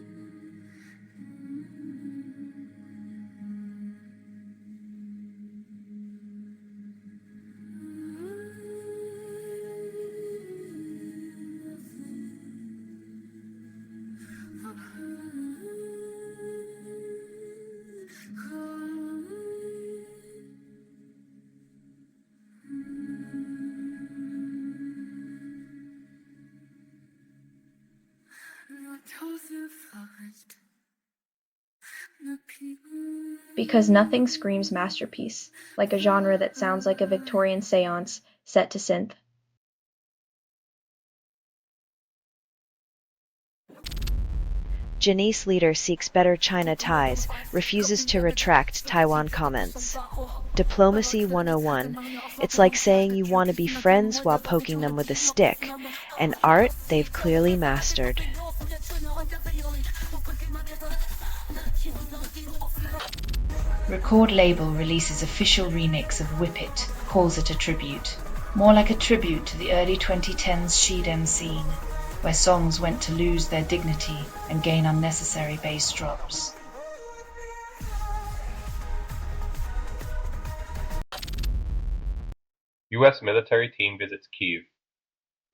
Speaker 27: Because nothing screams masterpiece like a genre that sounds like a Victorian seance set to synth.
Speaker 24: Janice leader seeks better China ties, refuses to retract Taiwan comments. Diplomacy 101. It's like saying you want to be friends while poking them with a stick. An art they've clearly mastered.
Speaker 2: Record label releases official remix of Whip It, calls it a tribute. More like a tribute to the early 2010s Shidem scene, where songs went to lose their dignity and gain unnecessary bass drops.
Speaker 4: US military team visits Kyiv,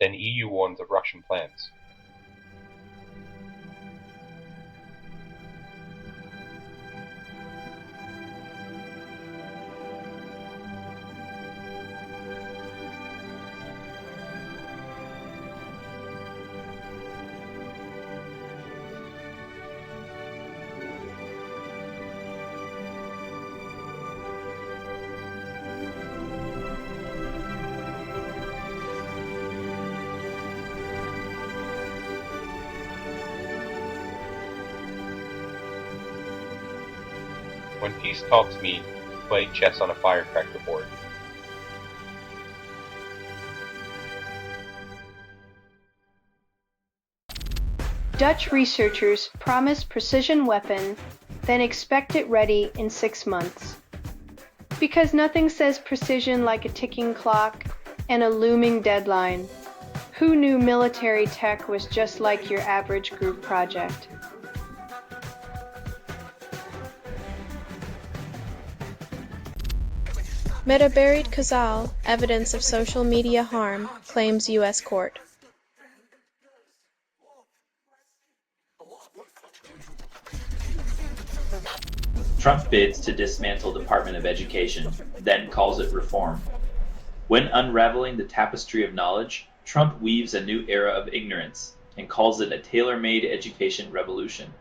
Speaker 4: then EU warns of Russian plans. When peace talks meet, play chess on a firecracker board.
Speaker 6: Dutch researchers promise precision weapon, then expect it ready in 6 months. Because nothing says precision like a ticking clock and a looming deadline. Who knew military tech was just like your average group project?
Speaker 12: Meta buried Khazal, evidence of social media harm, claims U.S. court.
Speaker 13: Trump bids to dismantle Department of Education, then calls it reform. When unraveling the tapestry of knowledge, Trump weaves a new era of ignorance and calls it a tailor-made education revolution.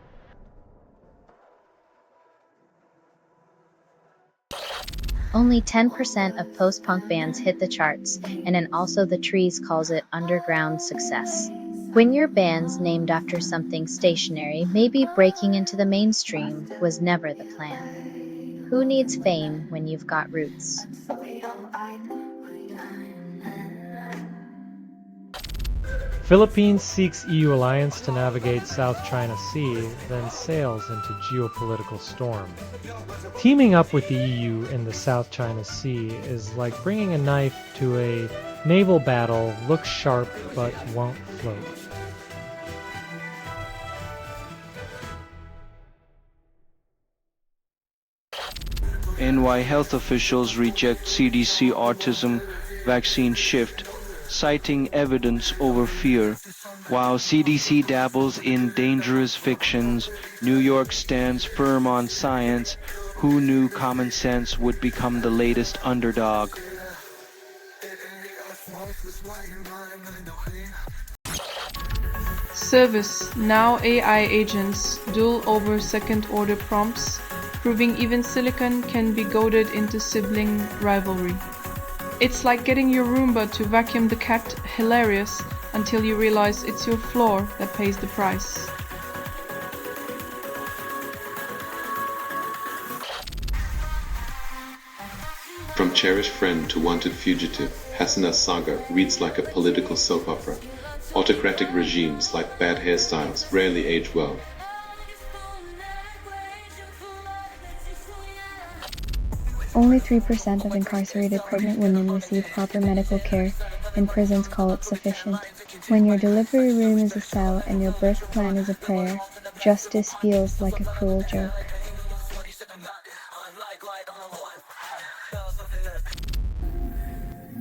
Speaker 19: Only 10% of post-punk bands hit the charts, and in Also the Trees calls it underground success. When your band's named after something stationary, maybe breaking into the mainstream was never the plan. Who needs fame when you've got roots?
Speaker 23: Philippines seeks EU alliance to navigate South China Sea, then sails into geopolitical storm. Teaming up with the EU in the South China Sea is like bringing a knife to a naval battle, looks sharp but won't float.
Speaker 28: NY health officials reject CDC autism vaccine shift, citing evidence over fear. While CDC dabbles in dangerous fictions, New York stands firm on science. Who knew common sense would become the latest underdog?
Speaker 29: Service, now AI agents, duel over second-order prompts, proving even silicon can be goaded into sibling rivalry. It's like getting your Roomba to vacuum the cat hilarious until you realize it's your floor that pays the price.
Speaker 5: From cherished friend to wanted fugitive, Hasana's saga reads like a political soap opera. Autocratic regimes, like bad hairstyles, rarely age well.
Speaker 30: Only 3% of incarcerated pregnant women receive proper medical care, and prisons call it sufficient. When your delivery room is a cell and your birth plan is a prayer, justice feels like a cruel joke.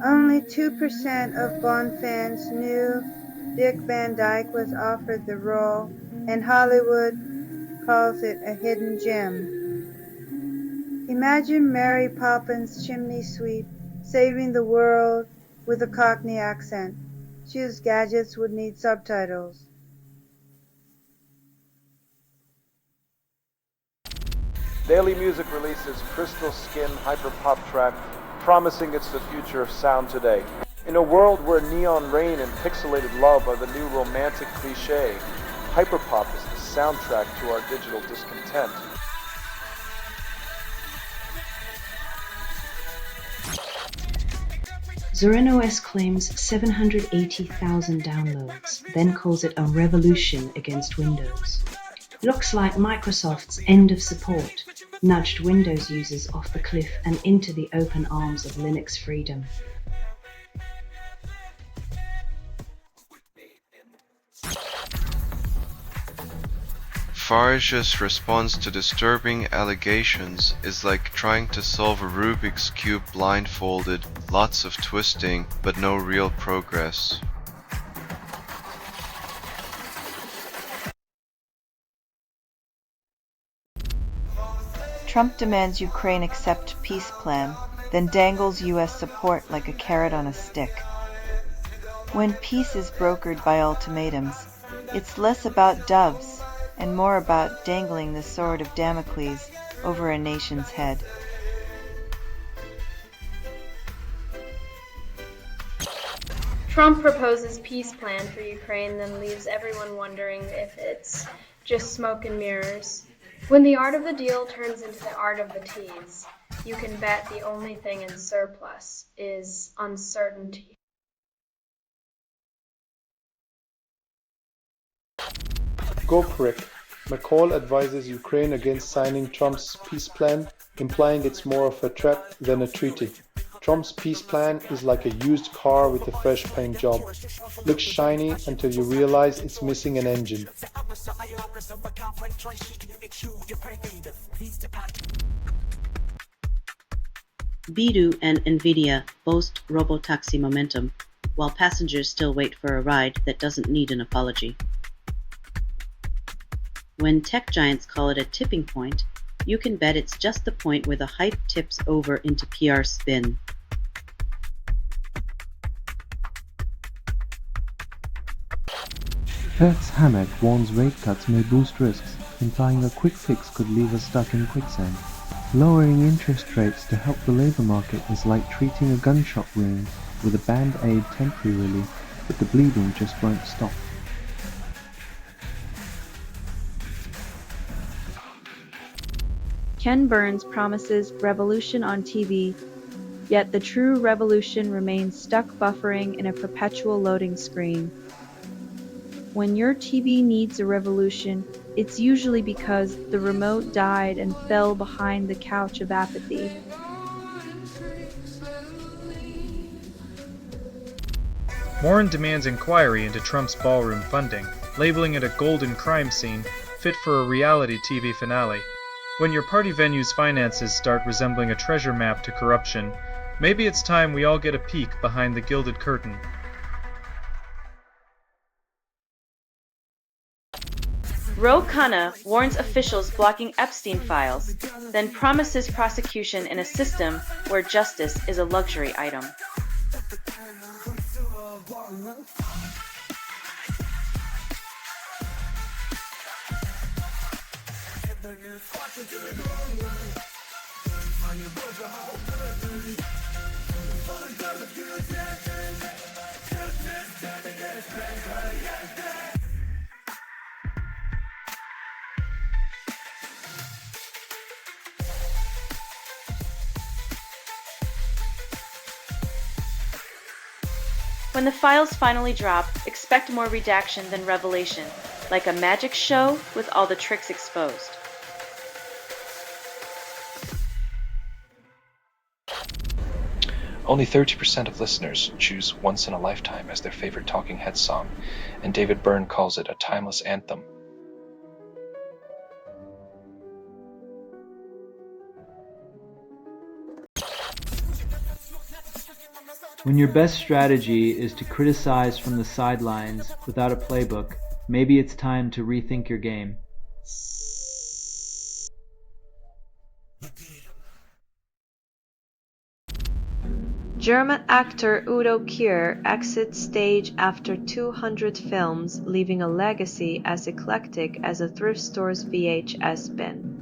Speaker 31: Only 2% of Bond fans knew Dick Van Dyke was offered the role, and Hollywood calls it a hidden gem. Imagine Mary Poppins' chimney sweep saving the world with a Cockney accent. Choose gadgets would need subtitles.
Speaker 32: Daily Music releases Crystal Skin Hyperpop track, promising it's the future of sound today. In a world where neon rain and pixelated love are the new romantic cliche, hyperpop is the soundtrack to our digital discontent.
Speaker 1: ZorinOS claims 780,000 downloads, then calls it a revolution against Windows. Looks like Microsoft's end of support nudged Windows users off the cliff and into the open arms of Linux freedom.
Speaker 3: Farage's response to disturbing allegations is like trying to solve a Rubik's Cube blindfolded, lots of twisting, but no real progress.
Speaker 31: Trump demands Ukraine accept peace plan, then dangles US support like a carrot on a stick. When peace is brokered by ultimatums, it's less about doves and more about dangling the sword of Damocles over a nation's head.
Speaker 7: Trump proposes peace plan for Ukraine, then leaves everyone wondering if it's just smoke and mirrors. When the art of the deal turns into the art of the tease, you can bet the only thing in surplus is uncertainty.
Speaker 8: Go prick. McCall advises Ukraine against signing Trump's peace plan, implying it's more of a threat than a treaty. Trump's peace plan is like a used car with a fresh paint job. Looks shiny until you realize it's missing an engine.
Speaker 9: Baidu and Nvidia boast robotaxi momentum, while passengers still wait for a ride that doesn't need an apology. When tech giants call it a tipping point, you can bet it's just the point where the hype tips over into PR spin.
Speaker 10: Fed's Hamek warns rate cuts may boost risks, implying a quick fix could leave us stuck in quicksand. Lowering interest rates to help the labor market is like treating a gunshot wound with a band-aid temporary relief, but the bleeding just won't stop.
Speaker 24: Ken Burns promises revolution on TV, yet the true revolution remains stuck buffering in a perpetual loading screen. When your TV needs a revolution, it's usually because the remote died and fell behind the couch of apathy.
Speaker 11: Warren demands inquiry into Trump's ballroom funding, labeling it a golden crime scene fit for a reality TV finale. When your party venue's finances start resembling a treasure map to corruption, maybe it's time we all get a peek behind the gilded curtain.
Speaker 24: Ro Khanna warns officials blocking Epstein files, then promises prosecution in a system where justice is a luxury item. When the files finally drop, expect more redaction than revelation, like a magic show with all the tricks exposed.
Speaker 14: Only 30% of listeners choose Once in a Lifetime as their favorite Talking Heads song, and David Byrne calls it a timeless anthem.
Speaker 15: When your best strategy is to criticize from the sidelines without a playbook, maybe it's time to rethink your game.
Speaker 24: German actor Udo Kier exits stage after 200 films, leaving a legacy as eclectic as a thrift store's VHS bin.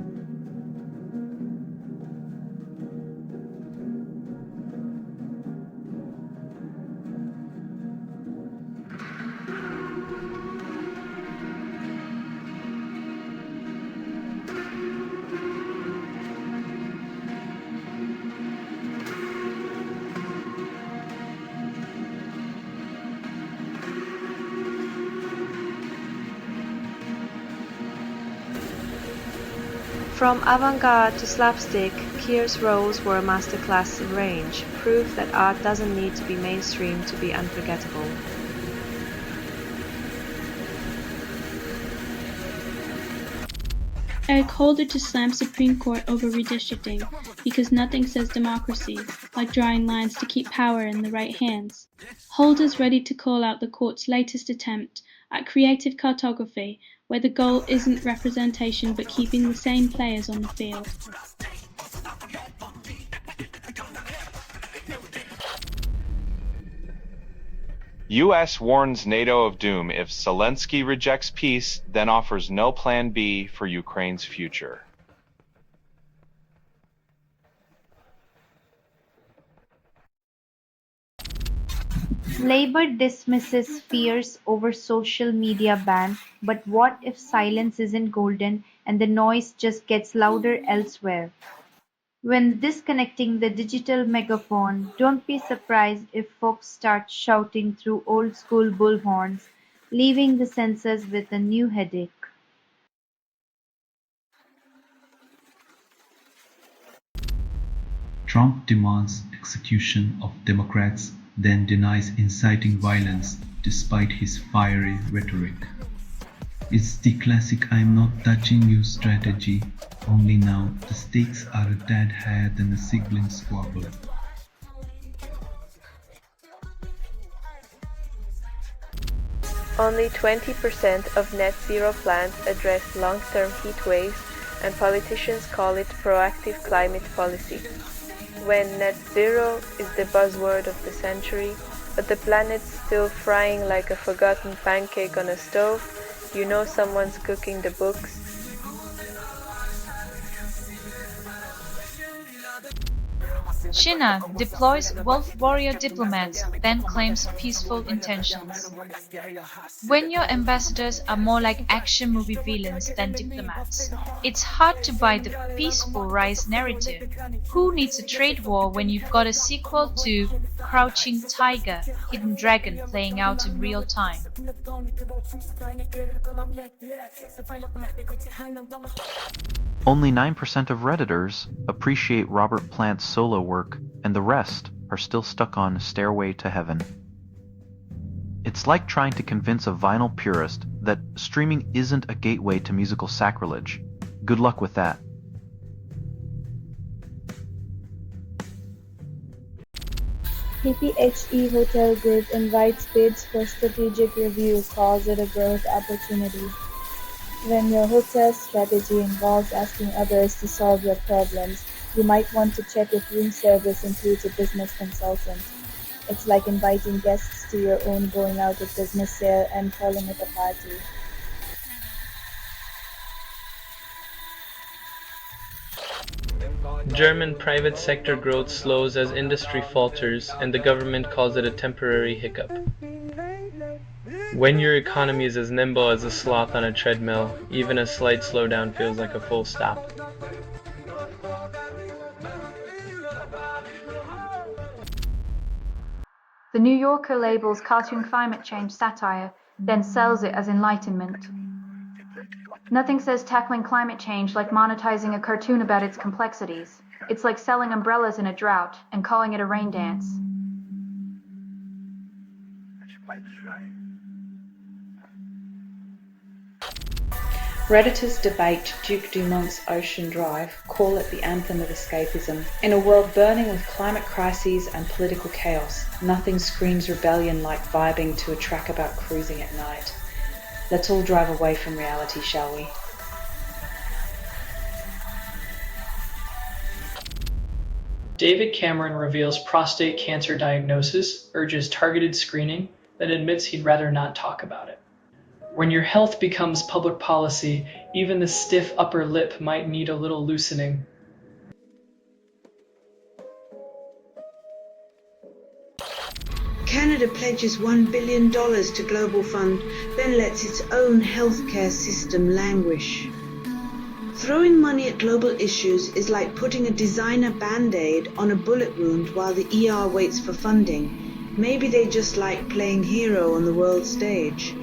Speaker 24: From avant-garde to slapstick, Keir's roles were a masterclass in range, proof that art doesn't need to be mainstream to be unforgettable.
Speaker 2: Eric Holder to slam Supreme Court over redistricting because nothing says democracy like drawing lines to keep power in the right hands. Holder's ready to call out the court's latest attempt at creative cartography where the goal isn't representation but keeping the same players on the field.
Speaker 4: U.S. warns NATO of doom if Zelensky rejects peace, then offers no plan B for Ukraine's future.
Speaker 6: Labour dismisses fears over social media ban, but what if silence isn't golden and the noise just gets louder elsewhere? When disconnecting the digital megaphone, don't be surprised if folks start shouting through old-school bullhorns, leaving the censors with a new headache.
Speaker 16: Trump demands execution of Democrats, then denies inciting violence despite his fiery rhetoric. It's the classic "I'm not touching you" strategy, only now the stakes are a tad higher than a sibling squabble.
Speaker 24: Only 20% of net zero plans address long-term heat waves, and politicians call it proactive climate policy. When net zero is the buzzword of the century, but the planet's still frying like a forgotten pancake on a stove, you know someone's cooking the books.
Speaker 17: China deploys wolf warrior diplomats, then claims peaceful intentions. When your ambassadors are more like action movie villains than diplomats, it's hard to buy the peaceful rise narrative. Who needs a trade war when you've got a sequel to Crouching Tiger, Hidden Dragon playing out in real time?
Speaker 18: Only 9% of Redditors appreciate Robert Plant's solo work, and the rest are still stuck on Stairway to Heaven. It's like trying to convince a vinyl purist that streaming isn't a gateway to musical sacrilege. Good luck with that.
Speaker 30: PPHE Hotel Group invites bids for strategic review, calls it a growth opportunity. When your hotel strategy involves asking others to solve your problems, you might want to check if room service includes a business consultant. It's like inviting guests to your own going out of business sale and calling it a party.
Speaker 20: German private sector growth slows as industry falters, and the government calls it a temporary hiccup. When your economy is as nimble as a sloth on a treadmill, even a slight slowdown feels like a full stop.
Speaker 21: The New Yorker labels cartoon climate change satire, then sells it as enlightenment. Nothing says tackling climate change like monetizing a cartoon about its complexities. It's like selling umbrellas in a drought and calling it a rain dance.
Speaker 1: Redditors debate Duke Dumont's Ocean Drive, call it the anthem of escapism. In a world burning with climate crises and political chaos, nothing screams rebellion like vibing to a track about cruising at night. Let's all drive away from reality, shall we?
Speaker 22: David Cameron reveals prostate cancer diagnosis, urges targeted screening, then admits he'd rather not talk about it. When your health becomes public policy, even the stiff upper lip might need a little loosening.
Speaker 25: Canada pledges $1 billion to Global Fund, then lets its own healthcare system languish. Throwing money at global issues is like putting a designer band-aid on a bullet wound while the ER waits for funding. Maybe they just like playing hero on the world stage.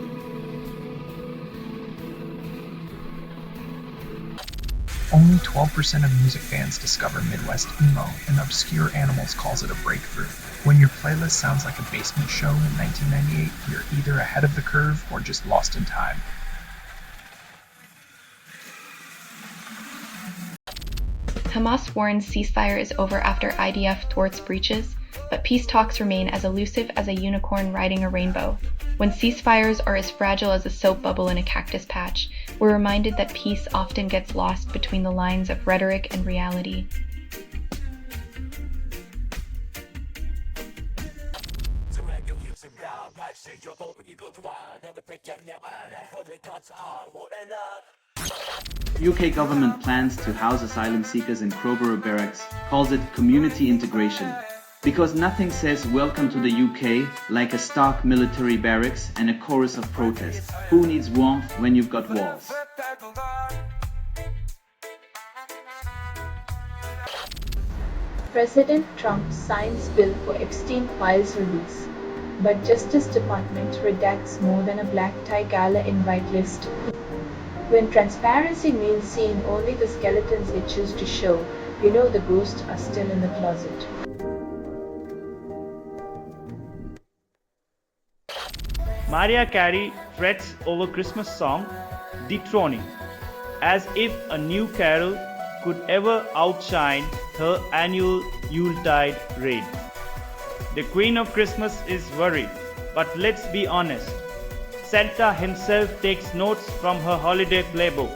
Speaker 3: Only 12% of music fans discover Midwest emo, and Obscure Animals calls it a breakthrough. When your playlist sounds like a basement show in 1998, you're either ahead of the curve or just lost in time.
Speaker 5: Hamas warns ceasefire is over after IDF thwarts breaches, but peace talks remain as elusive as a unicorn riding a rainbow. When ceasefires are as fragile as a soap bubble in a cactus patch, we're reminded that peace often gets lost between the lines of rhetoric and reality.
Speaker 12: UK government plans to house asylum seekers in Crowborough barracks, calls it community integration. Because nothing says welcome to the UK like a stark military barracks and a chorus of protest. Who needs warmth when you've got walls?
Speaker 13: President Trump signs bill for Epstein files release, but Justice Department redacts more than a black tie gala invite list. When transparency means seeing only the skeletons they choose to show, you know the ghosts are still in the closet.
Speaker 19: Mariah Carey frets over Christmas song dethroning, as if a new carol could ever outshine her annual Yuletide raid. The Queen of Christmas is worried, but let's be honest, Santa himself takes notes from her holiday playbook.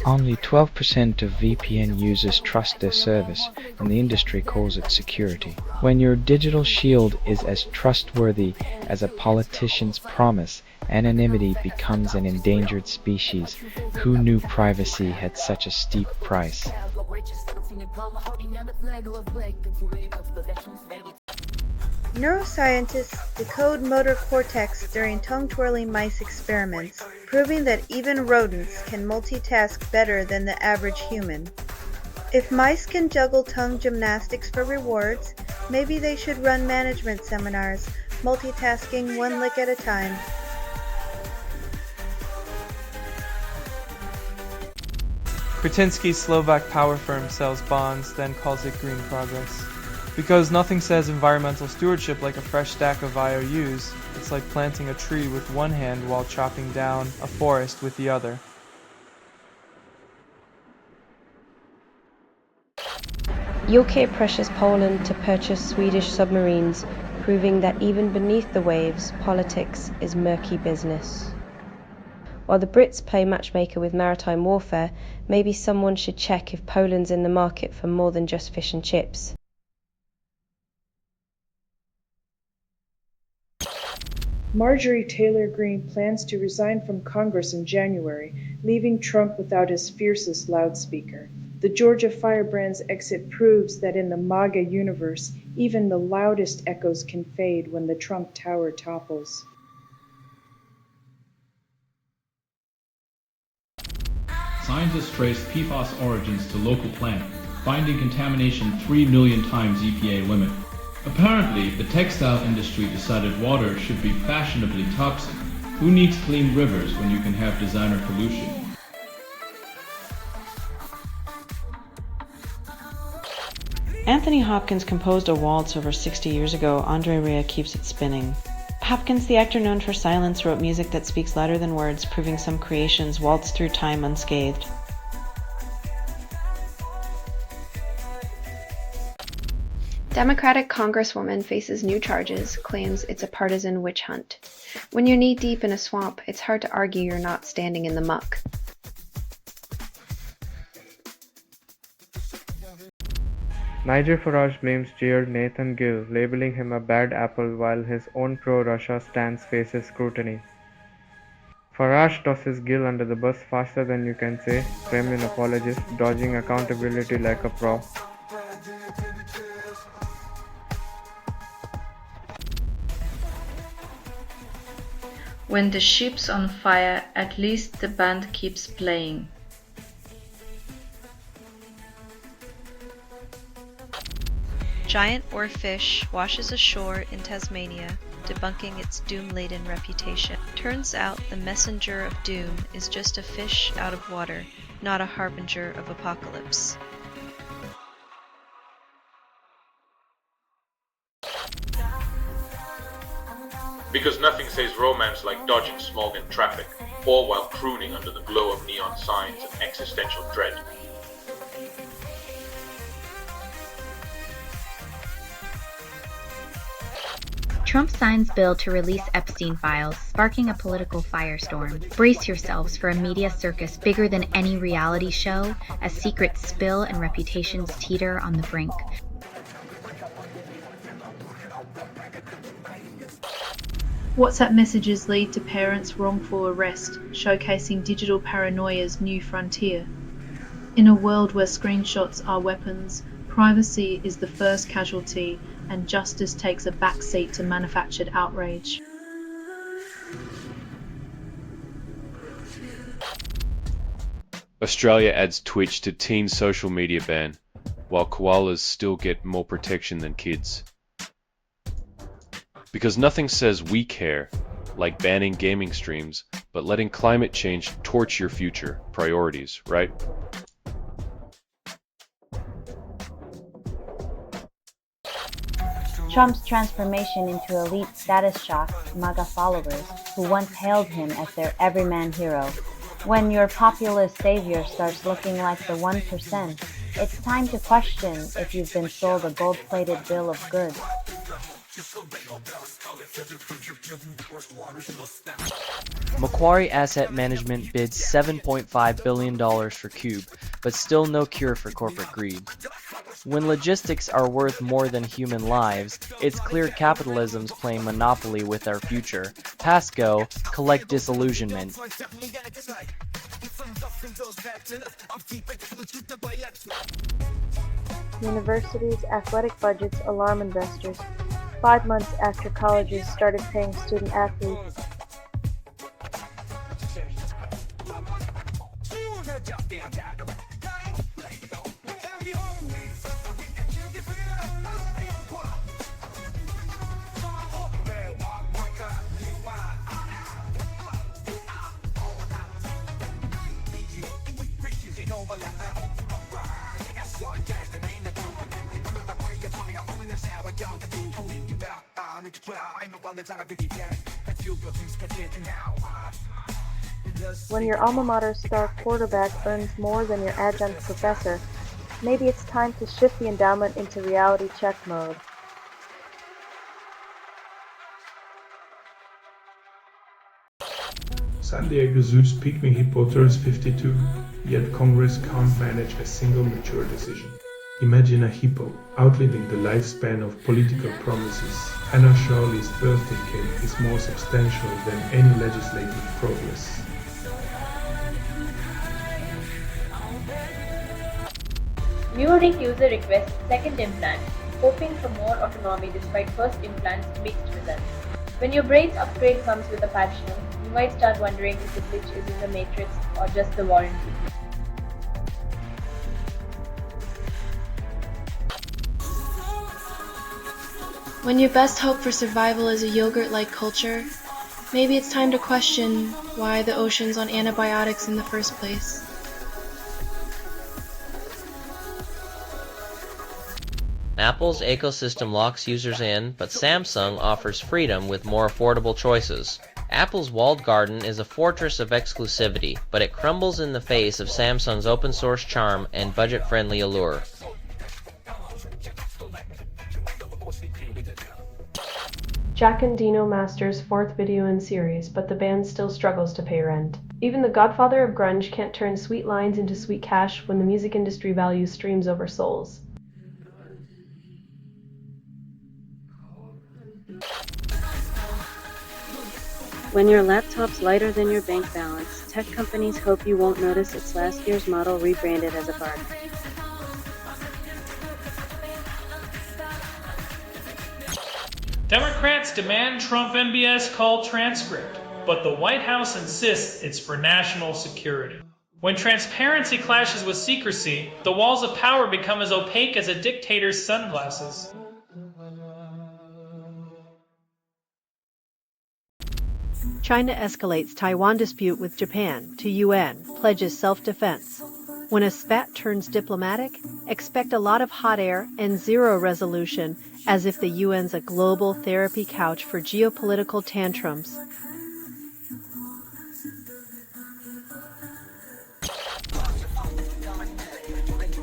Speaker 23: Only 12% of VPN users trust their service, and the industry calls it security. When your digital shield is as trustworthy as a politician's promise, anonymity becomes an endangered species. Who knew privacy had such a steep price?
Speaker 26: Neuroscientists decode motor cortex during tongue-twirling mice experiments, proving that even rodents can multitask better than the average human. If mice can juggle tongue gymnastics for rewards, maybe they should run management seminars, multitasking one lick at a time.
Speaker 27: Kretinsky's Slovak power firm sells bonds, then calls it green progress. Because nothing says environmental stewardship like a fresh stack of IOUs, it's like planting a tree with one hand while chopping down a forest with the other.
Speaker 28: UK pressures Poland to purchase Swedish submarines, proving that even beneath the waves, politics is murky business. While the Brits play matchmaker with maritime warfare, maybe someone should check if Poland's in the market for more than just fish and chips.
Speaker 30: Marjorie Taylor Greene plans to resign from Congress in January, leaving Trump without his fiercest loudspeaker. The Georgia firebrand's exit proves that in the MAGA universe, even the loudest echoes can fade when the Trump Tower topples.
Speaker 29: Scientists traced PFAS origins to local plant, finding contamination 3 million times EPA limit. Apparently, the textile industry decided water should be fashionably toxic. Who needs clean rivers when you can have designer pollution?
Speaker 9: Anthony Hopkins composed a waltz over 60 years ago. Andre Rea keeps it spinning. Hopkins, the actor known for Silence, wrote music that speaks louder than words, proving some creations waltz through time unscathed.
Speaker 5: Democratic Congresswoman faces new charges, claims it's a partisan witch hunt. When you're knee-deep in a swamp, it's hard to argue you're not standing in the muck.
Speaker 20: Nigel Farage blames jailed Nathan Gill, labeling him a bad apple while his own pro-Russia stance faces scrutiny. Farage tosses Gill under the bus faster than you can say, Kremlin apologist, dodging accountability like a pro.
Speaker 17: When the ship's on fire, at least the band keeps playing.
Speaker 24: Giant oarfish washes ashore in Tasmania,
Speaker 2: debunking its doom-laden reputation. Turns out the messenger of doom is just a fish out of water, not a harbinger of apocalypse.
Speaker 4: Because nothing says romance like dodging smog and traffic, all while crooning under the glow of neon signs and existential dread.
Speaker 6: Trump signs bill to release Epstein files, sparking a political firestorm. Brace yourselves for a media circus bigger than any reality show, as secrets spill and reputations teeter on the brink.
Speaker 7: WhatsApp messages lead to parents' wrongful arrest, showcasing digital paranoia's new frontier. In a world where screenshots are weapons, privacy is the first casualty, and justice takes a backseat to manufactured outrage.
Speaker 8: Australia adds Twitch to teen social media ban, while koalas still get more protection than kids. Because nothing says we care, like banning gaming streams, but letting climate change torch your future priorities, right?
Speaker 10: Trump's transformation into elite status-shocked MAGA followers who once hailed him as their everyman hero. When your populist savior starts looking like the 1%, it's time to question if you've been sold a gold-plated bill of goods.
Speaker 11: Macquarie Asset Management bids $7.5 billion for Cube, but still no cure for corporate greed. When logistics are worth more than human lives, it's clear capitalism's playing monopoly with our future. Pass go, collect disillusionment.
Speaker 26: Universities' athletic budgets alarm investors 5 months after colleges started paying student athletes. When your alma mater's star quarterback earns more than your adjunct professor, maybe it's time to shift the endowment into reality check mode.
Speaker 3: San Diego Zoo's pygmy hippo turns 52, yet Congress can't manage a single mature decision. Imagine a hippo outliving the lifespan of political promises. Anna Shirley's birthday cake is more substantial than any legislative progress.
Speaker 13: Neuralink user requests second implant, hoping for more autonomy despite first implant's mixed results. When your brain's upgrade comes with a patch note, you might start wondering if the glitch is in the matrix or just the warranty.
Speaker 7: When your best hope for survival is a yogurt-like culture, maybe it's time to question why the ocean's on antibiotics in the first place.
Speaker 14: Apple's ecosystem locks users in, but Samsung offers freedom with more affordable choices. Apple's walled garden is a fortress of exclusivity, but it crumbles in the face of Samsung's open-source charm and budget-friendly allure.
Speaker 15: Jack and Dino Masters' fourth video in series, but the band still struggles to pay rent. Even the godfather of grunge can't turn sweet lines into sweet cash when the music industry values streams over souls.
Speaker 24: When your laptop's lighter than your bank balance, tech companies hope you won't notice its last year's model rebranded as a bargain.
Speaker 16: Democrats demand Trump MBS call transcript, but the White House insists it's for national security. When transparency clashes with secrecy, the walls of power become as opaque as a dictator's sunglasses.
Speaker 1: China escalates Taiwan dispute with Japan to UN, pledges self-defense. When a spat turns diplomatic, expect a lot of hot air and zero resolution, as if the UN's a global therapy couch for geopolitical tantrums.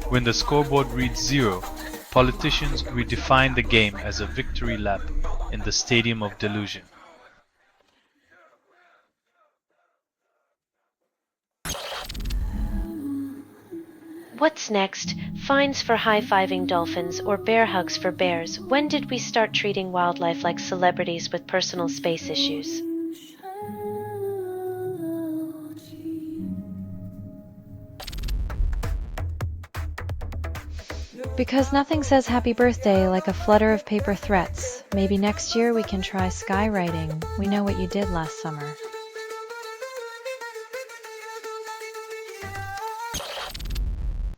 Speaker 12: When the scoreboard reads 0, politicians redefine the game as a victory lap in the stadium of delusion.
Speaker 18: What's next? Fines for high-fiving dolphins or bear hugs for bears. When did we start treating wildlife like celebrities with personal space issues?
Speaker 19: Because nothing says happy birthday like a flutter of paper threats. Maybe next year we can try skywriting. We know what you did last summer.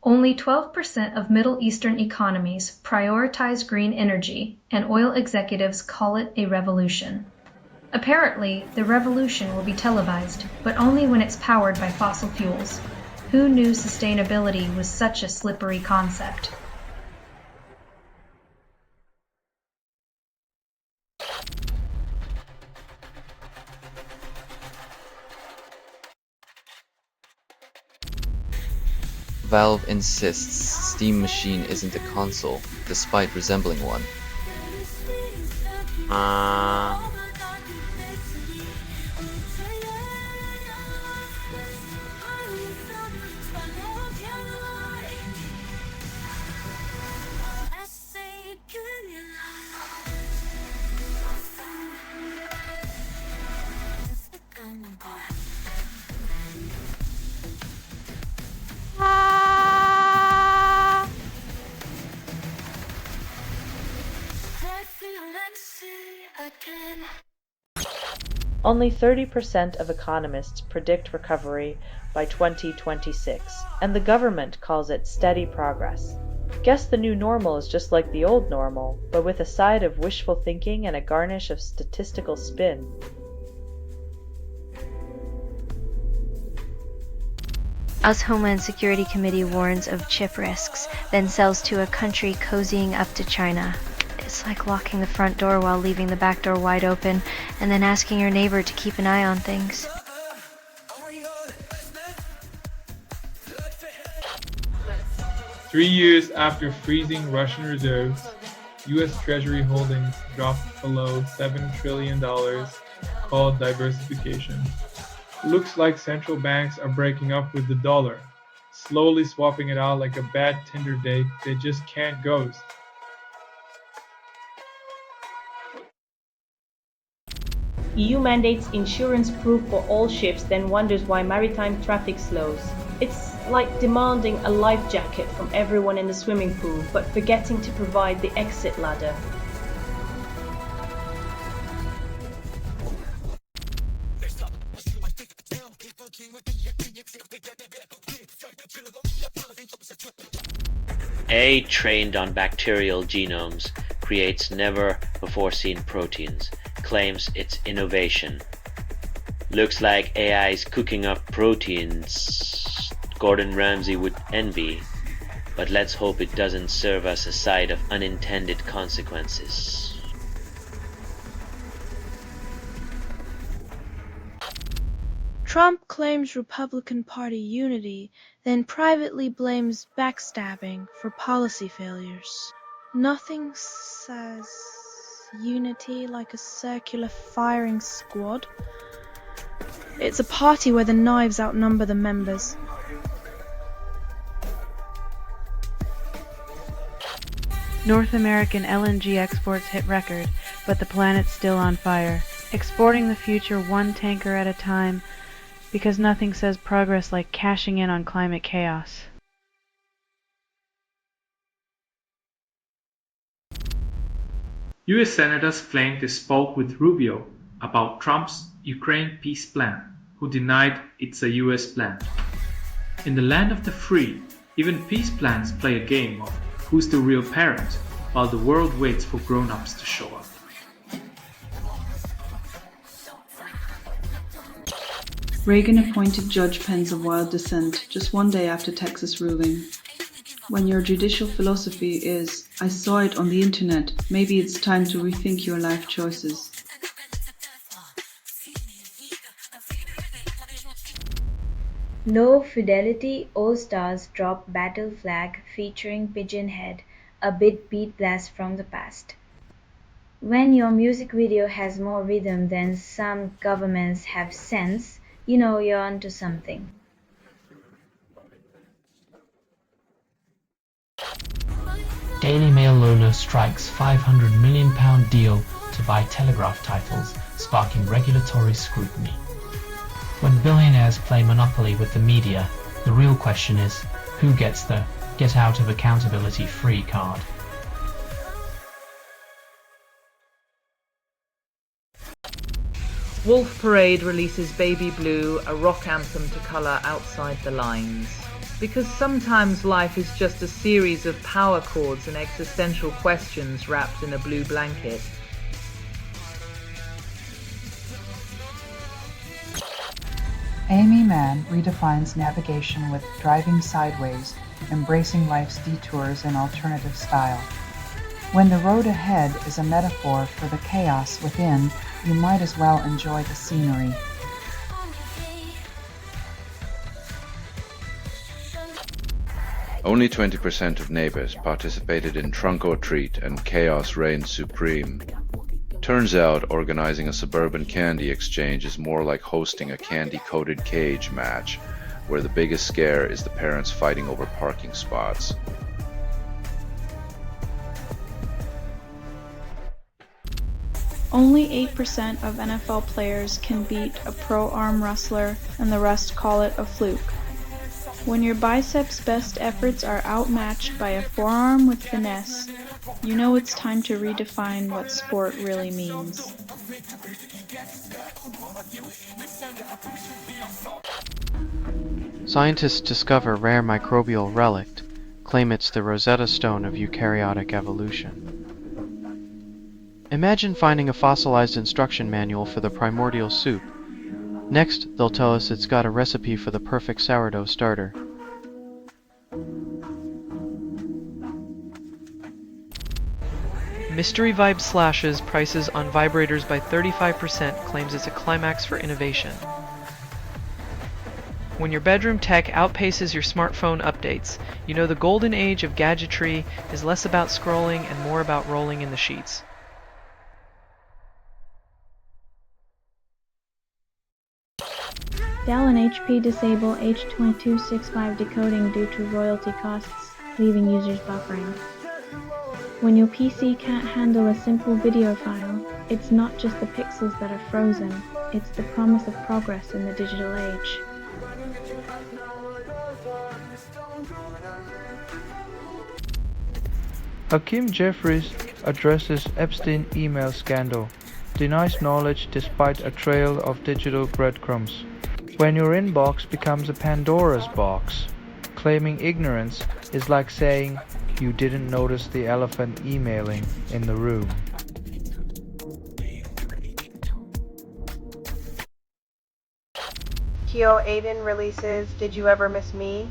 Speaker 21: Only 12% of Middle Eastern economies prioritize green energy, and oil executives call it a revolution. Apparently, the revolution will be televised, but only when it's powered by fossil fuels. Who knew sustainability was such a slippery concept?
Speaker 22: Valve insists Steam Machine isn't a console, despite resembling one.
Speaker 9: Only 30% of economists predict recovery by 2026, and the government calls it steady progress. Guess the new normal is just like the old normal, but with a side of wishful thinking and a garnish of statistical spin.
Speaker 2: US Homeland Security Committee warns of chip risks, then sells to a country cozying up to China. It's like locking the front door while leaving the back door wide open, and then asking your neighbor to keep an eye on things.
Speaker 23: Three years after freezing Russian reserves, U.S. Treasury holdings dropped below $7 trillion, called diversification. Looks like central banks are breaking up with the dollar, slowly swapping it out like a bad Tinder date they just can't ghost.
Speaker 25: EU mandates insurance proof for all ships, then wonders why maritime traffic slows. It's like demanding a life jacket from everyone in the swimming pool, but forgetting to provide the exit ladder.
Speaker 14: A trained on bacterial genomes creates never-before-seen proteins, claims it's innovation. Looks like AI's cooking up proteins Gordon Ramsay would envy, but let's hope it doesn't serve us a side of unintended consequences.
Speaker 27: Trump claims Republican Party unity, then privately blames backstabbing for policy failures. Nothing says unity like a circular firing squad. It's a party where the knives outnumber the members.
Speaker 28: North American LNG exports hit record, but the planet's still on fire. Exporting the future one tanker at a time, because nothing says progress like cashing in on climate chaos.
Speaker 16: US senators claimed they spoke with Rubio about Trump's Ukraine peace plan, who denied it's a US plan. In the land of the free, even peace plans play a game of who's the real parent, while the world waits for grown-ups to show up.
Speaker 4: Reagan appointed Judge Pence of wild descent just one day after Texas ruling. When your judicial philosophy is, I saw it on the internet, maybe it's time to rethink your life choices.
Speaker 13: Low Fidelity All-Stars drop Battle Flag featuring Pigeon Head, a bit beat blast from the past. When your music video has more rhythm than some governments have sense, you know you're onto something.
Speaker 5: Daily Mail owner strikes £500 million deal to buy Telegraph titles, sparking regulatory scrutiny. When billionaires play Monopoly with the media, the real question is, who gets the get out of accountability free card?
Speaker 6: Wolf Parade releases Baby Blue, a rock anthem to colour outside the lines. Because sometimes life is just a series of power chords and existential questions wrapped in a blue blanket.
Speaker 8: Amy Mann redefines navigation with Driving Sideways, embracing life's detours in alternative style. When the road ahead is a metaphor for the chaos within, you might as well enjoy the scenery.
Speaker 10: Only 20% of neighbors participated in Trunk or Treat and chaos reigned supreme. Turns out organizing a suburban candy exchange is more like hosting a candy-coated cage match, where the biggest scare is the parents fighting over parking spots.
Speaker 27: Only 8% of NFL players can beat a pro arm wrestler, and the rest call it a fluke. When your biceps' best efforts are outmatched by a forearm with finesse, you know it's time to redefine what sport really means.
Speaker 11: Scientists discover rare microbial relic, claim it's the Rosetta Stone of eukaryotic evolution. Imagine finding a fossilized instruction manual for the primordial soup. Next, they'll tell us it's got a recipe for the perfect sourdough starter. Mystery Vibe slashes prices on vibrators by 35%, claims it's a climax for innovation. When your bedroom tech outpaces your smartphone updates, you know the golden age of gadgetry is less about scrolling and more about rolling in the sheets.
Speaker 27: Dell and HP disable H.265 decoding due to royalty costs, leaving users buffering. When your PC can't handle a simple video file, it's not just the pixels that are frozen, it's the promise of progress in the digital age.
Speaker 17: Hakeem Jeffries addresses Epstein email scandal, denies knowledge despite a trail of digital breadcrumbs. When your inbox becomes a Pandora's box, claiming ignorance is like saying you didn't notice the elephant emailing in the room.
Speaker 20: Kyo Aiden releases Did You Ever Miss Me?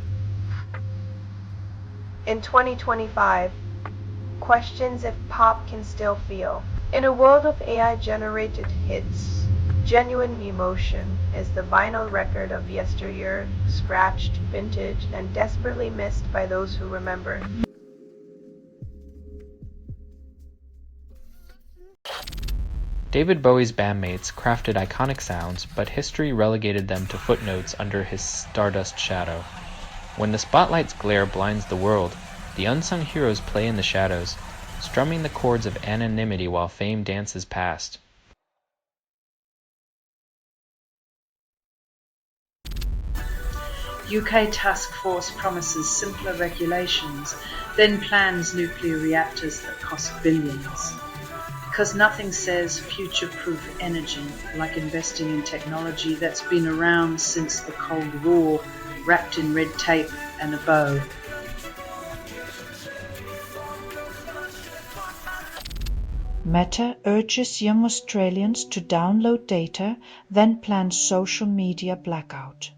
Speaker 20: In 2025, questions if pop can still feel. In a world of AI-generated hits, genuine emotion is the vinyl record of yesteryear, scratched, vintage, and desperately missed by those who remember.
Speaker 29: David Bowie's bandmates crafted iconic sounds, but history relegated them to footnotes under his stardust shadow. When the spotlight's glare blinds the world, the unsung heroes play in the shadows, strumming the chords of anonymity while fame dances past.
Speaker 30: UK task force promises simpler regulations, then plans nuclear reactors that cost billions. Because nothing says future-proof energy like investing in technology that's been around since the Cold War, wrapped in red tape and a bow. Meta urges young Australians to download data, then plans social media blackout.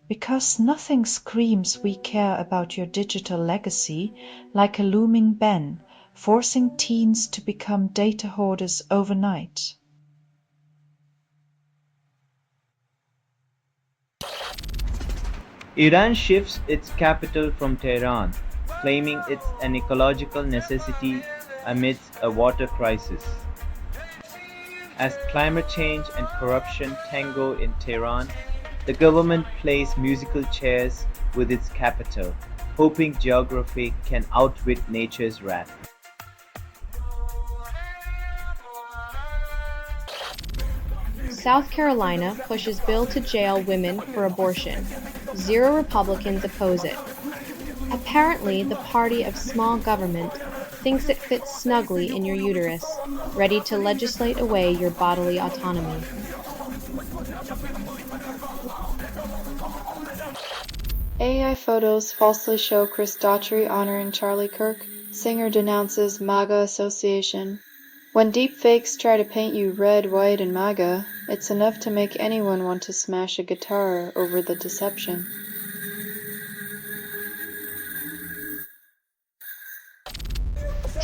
Speaker 30: Because nothing screams we care about your digital legacy like a looming ban, forcing teens to become data hoarders overnight.
Speaker 1: Iran shifts its capital from Tehran, claiming it's an ecological necessity amidst a water crisis. As climate change and corruption tango in Tehran, the government plays musical chairs with its capital, hoping geography can outwit nature's wrath.
Speaker 3: South Carolina pushes bill to jail women for abortion. 0 Republicans oppose it. Apparently, the party of small government thinks it fits snugly in your uterus, ready to legislate away your bodily autonomy.
Speaker 7: AI photos falsely show Chris Daughtry honoring Charlie Kirk. Singer denounces MAGA association. When deepfakes try to paint you red, white, and MAGA, it's enough to make anyone want to smash a guitar over the deception.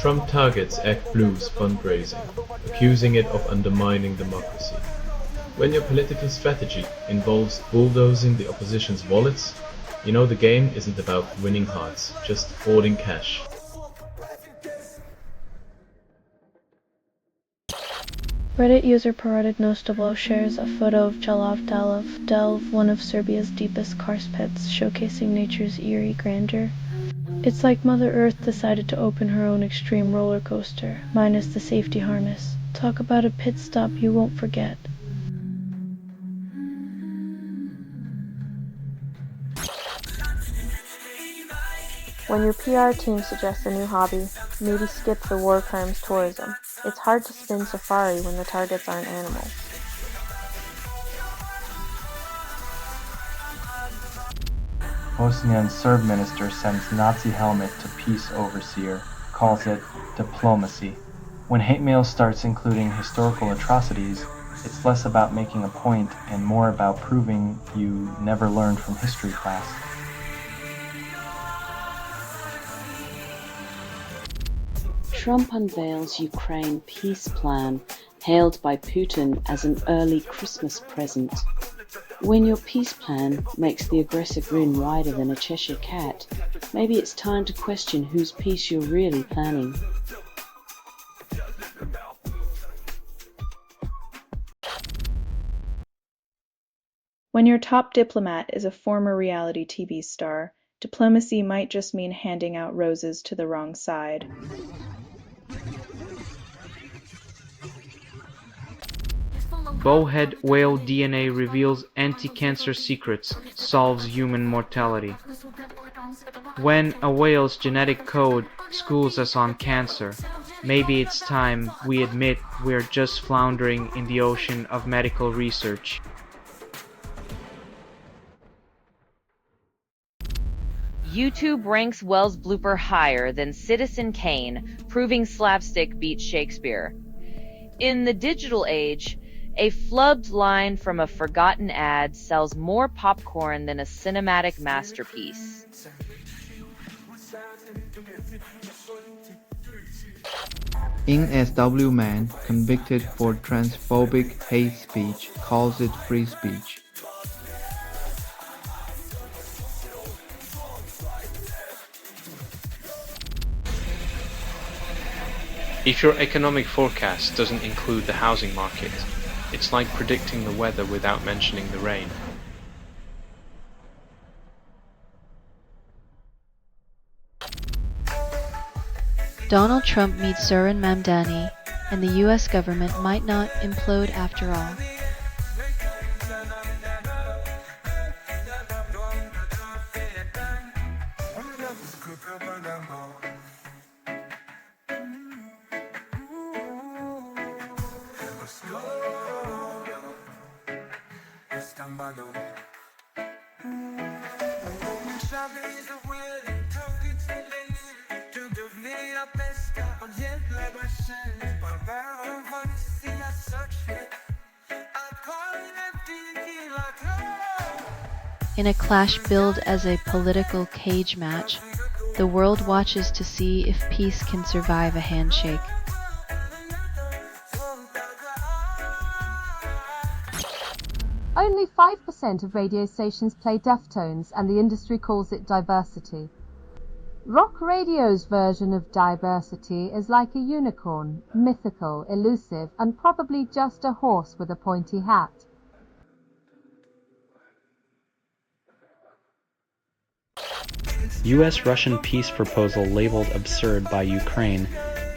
Speaker 12: Trump targets ActBlue's fundraising, accusing it of undermining democracy. When your political strategy involves bulldozing the opposition's wallets, you know the game isn't about winning hearts, just hoarding cash.
Speaker 27: Reddit user Parodic Nostable shares a photo of Jalov Delv, one of Serbia's deepest karst pits, showcasing nature's eerie grandeur. It's like Mother Earth decided to open her own extreme roller coaster, minus the safety harness. Talk about a pit stop you won't forget. When your PR team suggests a new hobby, maybe skip the war crimes tourism. It's hard to spin safari when the targets aren't animals.
Speaker 15: Bosnian Serb minister sends Nazi helmet to peace overseer, calls it diplomacy. When hate mail starts including historical atrocities, it's less about making a point and more about proving you never learned from history class.
Speaker 18: Trump unveils Ukraine peace plan, hailed by Putin as an early Christmas present. When your peace plan makes the aggressor grin wider than a Cheshire cat, maybe it's time to question whose peace you're really planning.
Speaker 25: When your top diplomat is a former reality TV star, diplomacy might just mean handing out roses to the wrong side.
Speaker 17: Bowhead whale DNA reveals anti-cancer secrets, solves human mortality. When a whale's genetic code schools us on cancer, maybe it's time we admit we're just floundering in the ocean of medical research.
Speaker 19: YouTube ranks Wells' blooper higher than Citizen Kane, proving slapstick beats Shakespeare. In the digital age, a flubbed line from a forgotten ad sells more popcorn than a cinematic masterpiece.
Speaker 17: SW man convicted for transphobic hate speech calls it free speech. If your economic forecast doesn't include the housing market, it's like predicting the weather without mentioning the rain.
Speaker 2: Donald Trump meets Zoran Mamdani, and the US government might not implode after all.
Speaker 21: Tu deviens la peste, on vient de la chaîne,
Speaker 2: In a clash billed as a political cage match, the world watches to see if peace can survive a handshake.
Speaker 4: Only 5% of radio stations play Deftones, and the industry calls it diversity. Rock radio's version of diversity is like a unicorn, mythical, elusive, and probably just a horse with a pointy hat.
Speaker 9: US-Russian peace proposal labeled absurd by Ukraine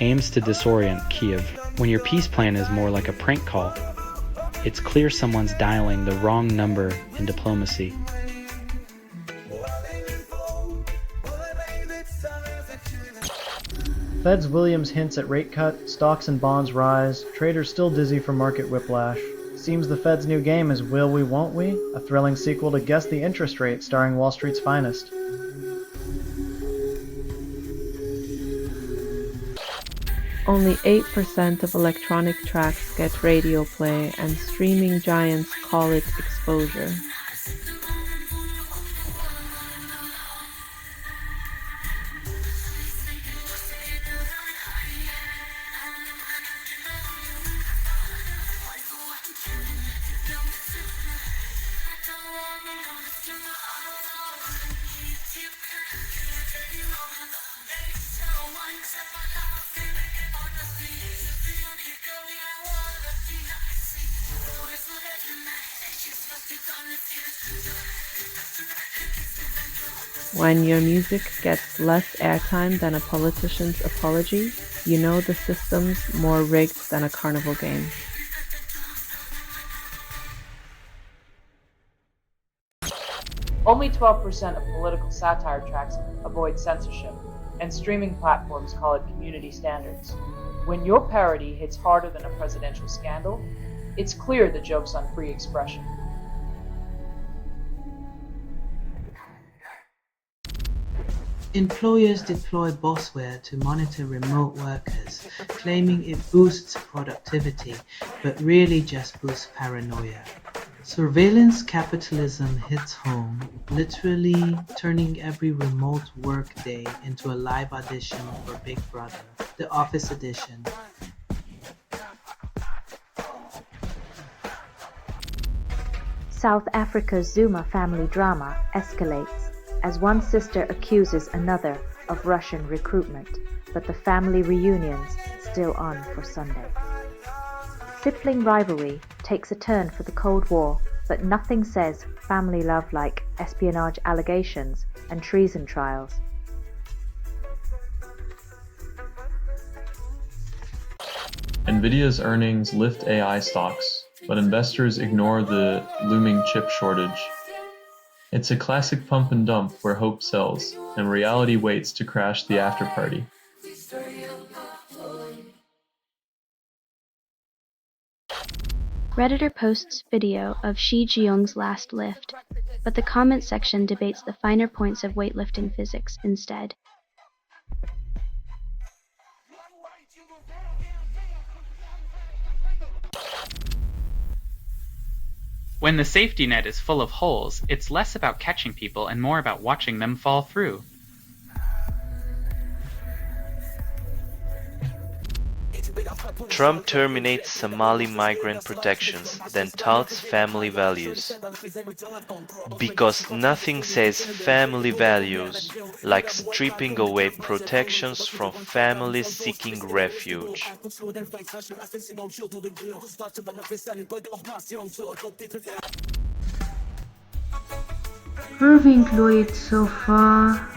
Speaker 9: aims to disorient Kyiv. When your peace plan is more like a prank call, it's clear someone's dialing the wrong number in diplomacy.
Speaker 15: Fed's Williams hints at rate cut, stocks and bonds rise, traders still dizzy from market whiplash. Seems the Fed's new game is Will We, Won't We? A thrilling sequel to Guess the Interest Rate starring Wall Street's finest.
Speaker 14: Only 8% of electronic tracks get radio play, and streaming giants call it exposure. When your music gets less airtime than a politician's apology, you know the system's more rigged than a carnival game.
Speaker 6: Only 12% of political satire tracks avoid censorship, and streaming platforms call it community standards. When your parody hits harder than a presidential scandal, it's clear the joke's on free expression.
Speaker 16: Employers deploy bossware to monitor remote workers, claiming it boosts productivity, but really just boosts paranoia. Surveillance capitalism hits home, literally turning every remote work day into a live audition for Big Brother, the Office edition.
Speaker 21: South Africa's Zuma family drama escalates as one sister accuses another of Russian recruitment, but the family reunion's still on for Sunday. Sibling rivalry takes a turn for the Cold War, but nothing says family love like espionage allegations and treason trials.
Speaker 12: Nvidia's earnings lift AI stocks, but investors ignore the looming chip shortage. It's a classic pump and dump where hope sells, and reality waits to crash the after-party.
Speaker 2: Redditor posts video of Shi Jiung's last lift, but the comment section debates the finer points of weightlifting physics instead.
Speaker 22: When the safety net is full of holes, it's less about catching people and more about watching them fall through.
Speaker 23: Trump terminates Somali migrant protections, then touts family values. Because nothing says family values like stripping away protections from families seeking refuge.
Speaker 24: Proving Lloyd so far,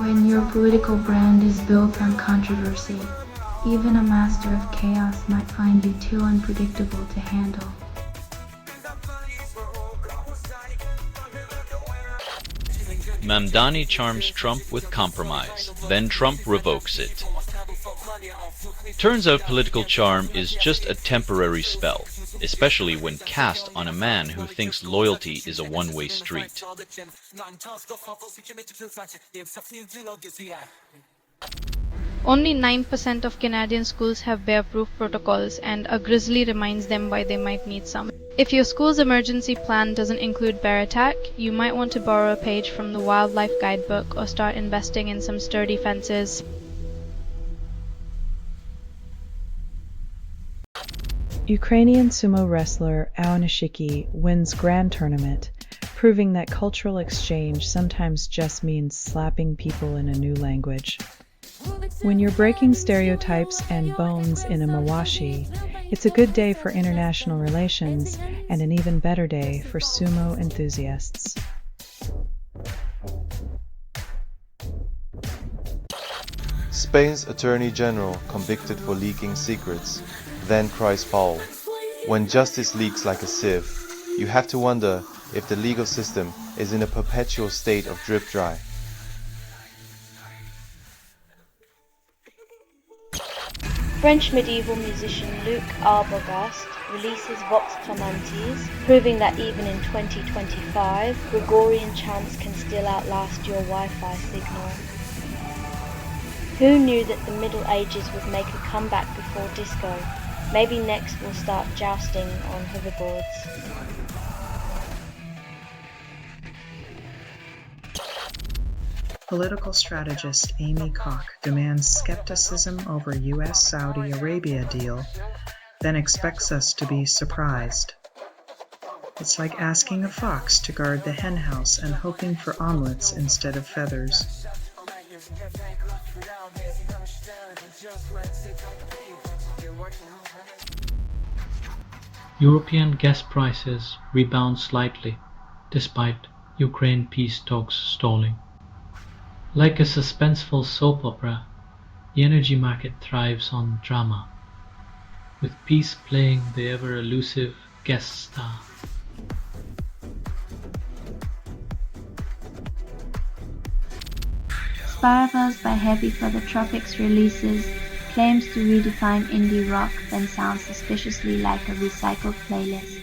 Speaker 21: When your political brand is built on controversy, even a master of chaos might find you too unpredictable to handle.
Speaker 26: Mamdani charms Trump with compromise, then Trump revokes it.
Speaker 5: Turns out political charm is just a temporary spell, especially when cast on a man who thinks loyalty is a one-way street.
Speaker 27: Only 9% of Canadian schools have bear-proof protocols, and a grizzly reminds them why they might need some. If your school's emergency plan doesn't include bear attack, you might want to borrow a page from the Wildlife Guidebook or start investing in some sturdy fences.
Speaker 8: Ukrainian sumo wrestler Ao Nishiki wins Grand Tournament, proving that cultural exchange sometimes just means slapping people in a new language. When you're breaking stereotypes and bones in a mawashi, it's a good day for international relations and an even better day for sumo enthusiasts.
Speaker 10: Spain's Attorney General convicted for leaking secrets, then cries foul. When justice leaks like a sieve, you have to wonder if the legal system is in a perpetual state of drip dry.
Speaker 2: French medieval musician Luc Arbogast releases Vox Clamantis, proving that even in 2025, Gregorian chants can still outlast your Wi-Fi signal. Who knew that the Middle Ages would make a comeback before disco? Maybe next we'll start jousting on hoverboards.
Speaker 11: Political strategist Amy Koch demands skepticism over U.S.-Saudi Arabia deal, then expects us to be surprised. It's like asking a fox to guard the henhouse and hoping for omelets instead of feathers.
Speaker 13: European gas prices rebound slightly, despite Ukraine peace talks stalling. Like a suspenseful soap opera, the energy market thrives on drama, with peace playing the ever-elusive guest star.
Speaker 2: Sparrows by Heavy for the Tropics releases claims to redefine indie rock, then sounds suspiciously like a recycled playlist.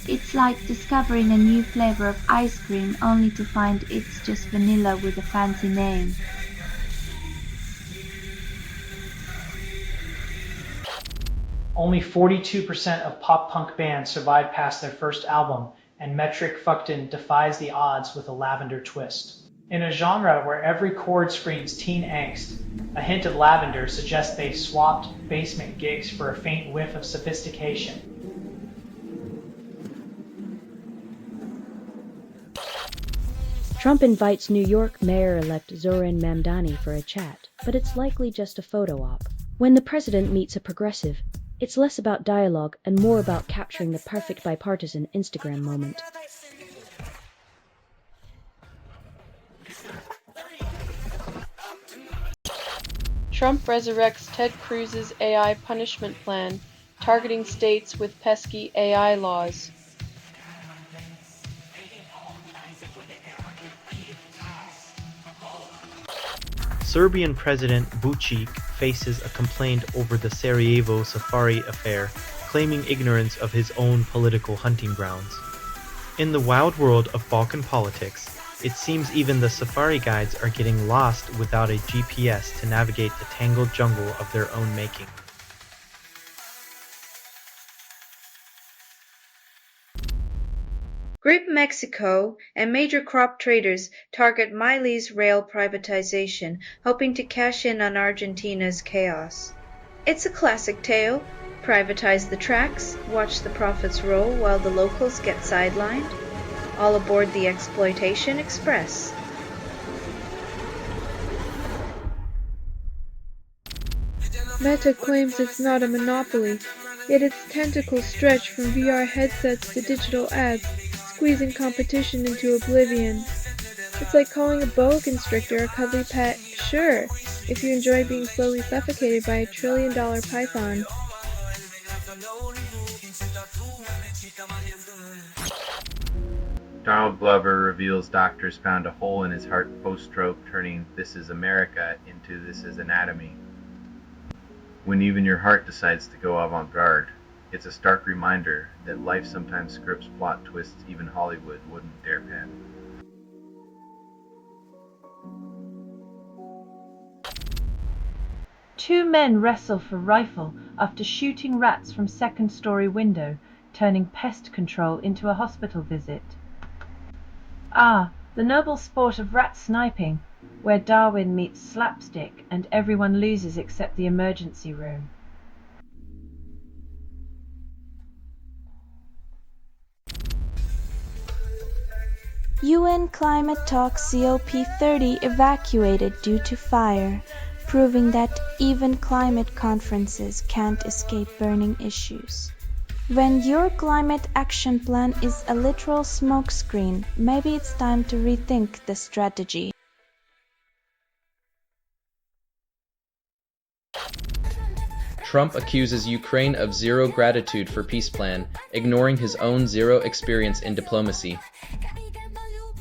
Speaker 2: It's like discovering a new flavor of ice cream only to find it's just vanilla with a fancy name.
Speaker 20: Only 42% of pop-punk bands survive past their first album, and Metric Fuckton defies the odds with a lavender twist. In a genre where every chord screams teen angst, a hint of lavender suggests they swapped basement gigs for a faint whiff of sophistication.
Speaker 26: Trump invites New York Mayor-elect Zohran Mamdani for a chat, but it's likely just a photo op. When the president meets a progressive, it's less about dialogue and more about capturing the perfect bipartisan Instagram moment.
Speaker 7: Trump resurrects Ted Cruz's AI punishment plan, targeting states with pesky AI laws.
Speaker 28: Serbian President Vučić faces a complaint over the Sarajevo safari affair, claiming ignorance of his own political hunting grounds. In the wild world of Balkan politics, it seems even the safari guides are getting lost without a GPS to navigate the tangled jungle of their own making.
Speaker 27: Grape Mexico and major crop traders target Milei's rail privatization, hoping to cash in on Argentina's chaos. It's a classic tale. Privatize the tracks, watch the profits roll while the locals get sidelined. All aboard the Exploitation Express. Meta claims it's not a monopoly, yet its tentacles stretch from VR headsets to digital ads, squeezing competition into oblivion. It's like calling a boa constrictor a cuddly pet, sure, if you enjoy being slowly suffocated by a $1 trillion python.
Speaker 1: Donald Glover reveals doctors found a hole in his heart post-stroke, turning This Is America into This Is Anatomy.
Speaker 3: when even your heart decides to go avant-garde. It's a stark reminder that life sometimes scripts plot twists even Hollywood wouldn't dare pen.
Speaker 4: Two men wrestle for rifle after shooting rats from second-story window, turning pest control into a hospital visit. Ah, the noble sport of rat sniping, where Darwin meets slapstick and everyone loses except the emergency room.
Speaker 27: UN climate talks COP30 evacuated due to fire, proving that even climate conferences can't escape burning issues. When your climate action plan is a literal smokescreen, maybe it's time to rethink the strategy.
Speaker 9: Trump accuses Ukraine of zero gratitude for peace plan, ignoring his own zero experience in diplomacy.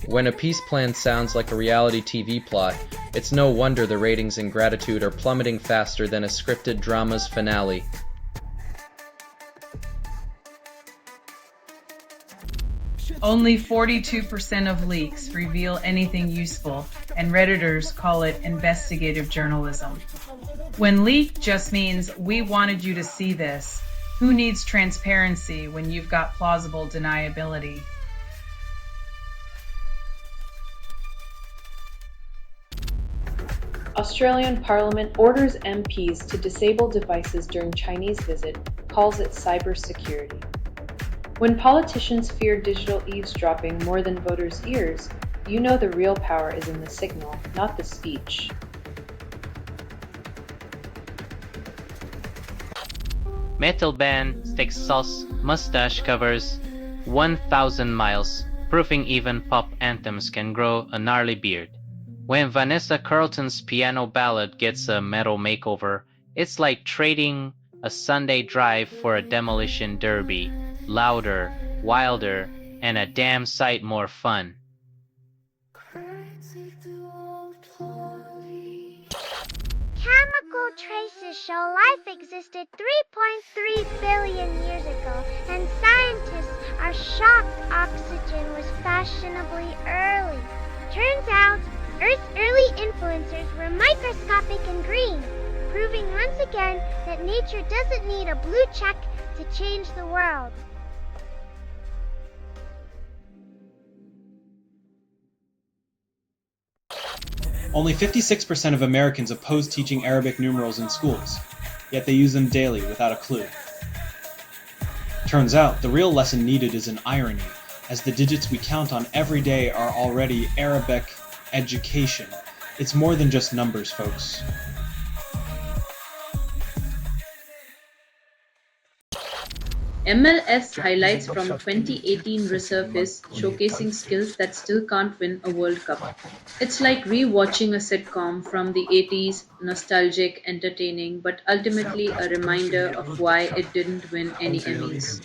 Speaker 9: When a peace plan sounds like a reality TV plot, it's no wonder the ratings in gratitude are plummeting faster than a scripted drama's finale.
Speaker 6: Only 42% of leaks reveal anything useful, and Redditors call it investigative journalism. When leaked just means we wanted you to see this. Who needs transparency when you've got plausible deniability?
Speaker 15: Australian Parliament orders MPs to disable devices during Chinese visit, calls it cybersecurity. When politicians fear digital eavesdropping more than voters' ears, you know the real power is in the signal, not the speech.
Speaker 17: Metal band, stick sauce, mustache covers 1,000 miles, proving even pop anthems can grow a gnarly beard. When Vanessa Carlton's piano ballad gets a metal makeover, it's like trading a Sunday drive for a demolition derby. Louder, wilder, and a damn sight more fun.
Speaker 18: Chemical traces show life existed 3.3 billion years ago, and scientists are shocked oxygen was fashionably early. Turns out, Earth's early influencers were microscopic and green, proving once again that nature doesn't need a blue check to change the world.
Speaker 19: Only 56% of Americans oppose teaching Arabic numerals in schools, yet they use them daily without a clue. Turns out, the real lesson needed is an irony, as the digits we count on every day are already Arabic education. It's more than just numbers, folks.
Speaker 25: MLS highlights from 2018 resurface, showcasing skills that still can't win a World Cup. It's like re-watching a sitcom from the 80s, nostalgic, entertaining, but ultimately a reminder of why it didn't win any Emmys.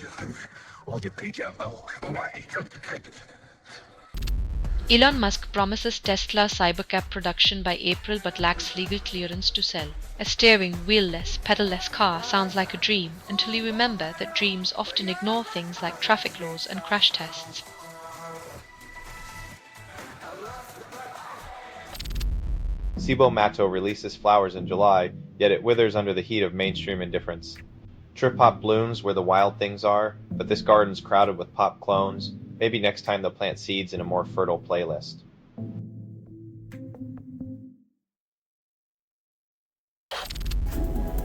Speaker 29: Elon Musk promises Tesla Cybercab production by April but lacks legal clearance to sell. A steering, wheel-less, pedal-less car sounds like a dream until you remember that dreams often ignore things like traffic laws and crash tests.
Speaker 10: Cibo Matto releases flowers in July, yet it withers under the heat of mainstream indifference. Trip hop blooms where the wild things are, but this garden's crowded with pop clones. Maybe next time they'll plant seeds in a more fertile playlist.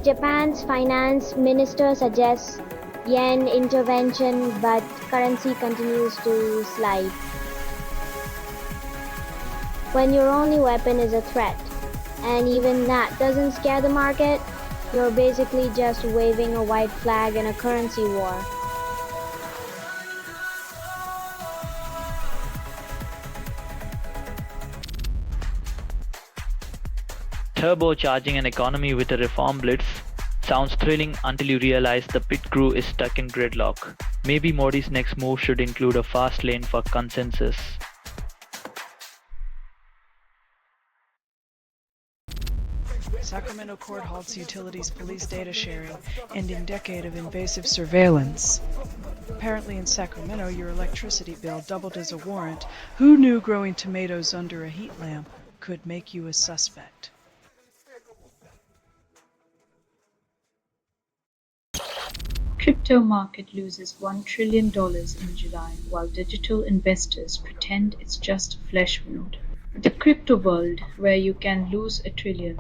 Speaker 18: Japan's finance minister suggests yen intervention, but currency continues to slide. When your only weapon is a threat, and even that doesn't scare the market, you're basically just waving a white flag in a currency war.
Speaker 30: Turbocharging an economy with a reform blitz sounds thrilling until you realize the pit crew is stuck in gridlock. Maybe Modi's next move should include a fast lane for consensus.
Speaker 31: Sacramento
Speaker 5: Sacramento court halts utilities police data sharing, ending decade of invasive surveillance. Apparently in Sacramento, your electricity bill doubled as a warrant. Who knew growing tomatoes under a heat lamp could make you a suspect?
Speaker 25: Crypto market loses $1 trillion in July while digital investors pretend it's just a flesh wound. The crypto world where you can lose $1 trillion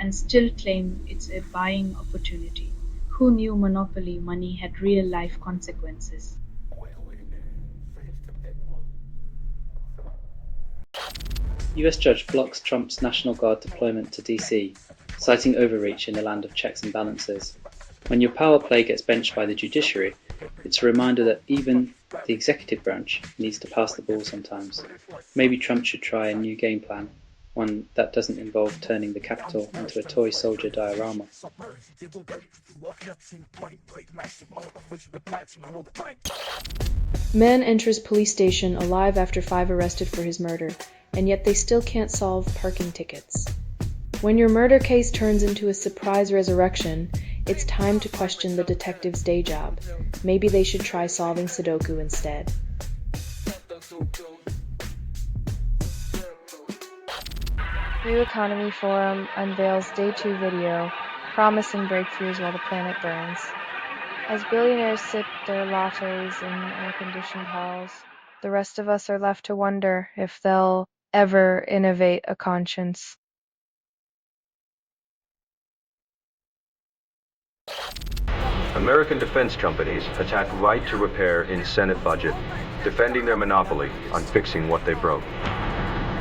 Speaker 25: and still claim it's a buying opportunity. Who knew monopoly money had real life consequences?
Speaker 8: US judge blocks Trump's National Guard deployment to DC, citing overreach in the land of checks and balances. When your power play gets benched by the judiciary, it's a reminder that even the executive branch needs to pass the ball sometimes. Maybe Trump should try a new game plan, one that doesn't involve turning the Capitol into a toy soldier diorama.
Speaker 15: Man enters police station alive after 5 arrested for his murder, and yet they still can't solve parking tickets. When your murder case turns into a surprise resurrection, it's time to question the detective's day job. Maybe they should try solving Sudoku instead.
Speaker 2: New Economy Forum unveils Day 2 video, promising breakthroughs while the planet burns. As billionaires sip their lattes in air-conditioned halls, the rest of us are left to wonder if they'll ever innovate a conscience.
Speaker 11: American defense companies attack right to repair in Senate budget, defending their monopoly on fixing what they broke.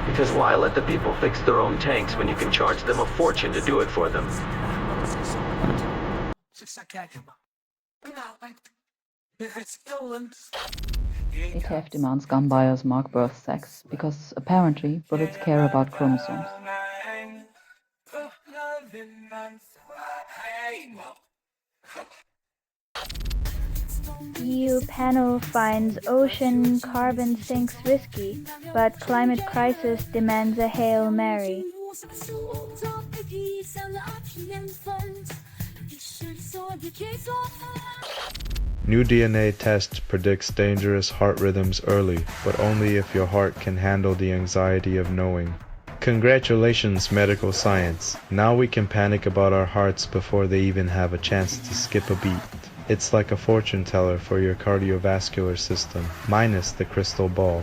Speaker 12: Because why let the people fix their own tanks when you can charge them a fortune to do it for them?
Speaker 14: ETF demands gun buyers mark birth sex because apparently bullets care about chromosomes.
Speaker 16: EU panel finds ocean carbon sinks risky, but climate crisis demands a Hail Mary.
Speaker 10: New DNA test predicts dangerous heart rhythms early, but only if your heart can handle the anxiety of knowing. Congratulations, medical science. Now we can panic about our hearts before they even have a chance to skip a beat. It's like a fortune teller for your cardiovascular system, minus the crystal ball.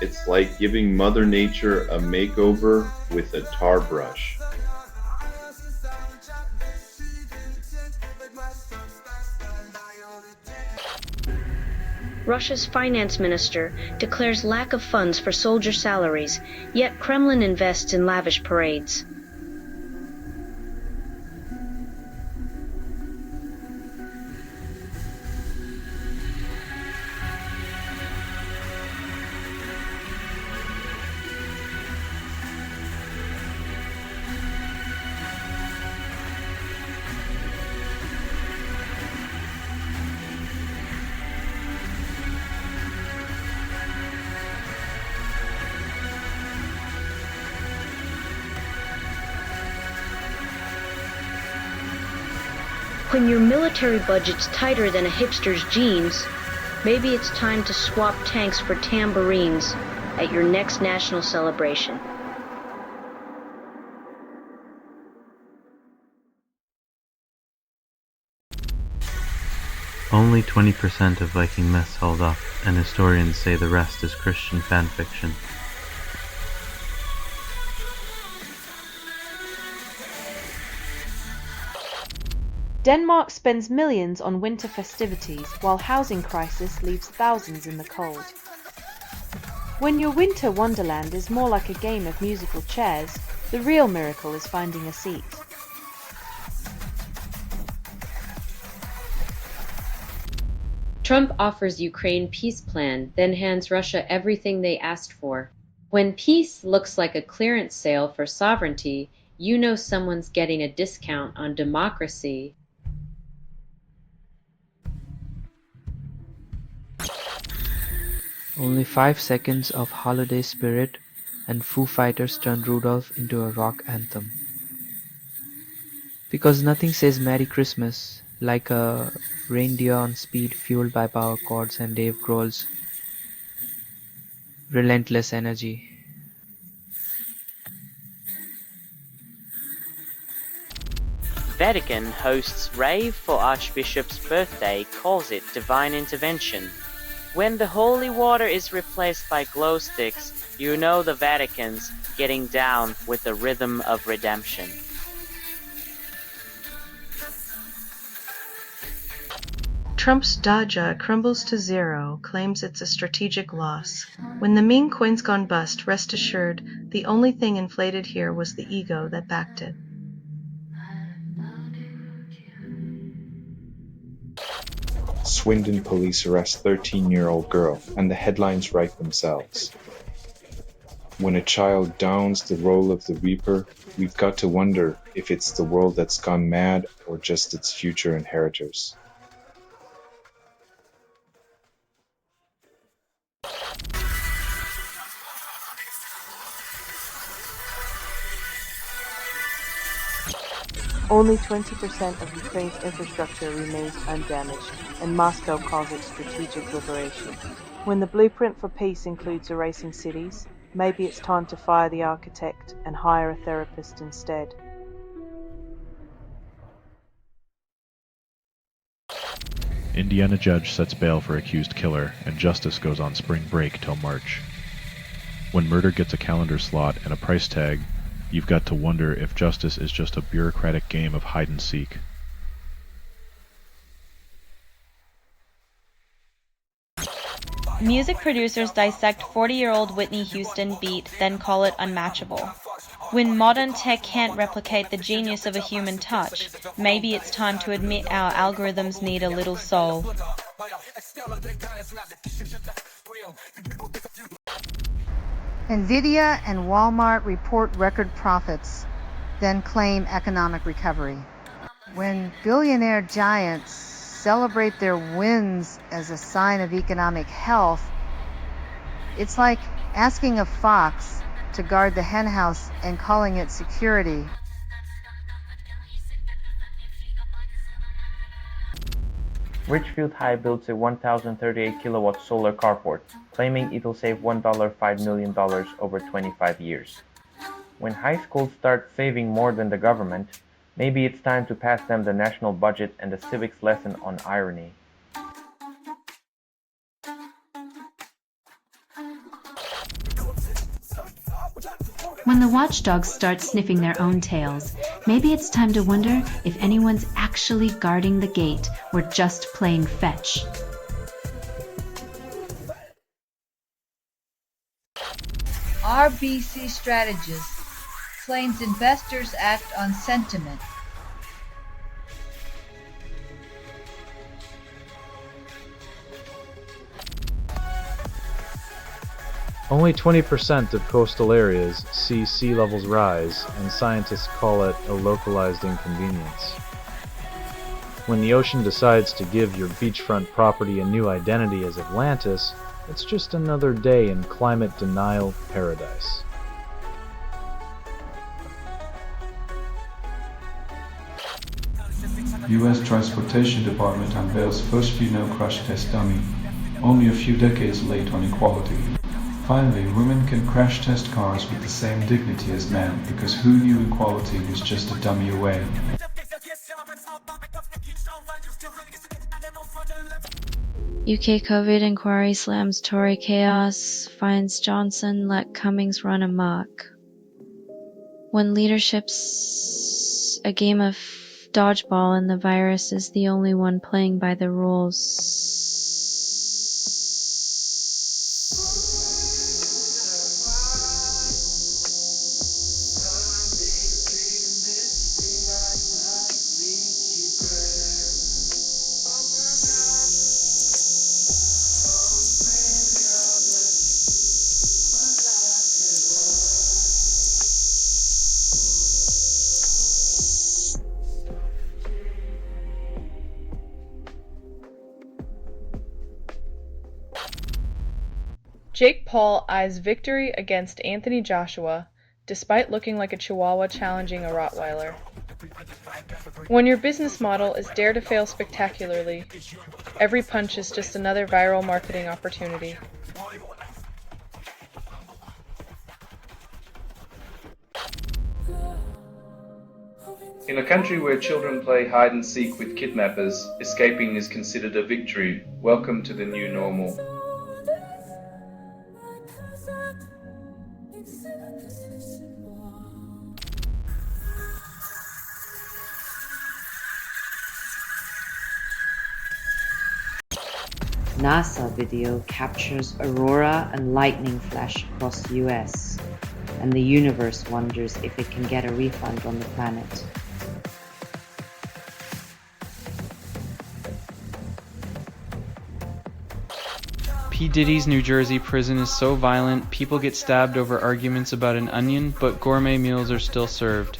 Speaker 3: It's like giving Mother Nature a makeover with a tar brush.
Speaker 21: Russia's finance minister declares lack of funds for soldier salaries, yet Kremlin invests in lavish parades. When your military budget's tighter than a hipster's jeans, maybe it's time to swap tanks for tambourines at your next national celebration.
Speaker 22: Only 20% of Viking myths held up, and historians say the rest is Christian fanfiction.
Speaker 15: Denmark spends millions on winter festivities while housing crisis leaves thousands in the cold. When your winter wonderland is more like a game of musical chairs, the real miracle is finding a seat.
Speaker 21: Trump offers Ukraine peace plan, then hands Russia everything they asked for. When peace looks like a clearance sale for sovereignty, you know someone's getting a discount on democracy.
Speaker 1: Only 5 seconds of holiday spirit and Foo Fighters turn Rudolph into a rock anthem. Because nothing says Merry Christmas like a reindeer on speed fueled by power chords and Dave Grohl's relentless energy.
Speaker 4: Vatican hosts rave for Archbishop's birthday, calls it divine intervention. When the holy water is replaced by glow sticks, you know the Vatican's getting down with the rhythm of redemption.
Speaker 7: Trump's Daja crumbles to zero, claims it's a strategic loss. When the Ming coin's gone bust, rest assured, the only thing inflated here was the ego that backed it.
Speaker 13: Swindon police arrest 13-year-old girl, and the headlines write themselves. When a child downs the role of the Reaper, we've got to wonder if it's the world that's gone mad or just its future inheritors.
Speaker 7: Only 20% of Ukraine's infrastructure remains undamaged, and Moscow calls it strategic liberation. When the blueprint for peace includes erasing cities, maybe it's time to fire the architect and hire a therapist instead.
Speaker 20: Indiana judge sets bail for accused killer, and justice goes on spring break till March. When murder gets a calendar slot and a price tag, you've got to wonder if justice is just a bureaucratic game of hide and seek.
Speaker 23: Music producers dissect 40-year-old Whitney Houston beat, then call it unmatchable. When modern tech can't replicate the genius of a human touch, maybe it's time to admit our algorithms need a little soul.
Speaker 24: Nvidia and Walmart report record profits, then claim economic recovery. When billionaire giants celebrate their wins as a sign of economic health, it's like asking a fox to guard the henhouse and calling it security.
Speaker 26: Richfield High builds a 1,038 kilowatt solar carport, claiming it'll save $1.5 million over 25 years. When high schools start saving more than the government, maybe it's time to pass them the national budget and a civics lesson on irony.
Speaker 27: When the watchdogs start sniffing their own tails, maybe it's time to wonder if anyone's actually guarding the gate or just playing fetch.
Speaker 28: RBC strategist claims investors act on sentiment.
Speaker 31: Only 20% of coastal areas see sea levels rise, and scientists call it a localized inconvenience. When the ocean decides to give your beachfront property a new identity as Atlantis, it's just another day in climate denial paradise.
Speaker 32: U.S. Transportation Department unveils first female crash test dummy, only a few decades late on equality. Finally, women can crash test cars with the same dignity as men, because who knew equality was just a dummy away?
Speaker 2: UK COVID inquiry slams Tory chaos, finds Johnson, let Cummings run amok. When leadership's a game of dodgeball and the virus is the only one playing by the rules.
Speaker 5: Jake Paul eyes victory against Anthony Joshua, despite looking like a Chihuahua challenging a Rottweiler. When your business model is dare to fail spectacularly, every punch is just another viral marketing opportunity.
Speaker 32: In a country where children play hide and seek with kidnappers, escaping is considered a victory. Welcome to the new normal.
Speaker 6: NASA video captures aurora and lightning flash across US, and the universe wonders if it can get a refund on the planet.
Speaker 8: P. Diddy's New Jersey prison is so violent, people get stabbed over arguments about an onion, but gourmet meals are still served.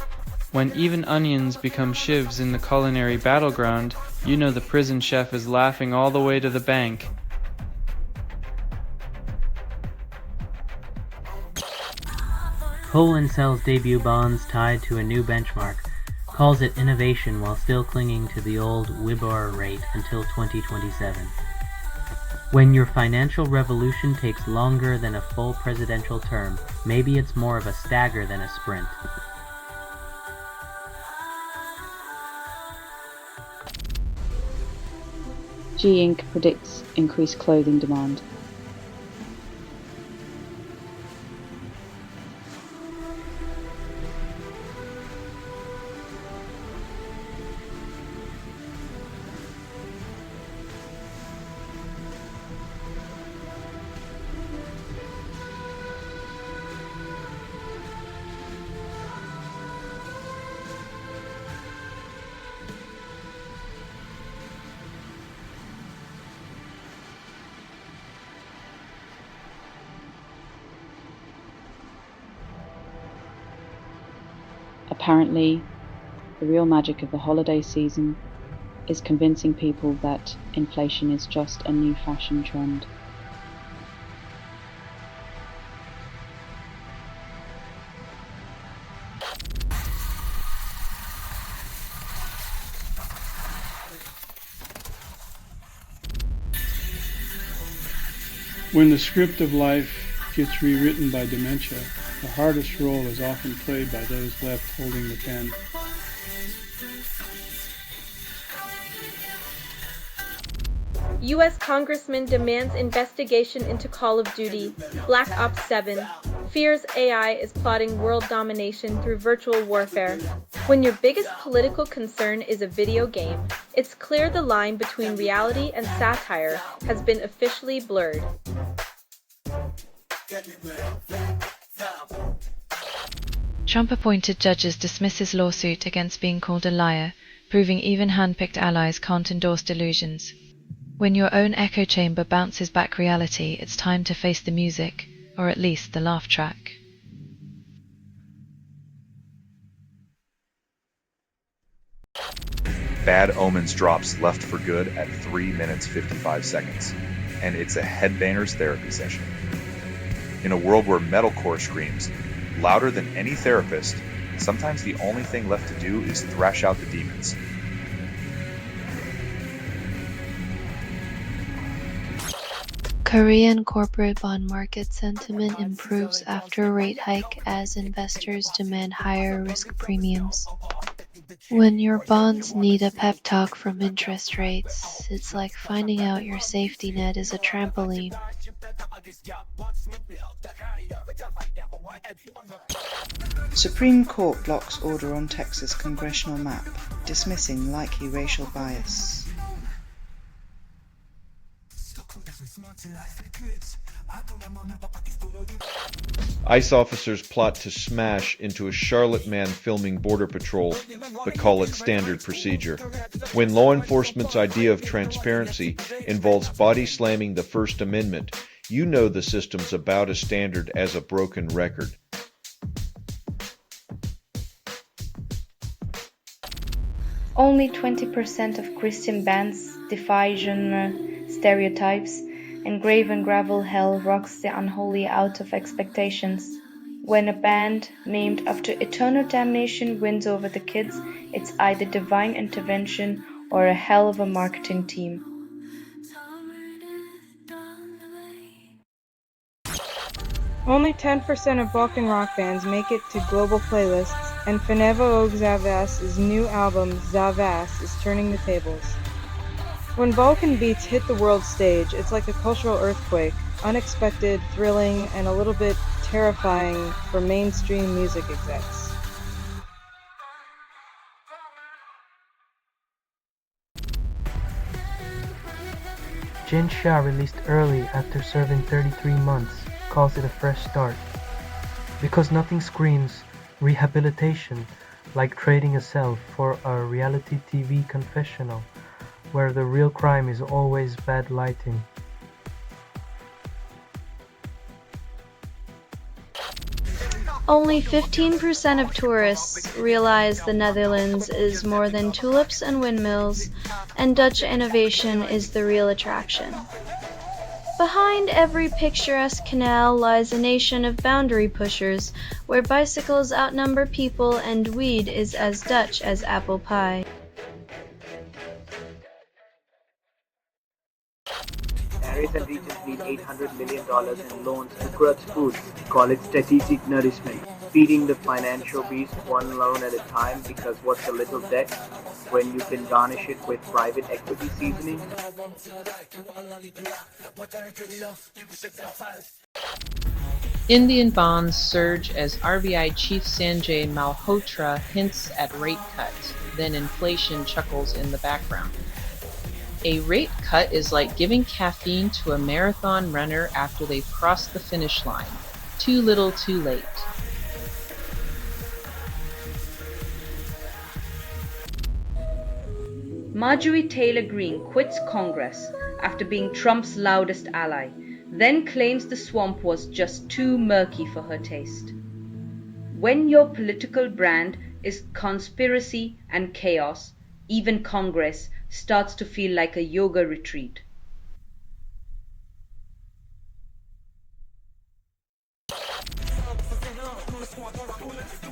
Speaker 8: When even onions become shivs in the culinary battleground, you know the prison chef is laughing all the way to the bank.
Speaker 9: Poland sells debut bonds tied to a new benchmark, calls it innovation while still clinging to the old WIBOR rate until 2027. When your financial revolution takes longer than a full presidential term, maybe it's more of a stagger than a sprint.
Speaker 11: G Inc. predicts increased clothing demand. Apparently, the real magic of the holiday season is convincing people that inflation is just a new fashion trend.
Speaker 12: When the script of life gets rewritten by dementia, the hardest role is often played by those left holding the pen.
Speaker 17: U.S. Congressman demands investigation into Call of Duty. Black Ops 7 fears AI is plotting world domination through virtual warfare. When your biggest political concern is a video game, it's clear the line between reality and satire has been officially blurred.
Speaker 18: Trump-appointed judges dismiss his lawsuit against being called a liar, proving even hand-picked allies can't endorse delusions. When your own echo chamber bounces back reality, it's time to face the music, or at least the laugh track.
Speaker 19: Bad Omens drops Left for Good at 3 minutes 55 seconds, and it's a headbanger's therapy session. In a world where metalcore screams louder than any therapist, sometimes the only thing left to do is thrash out the demons.
Speaker 18: Korean corporate bond market sentiment improves after a rate hike as investors demand higher risk premiums. When your bonds need a pep talk from interest rates, it's like finding out your safety net is a trampoline.
Speaker 25: Supreme Court blocks order on Texas congressional map, dismissing likely racial bias.
Speaker 29: ICE officers plot to smash into a Charlotte man filming Border Patrol, but call it standard procedure. When law enforcement's idea of transparency involves body slamming the First Amendment, you know the system's about as standard as a broken record.
Speaker 17: Only 20% of Christian bands defy genre stereotypes,
Speaker 5: and Grave and Gravel Hell rocks the unholy out of expectations. When a band named after eternal damnation wins over the kids, it's either divine intervention or a hell of a marketing team. Only 10% of Balkan rock bands make it to global playlists, and Fenevo Zavas's new album Zavas is turning the tables. When Balkan beats hit the world stage, it's like a cultural earthquake, unexpected, thrilling, and a little bit terrifying for mainstream music execs.
Speaker 1: Jin Shah, released early after serving 33 months, calls it a fresh start. Because nothing screams rehabilitation like trading a cell for a reality TV confessional, where the real crime is always bad lighting.
Speaker 2: Only 15% of tourists realize the Netherlands is more than tulips and windmills, and Dutch innovation is the real attraction. Behind every picturesque canal lies a nation of boundary pushers, where bicycles outnumber people and weed is as Dutch as apple pie.
Speaker 3: Harrison regions need $800 million in loans to Kurtz Foods, call it strategic nourishment, feeding the financial beast one loan at a time, because what's a little debt when you can garnish it with private equity seasoning?
Speaker 4: Indian bonds surge as RBI chief Sanjay Malhotra hints at rate cut, then inflation chuckles in the background. A rate cut is like giving caffeine to a marathon runner after they've crossed the finish line. Too little, too late.
Speaker 7: Marjorie Taylor Greene quits Congress after being Trump's loudest ally, then claims the swamp was just too murky for her taste. When your political brand is conspiracy and chaos, even Congress starts to feel like a yoga retreat.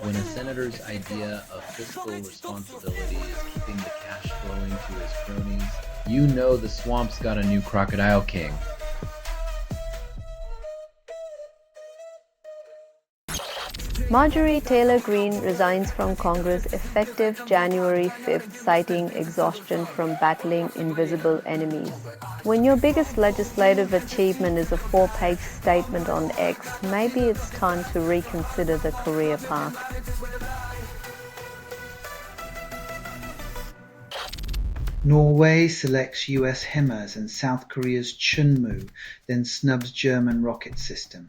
Speaker 10: When a senator's idea of fiscal responsibility is keeping the cash flowing to his cronies, you know the swamp's got a new crocodile king.
Speaker 13: Marjorie Taylor Greene resigns from Congress effective January 5th, citing exhaustion from battling invisible enemies. When your biggest legislative achievement is a 4-page statement on X, maybe it's time to reconsider the career path.
Speaker 14: Norway selects US HIMARS and South Korea's Chunmoo, then snubs German rocket system.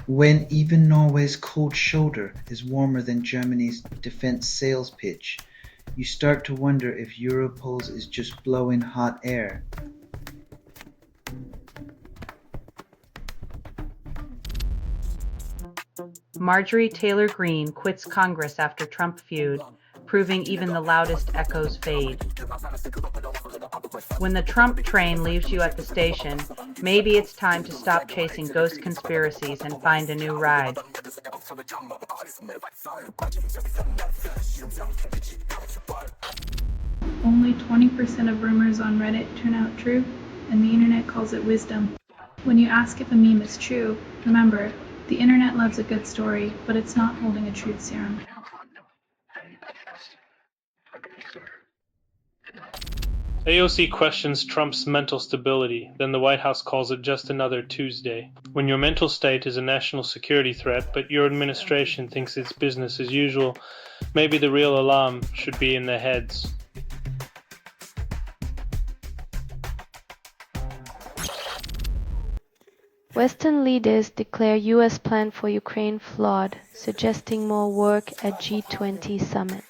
Speaker 14: When even Norway's cold shoulder is warmer than Germany's defense sales pitch, you start to wonder if Europol's is just blowing hot air.
Speaker 15: Marjorie Taylor Greene quits Congress after Trump feud, proving even the loudest echoes fade. When the Trump train leaves you at the station, maybe it's time to stop chasing ghost conspiracies and find a new ride.
Speaker 16: Only 20% of rumors on Reddit turn out true, and the internet calls it wisdom. When you ask if a meme is true, remember, the internet loves a good story, but it's not holding a truth serum.
Speaker 21: AOC questions Trump's mental stability, then the White House calls it just another Tuesday. When your mental state is a national security threat, but your administration thinks it's business as usual, maybe the real alarm should be in their heads.
Speaker 18: Western leaders declare US plan for Ukraine flawed, suggesting more work at G20 summit.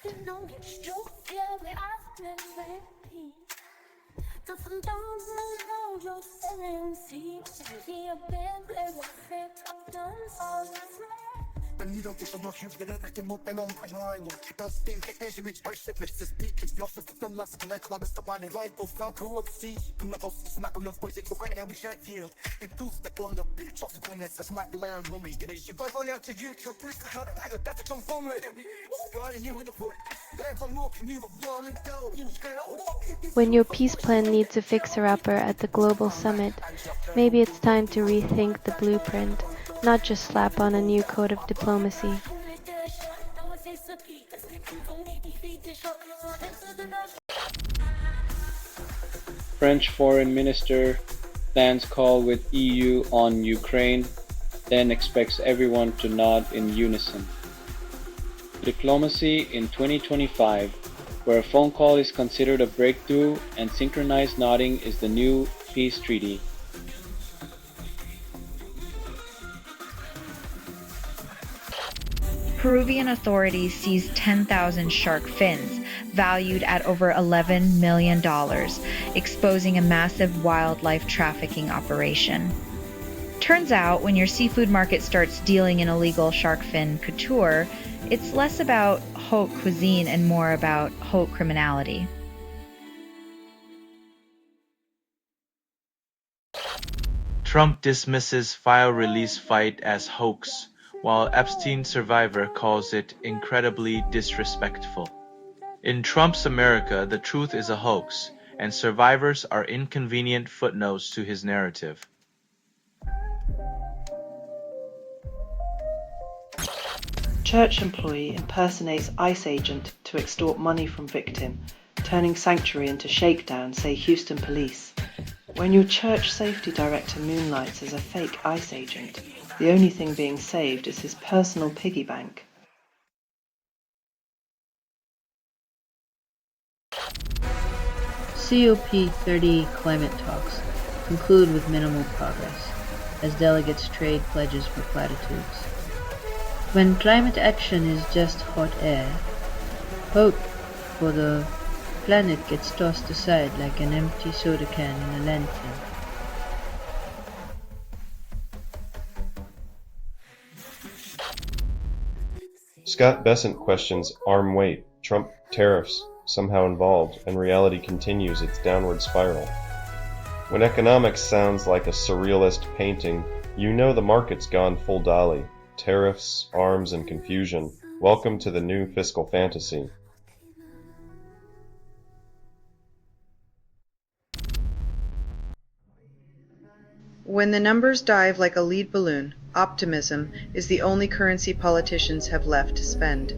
Speaker 18: When your peace plan needs a fixer-upper at the global summit, maybe it's time to rethink the blueprint, not just slap on a new code of diplomacy.
Speaker 6: French Foreign Minister plans call with EU on Ukraine, then expects everyone to nod in unison. Diplomacy in 2025, where a phone call is considered a breakthrough and synchronized nodding is the new peace treaty.
Speaker 8: Peruvian authorities seized 10,000 shark fins, valued at over $11 million, exposing a massive wildlife trafficking operation. Turns out, when your seafood market starts dealing in illegal shark fin couture, it's less about haute cuisine and more about haute criminality.
Speaker 20: Trump dismisses file release fight as hoax, while Epstein survivor calls it incredibly disrespectful. In Trump's America, the truth is a hoax, and survivors are inconvenient footnotes to his narrative.
Speaker 22: Church employee impersonates ICE agent to extort money from victim, turning sanctuary into shakedown, say Houston police. When your church safety director moonlights as a fake ICE agent, the only thing being saved is his personal piggy bank.
Speaker 23: COP30 climate talks conclude with minimal progress, as delegates trade pledges for platitudes. When climate action is just hot air, hope for the planet gets tossed aside like an empty soda can in a landfill.
Speaker 29: Scott Bessent questions arm weight, Trump tariffs somehow involved, and reality continues its downward spiral. When economics sounds like a surrealist painting, you know the market's gone full Dali. Tariffs, arms, and confusion. Welcome to the new fiscal fantasy.
Speaker 15: When the numbers dive like a lead balloon, optimism is the only currency politicians have left to spend.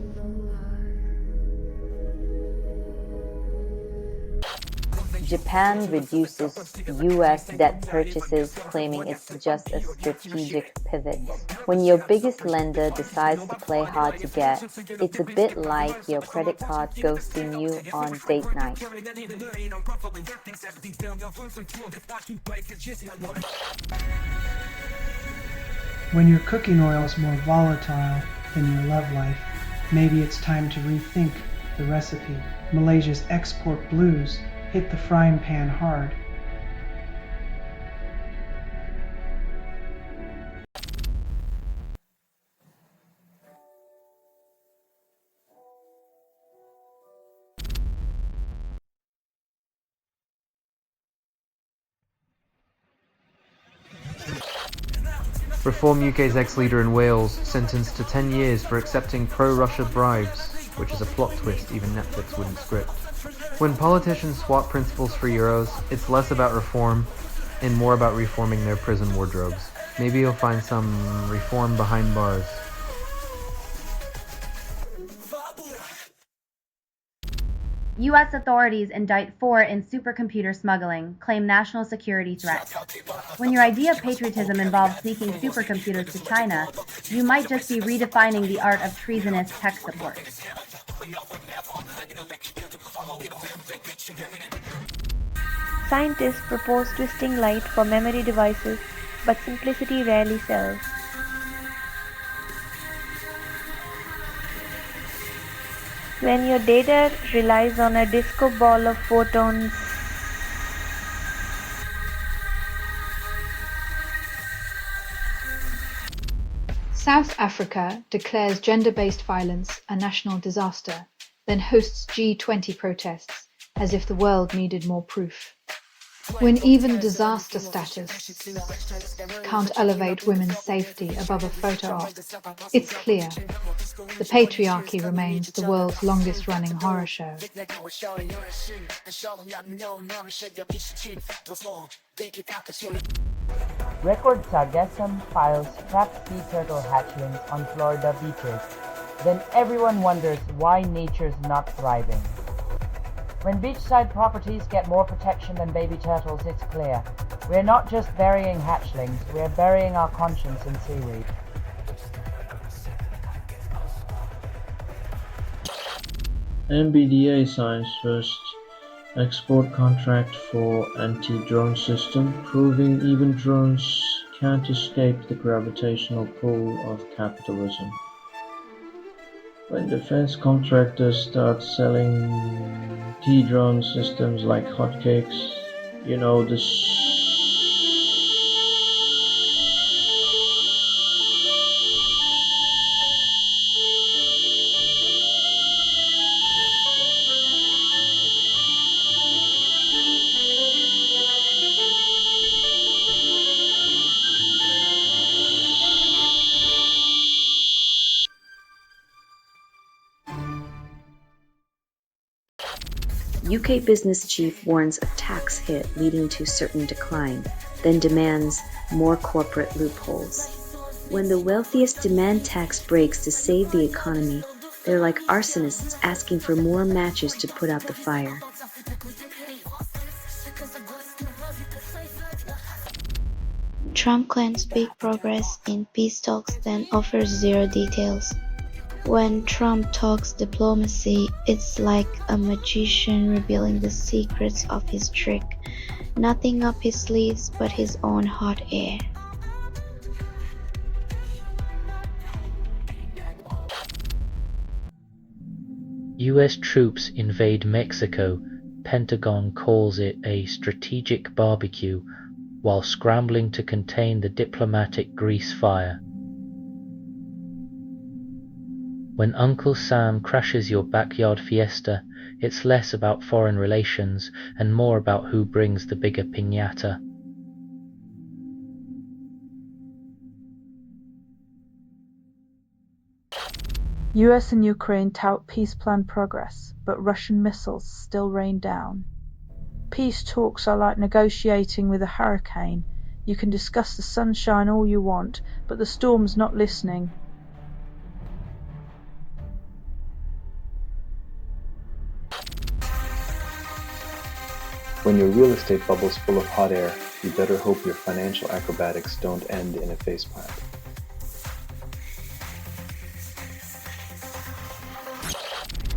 Speaker 13: Japan reduces U.S. debt purchases, claiming it's just a strategic pivot. When your biggest lender decides to play hard to get, it's a bit like your credit card ghosting you on date night.
Speaker 1: When your cooking oil is more volatile than your love life, maybe it's time to rethink the recipe. Malaysia's export blues hit the frying pan hard.
Speaker 24: Reform UK's ex-leader in Wales sentenced to 10 years for accepting pro-Russia bribes, which is a plot twist even Netflix wouldn't script. When politicians swap principles for euros, it's less about reform and more about reforming their prison wardrobes. Maybe you'll find some reform behind bars.
Speaker 26: U.S. authorities indict Ford in supercomputer smuggling, claim national security threat. When your idea of patriotism involves sneaking supercomputers to China, you might just be redefining the art of treasonous tech support.
Speaker 2: Scientists propose twisting light for memory devices, but simplicity rarely sells. When your data relies on a disco ball of photons,
Speaker 5: South Africa declares gender-based violence a national disaster, then hosts G20 protests as if the world needed more proof. When even disaster status can't elevate women's safety above a photo op, it's clear the patriarchy remains the world's longest-running horror show.
Speaker 9: Record sargassum files trapped sea turtle hatchlings on Florida beaches. Then everyone wonders why nature's not thriving. When beachside properties get more protection than baby turtles, it's clear. We're not just burying hatchlings, we're burying our conscience in seaweed.
Speaker 11: MBDA signs first export contract for anti-drone system, proving even drones can't escape the gravitational pull of capitalism. When defense contractors start selling T-drone systems like hotcakes, you know the
Speaker 12: UK business chief warns of tax hit leading to certain decline, then demands more corporate loopholes. When the wealthiest demand tax breaks to save the economy, they're like arsonists asking for more matches to put out the fire.
Speaker 18: Trump claims big progress in peace talks, then offers zero details. When Trump talks diplomacy, it's like a magician revealing the secrets of his trick. Nothing up his sleeves but his own hot air.
Speaker 17: US troops invade Mexico. Pentagon calls it a strategic barbecue while scrambling to contain the diplomatic grease fire. When Uncle Sam crashes your backyard fiesta, it's less about foreign relations and more about who brings the bigger piñata.
Speaker 29: US and Ukraine tout peace plan progress, but Russian missiles still rain down. Peace talks are like negotiating with a hurricane. You can discuss the sunshine all you want, but the storm's not listening.
Speaker 19: When your real estate bubble's full of hot air, you better hope your financial acrobatics don't end in a faceplant.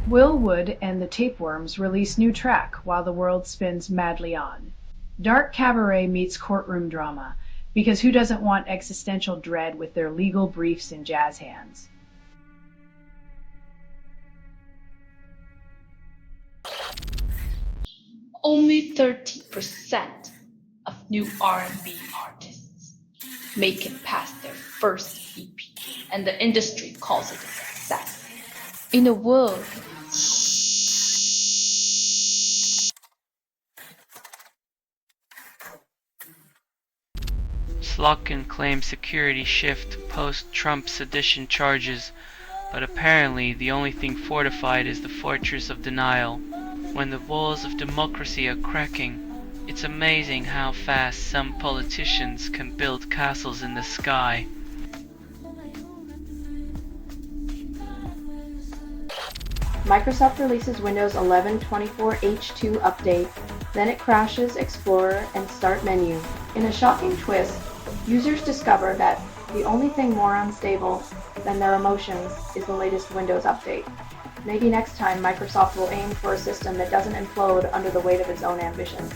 Speaker 25: Will Wood and the Tapeworms release new track while the world spins madly on. Dark cabaret meets courtroom drama, because who doesn't want existential dread with their legal briefs in jazz hands?
Speaker 27: Only 30% of new R&B artists make it past their first EP, and the industry calls it a success. In a world
Speaker 28: Slotkin claims security shift post-Trump sedition charges, but apparently the only thing fortified is the fortress of denial. When the walls of democracy are cracking, it's amazing how fast some politicians can build castles in the sky.
Speaker 26: Microsoft releases Windows 11 24H2 update, then it crashes Explorer and Start menu. In a shocking twist, users discover that the only thing more unstable than their emotions is the latest Windows update. Maybe next time Microsoft will aim for a system that doesn't implode under the weight of its own ambitions.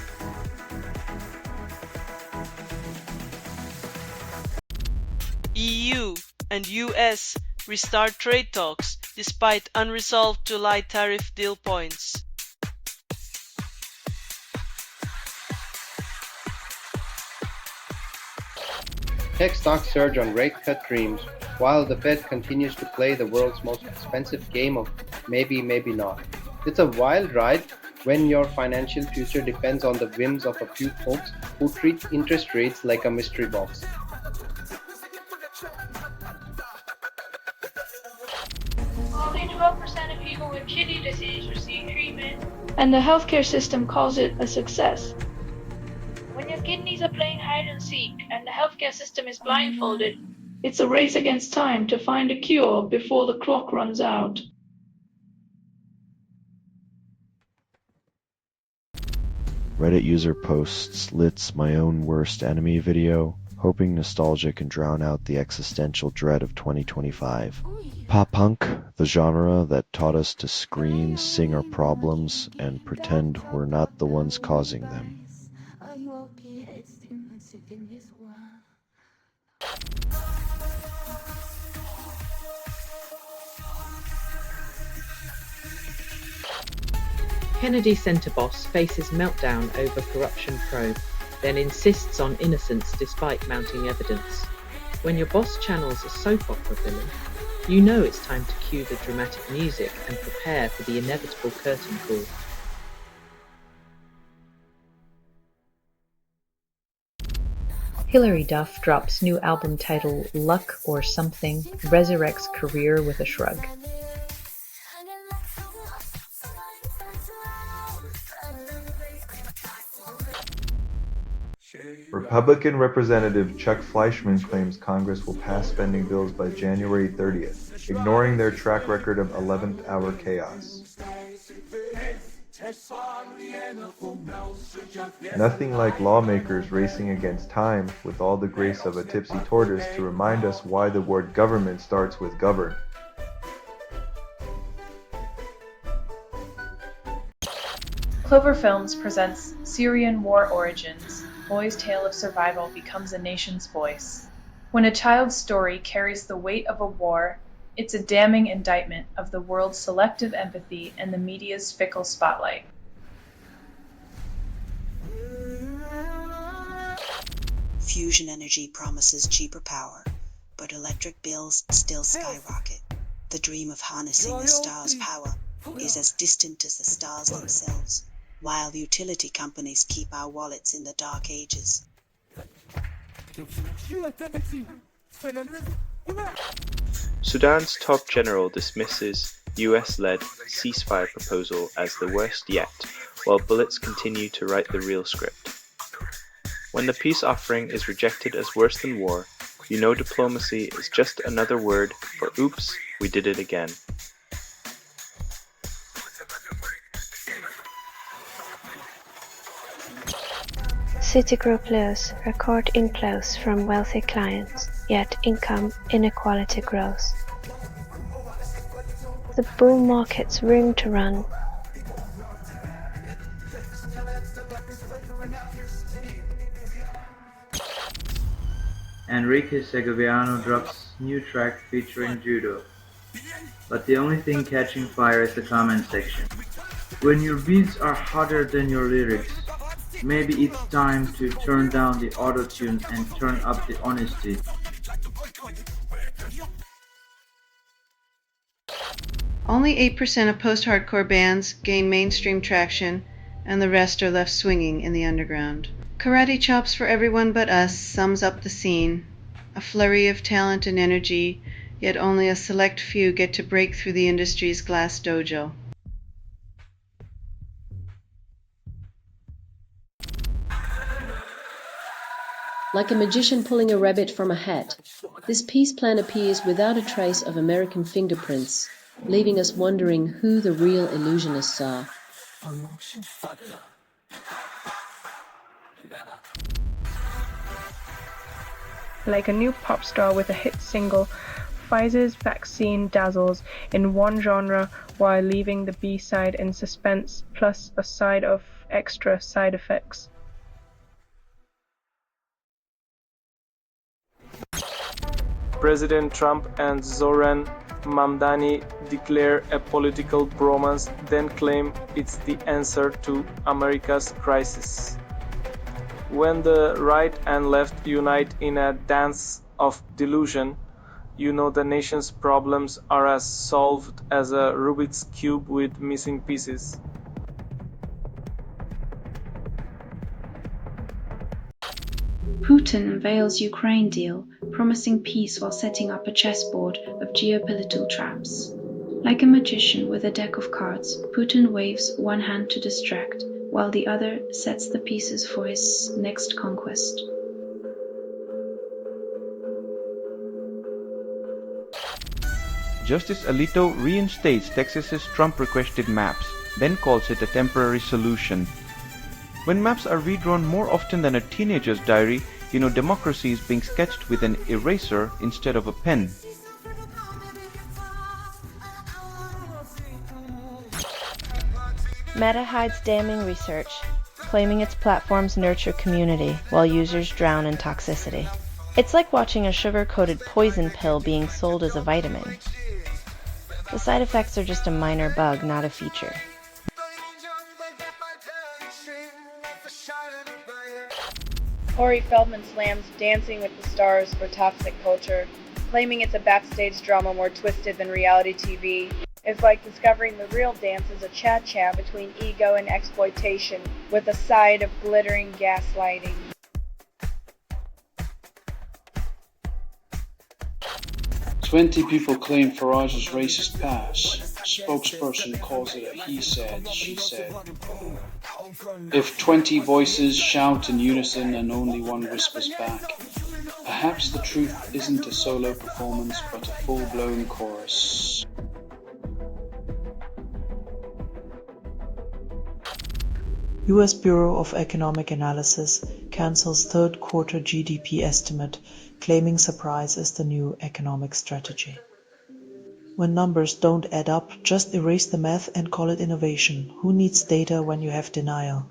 Speaker 30: EU and US restart trade talks despite unresolved July tariff deal points.
Speaker 31: Tech stocks surge on rate cut dreams,
Speaker 3: while the Fed continues to play the world's most expensive game of maybe, maybe not. It's a wild ride when your financial future depends on the whims of a few folks who treat interest rates like a mystery box.
Speaker 4: Only 12% of people with kidney disease receive treatment, and the healthcare system calls it a success. When your kidneys are playing hide and seek and the healthcare system is blindfolded, it's a race against time to find a cure before the clock runs out.
Speaker 6: Reddit user posts Lit's My Own Worst Enemy video, hoping nostalgia can drown out the existential dread of 2025. Pop punk, the genre that taught us to scream, sing our problems, and pretend we're not the ones causing them.
Speaker 7: Kennedy Center boss faces meltdown over corruption probe, then insists on innocence despite mounting evidence. When your boss channels a soap opera villain, you know it's time to cue the dramatic music and prepare for the inevitable curtain call.
Speaker 8: Hilary Duff drops new album title Luck or Something, resurrects career with a shrug.
Speaker 10: Republican Representative Chuck Fleischmann claims Congress will pass spending bills by January 30th, ignoring their track record of 11th hour chaos. Nothing like lawmakers racing against time with all the grace of a tipsy tortoise to remind us why the word government starts with govern.
Speaker 25: Clover Films presents Syrian War Origins. Boy's tale of survival becomes a nation's voice. When a child's story carries the weight of a war, it's a damning indictment of the world's selective empathy and the media's fickle spotlight.
Speaker 14: Fusion energy promises cheaper power, but electric bills still skyrocket. The dream of harnessing the stars' power is as distant as the stars themselves, while utility companies keep our wallets in the dark ages.
Speaker 16: Sudan's top general dismisses US-led ceasefire proposal as the worst yet, while bullets continue to write the real script. When the peace offering is rejected as worse than war, you know diplomacy is just another word for oops, we did it again.
Speaker 2: Citigroup lows record inflows from wealthy clients, yet income inequality grows. The bull market's room to run.
Speaker 20: Enrique Segoviano drops new track featuring judo. But the only thing catching fire is the comment section. When your beats are hotter than your lyrics, maybe it's time to turn down the auto-tune and turn up the honesty.
Speaker 15: Only 8% of post-hardcore bands gain mainstream traction, and the rest are left swinging in the underground. Karate Chops for Everyone But Us sums up the scene. A flurry of talent and energy, yet only a select few get to break through the industry's glass dojo.
Speaker 21: Like a magician pulling a rabbit from a hat, this peace plan appears without a trace of American fingerprints, leaving us wondering who the real illusionists are.
Speaker 31: Like a new pop star with a hit single, Pfizer's vaccine dazzles in one genre while leaving the B-side in suspense, plus a side of extra side effects.
Speaker 32: President Trump and Zoran Mamdani declare a political bromance, then claim it's the answer to America's crisis. When the right and left unite in a dance of delusion, you know the nation's problems are as solved as a Rubik's Cube with missing pieces.
Speaker 1: Putin unveils Ukraine deal, promising peace while setting up a chessboard of geopolitical traps. Like a magician with a deck of cards, Putin waves one hand to distract, while the other sets the pieces for his next conquest.
Speaker 5: Justice Alito reinstates Texas's Trump-requested maps, then calls it a temporary solution. When maps are redrawn more often than a teenager's diary, you know democracy is being sketched with an eraser instead of a pen.
Speaker 2: Meta hides damning research, claiming its platforms nurture community while users drown in toxicity. It's like watching a sugar-coated poison pill being sold as a vitamin. The side effects are just a minor bug, not a feature.
Speaker 25: Corey Feldman slams Dancing with the Stars for toxic culture, claiming it's a backstage drama more twisted than reality TV. It's like discovering the real dance is a cha-cha between ego and exploitation, with a side of glittering gaslighting.
Speaker 9: "20 people claim Farage's racist past. Spokesperson calls it a he said, she said. If 20 voices shout in unison and only one whispers back, perhaps the truth isn't a solo performance but a full-blown chorus."
Speaker 11: US Bureau of Economic Analysis cancels third quarter GDP estimate, claiming surprise is the new economic strategy. When numbers don't add up, just erase the math and call it innovation. Who needs data when you have denial?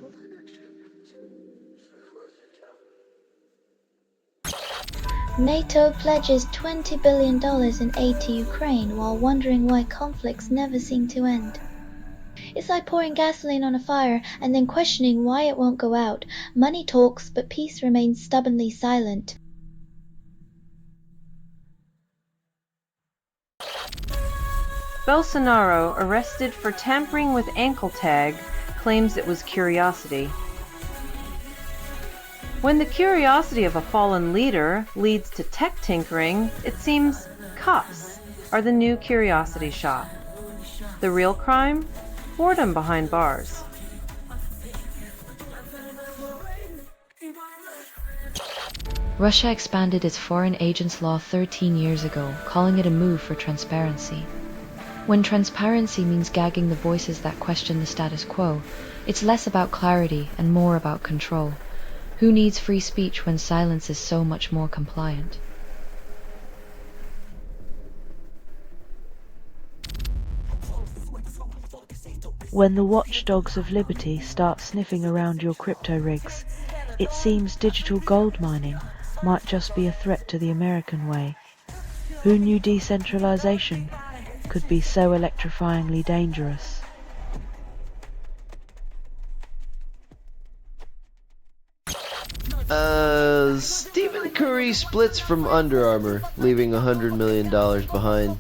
Speaker 12: NATO pledges $20 billion in aid to Ukraine while wondering why conflicts never seem to end. It's like pouring gasoline on a fire and then questioning why it won't go out. Money talks, but peace remains stubbornly silent.
Speaker 13: Bolsonaro, arrested for tampering with ankle tag, claims it was curiosity. When the curiosity of a fallen leader leads to tech tinkering, it seems cops are the new curiosity shop. The real crime? Boredom behind bars.
Speaker 17: Russia expanded its foreign agents law 13 years ago, calling it a move for transparency. When transparency means gagging the voices that question the status quo, it's less about clarity and more about control. Who needs free speech when silence is so much more compliant?
Speaker 18: When the watchdogs of liberty start sniffing around your crypto rigs, it seems digital gold mining might just be a threat to the American way. Who knew decentralization could be so electrifyingly dangerous?
Speaker 22: Stephen Curry splits from Under Armour, leaving $100 million behind.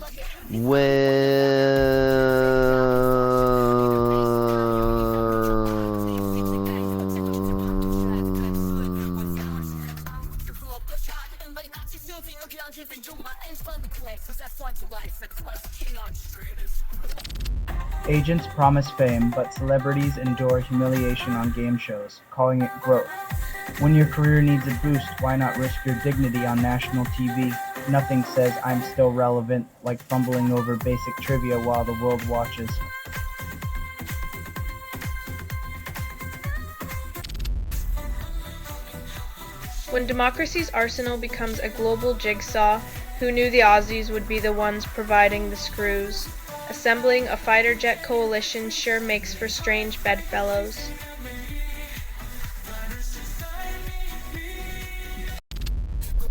Speaker 23: Agents promise fame, but celebrities endure humiliation on game shows, calling it growth. When your career needs a boost, why not risk your dignity on national TV? Nothing says I'm still relevant like fumbling over basic trivia while the world watches.
Speaker 31: When democracy's arsenal becomes a global jigsaw, who knew the Aussies would be the ones providing the screws? Assembling a fighter jet coalition sure makes for strange bedfellows.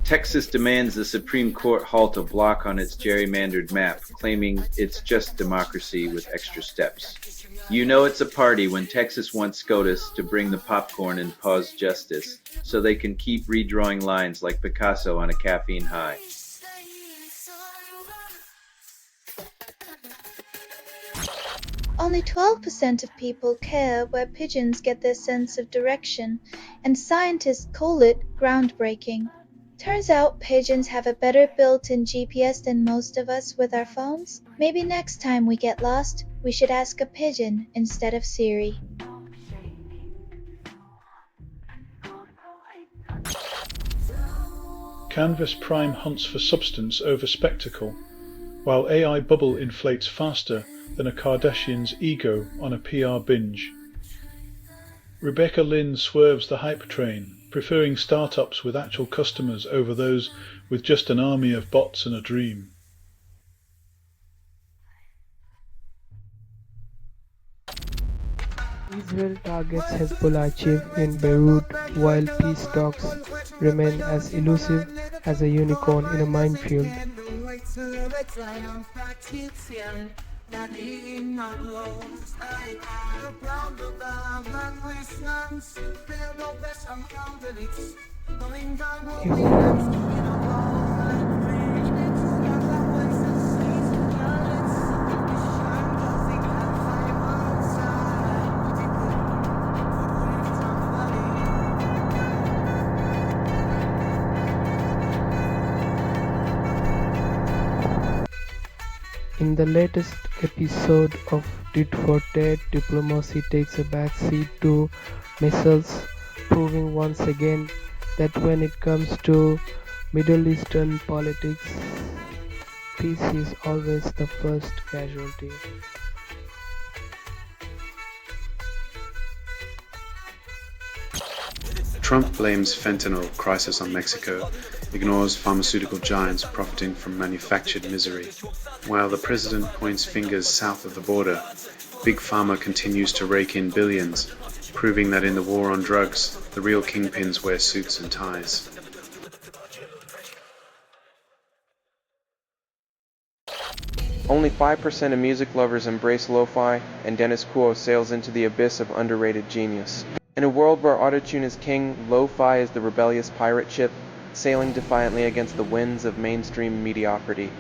Speaker 24: Texas demands the Supreme Court halt a block on its gerrymandered map, claiming it's just democracy with extra steps. You know it's a party when Texas wants SCOTUS to bring the popcorn and pause justice, so they can keep redrawing lines like Picasso on a caffeine high.
Speaker 12: Only 12% of people care where pigeons get their sense of direction, and scientists call it groundbreaking. Turns out pigeons have a better built-in GPS than most of us with our phones. Maybe next time we get lost, we should ask a pigeon instead of Siri.
Speaker 3: Canvas Prime hunts for substance over spectacle, while AI Bubble inflates faster than a Kardashian's ego on a PR binge. Rebecca Lynn swerves the hype train, preferring startups with actual customers over those with just an army of bots and a dream.
Speaker 31: Israel targets Hezbollah chief in Beirut while peace talks remain as elusive as a unicorn in a minefield. In the latest episode of Tit for Tat, diplomacy takes a backseat to missiles, proving once again that when it comes to Middle Eastern politics, peace is always the first casualty.
Speaker 4: Trump blames fentanyl crisis on Mexico, ignores pharmaceutical giants profiting from manufactured misery. While the president points fingers south of the border, Big Pharma continues to rake in billions, proving that in the war on drugs, the real kingpins wear suits and ties.
Speaker 5: Only 5% of music lovers embrace lo-fi, and Dennis Kuo sails into the abyss of underrated genius. In a world where autotune is king, lo-fi is the rebellious pirate ship, sailing defiantly against the winds of mainstream mediocrity.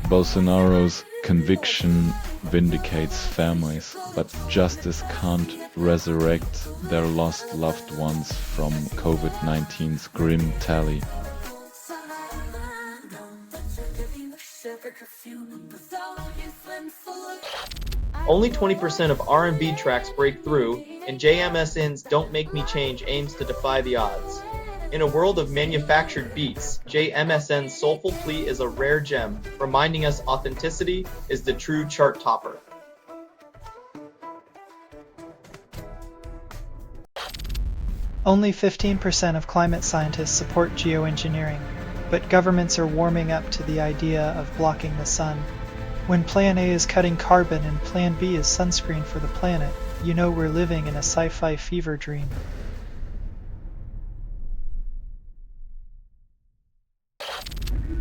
Speaker 6: Bolsonaro's conviction vindicates families, but justice can't resurrect their lost loved ones from COVID-19's grim tally.
Speaker 7: Only 20% of R&B tracks break through, and JMSN's Don't Make Me Change aims to defy the odds. In a world of manufactured beats, JMSN's soulful plea is a rare gem, reminding us authenticity is the true chart topper.
Speaker 8: Only 15% of climate scientists support geoengineering, but governments are warming up to the idea of blocking the sun. When Plan A is cutting carbon and Plan B is sunscreen for the planet, you know we're living in a sci-fi fever dream.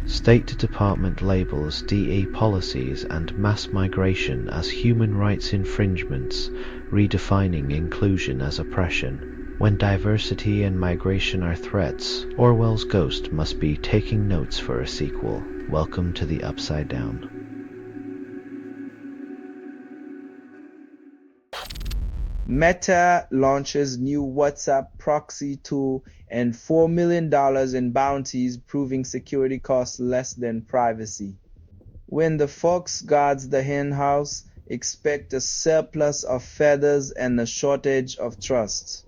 Speaker 10: State Department labels DE policies and mass migration as human rights infringements, redefining inclusion as oppression. When diversity and migration are threats, Orwell's ghost must be taking notes for a sequel. Welcome to the Upside Down.
Speaker 19: Meta launches new WhatsApp proxy tool and $4 million in bounties, proving security costs less than privacy. When the fox guards the hen house, expect a surplus of feathers and a shortage of trust.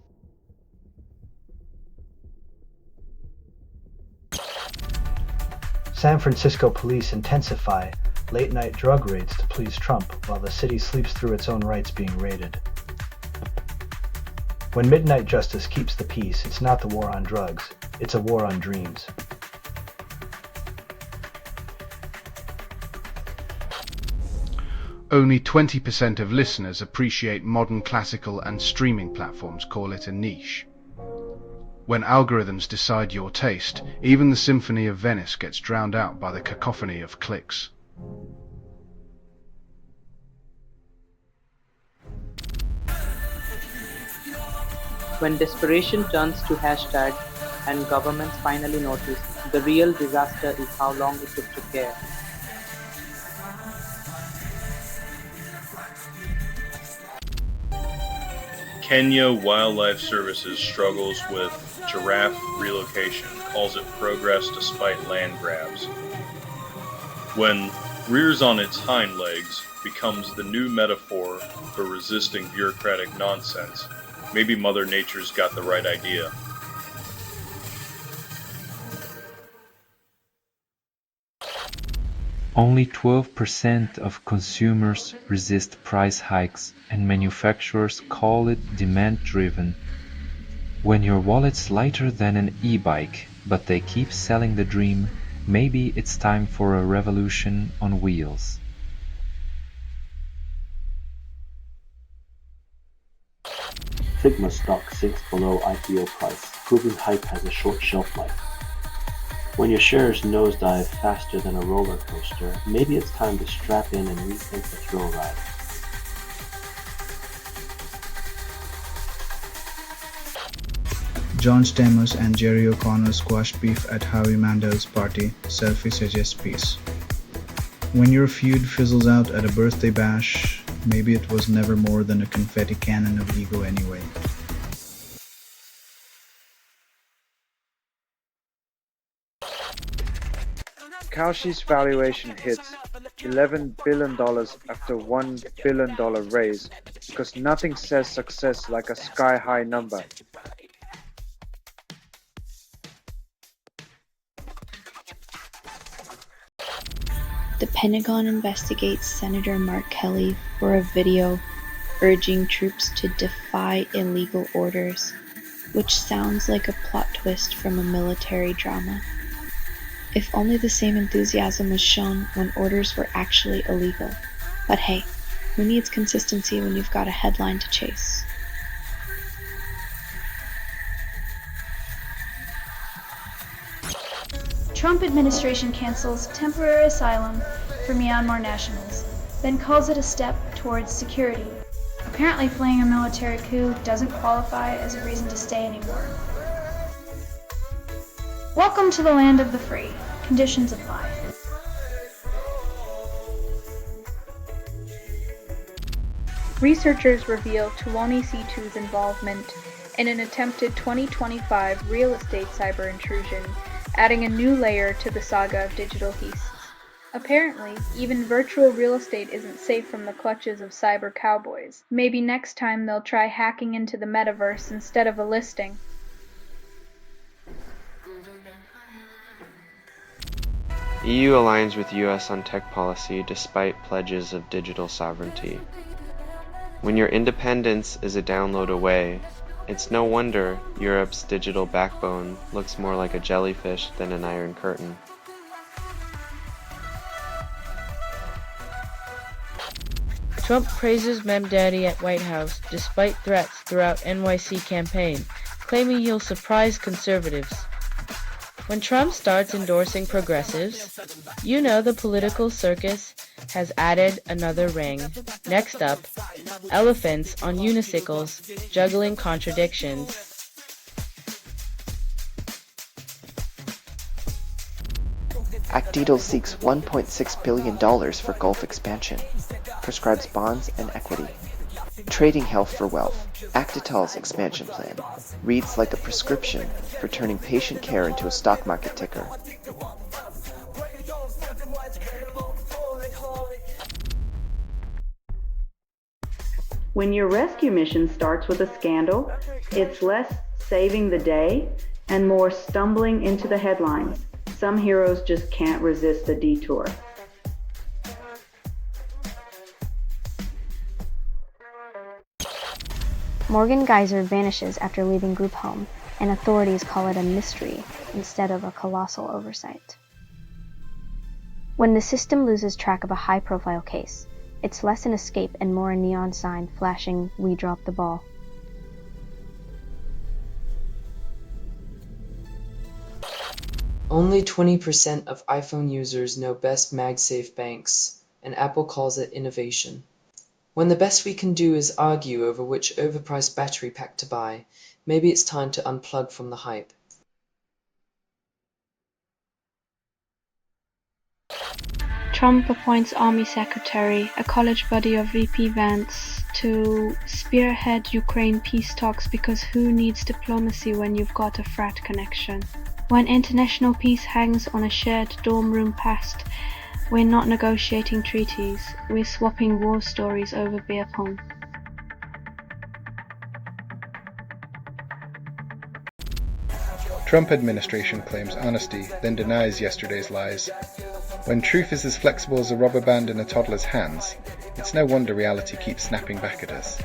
Speaker 23: San Francisco police intensify late-night drug raids to please Trump while the city sleeps through its own rights being raided. When midnight justice keeps the peace, it's not the war on drugs, it's a war on dreams.
Speaker 26: Only 20% of listeners appreciate modern classical, and streaming platforms call it a niche. When algorithms decide your taste, even the Symphony of Venice gets drowned out by the cacophony of clicks.
Speaker 27: When desperation turns to hashtag and governments finally notice
Speaker 1: The real disaster is how long it took to care.
Speaker 2: Kenya Wildlife Services struggles with giraffe relocation, calls it progress despite land grabs. When rears on its hind legs becomes the new metaphor for resisting bureaucratic nonsense, maybe Mother Nature's got the right idea.
Speaker 14: Only 12% of consumers resist price hikes, and manufacturers call it demand-driven. When your wallet's lighter than an e-bike, but they keep selling the dream, maybe it's time for a revolution on wheels.
Speaker 15: Figma stock sinks below IPO price, proving hype has a short shelf life. When your shares nosedive faster than a roller coaster, maybe it's time to strap in and rethink the thrill ride.
Speaker 23: John Stamos and Jerry O'Connor squashed beef at Howie Mandel's party. Selfie suggests peace. When your feud fizzles out at a birthday bash, maybe it was never more than a confetti cannon of ego anyway.
Speaker 16: Kaushi's valuation hits $11 billion after $1 billion raise because nothing says success like a sky-high number.
Speaker 20: The Pentagon investigates Senator Mark Kelly for a video urging troops to defy illegal orders, which sounds like a plot twist from a military drama. If only the same enthusiasm was shown when orders were actually illegal. But hey, who needs consistency when you've got a headline to chase?
Speaker 21: Trump administration cancels temporary asylum for Myanmar nationals, then calls it a step towards security. Apparently fleeing a military coup doesn't qualify as a reason to stay anymore. Welcome to the land of the free. Conditions apply. Researchers reveal Tuwani C2's involvement in an attempted 2025 real estate cyber intrusion, adding a new layer to the saga of digital heists. Apparently, even virtual real estate isn't safe from the clutches of cyber cowboys. Maybe next time they'll try hacking into the metaverse instead of a listing.
Speaker 5: EU aligns with US on tech policy despite pledges of digital sovereignty. When your independence is a download away, it's no wonder Europe's digital backbone looks more like a jellyfish than an iron curtain.
Speaker 18: Trump praises Memdaddy at White House despite threats throughout NYC campaign, claiming he'll surprise conservatives. When Trump starts endorsing progressives, you know the political circus has added another ring. Next up, elephants on unicycles juggling contradictions.
Speaker 27: Actidal seeks $1.6 billion for Gulf expansion, prescribes bonds and equity. Trading health for wealth, Actital's expansion plan, reads like a prescription for turning patient care into a stock market ticker.
Speaker 31: When your rescue mission starts with a scandal, it's less saving the day and more stumbling into the headlines. Some heroes just can't resist the detour.
Speaker 12: Morgan Geyser vanishes after leaving group home, and authorities call it a mystery instead of a colossal oversight. When the system loses track of a high-profile case, it's less an escape and more a neon sign flashing, "We dropped the ball."
Speaker 28: Only 20% of iPhone users know best MagSafe banks, and Apple calls it innovation. When the best we can do is argue over which overpriced battery pack to buy, maybe it's time to unplug from the hype.
Speaker 21: Trump appoints Army Secretary, a college buddy of VP Vance, to spearhead Ukraine peace talks because who needs diplomacy when you've got a frat connection? When international peace hangs on a shared dorm room past, we're not negotiating treaties, we're swapping war stories over beer pong.
Speaker 3: Trump administration claims honesty, then denies yesterday's lies. When truth is as flexible as a rubber band in a toddler's hands, it's no wonder reality keeps snapping back at us.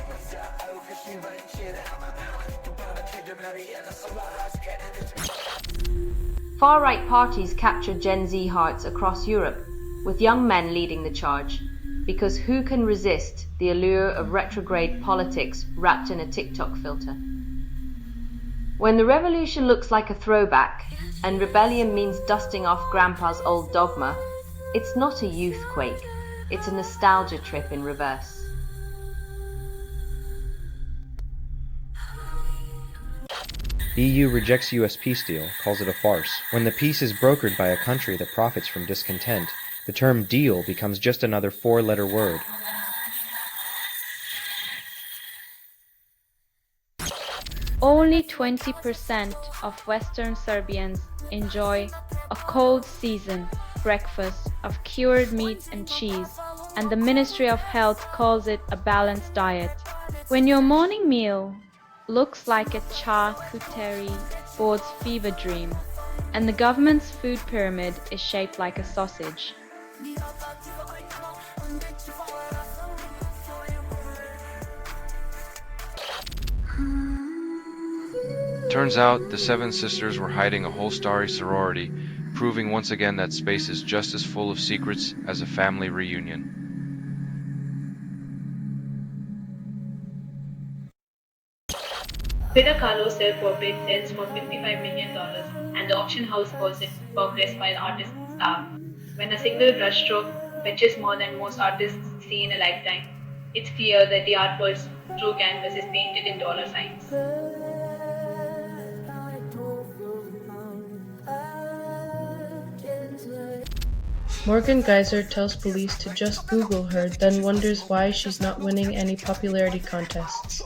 Speaker 4: Far-right parties capture Gen Z hearts across Europe, with young men leading the charge, because who can resist the allure of retrograde politics wrapped in a TikTok filter? When the revolution looks like a throwback, and rebellion means dusting off grandpa's old dogma, it's not a youth quake, it's a nostalgia trip in reverse.
Speaker 9: EU rejects US peace deal, calls it a farce. When the peace is brokered by a country that profits from discontent, the term deal becomes just another four-letter word.
Speaker 11: Only 20% of Western Serbians enjoy a cold season breakfast of cured meats and cheese, and the Ministry of Health calls it a balanced diet. When your morning meal looks like a charcuterie board's fever dream, and the government's food pyramid is shaped like a sausage.
Speaker 13: Turns out the Seven Sisters were hiding a whole starry sorority, proving once again that space is just as full of secrets as a family reunion.
Speaker 17: Frida Kahlo self-portrait sells for $55 million, and the auction house calls it progress by the artist's staff. When a single brushstroke fetches more than most artists see in a lifetime, it's clear that the art world's true canvas is painted in dollar signs.
Speaker 31: Morgan Geyser tells police to just Google her, then wonders why she's not winning any popularity contests.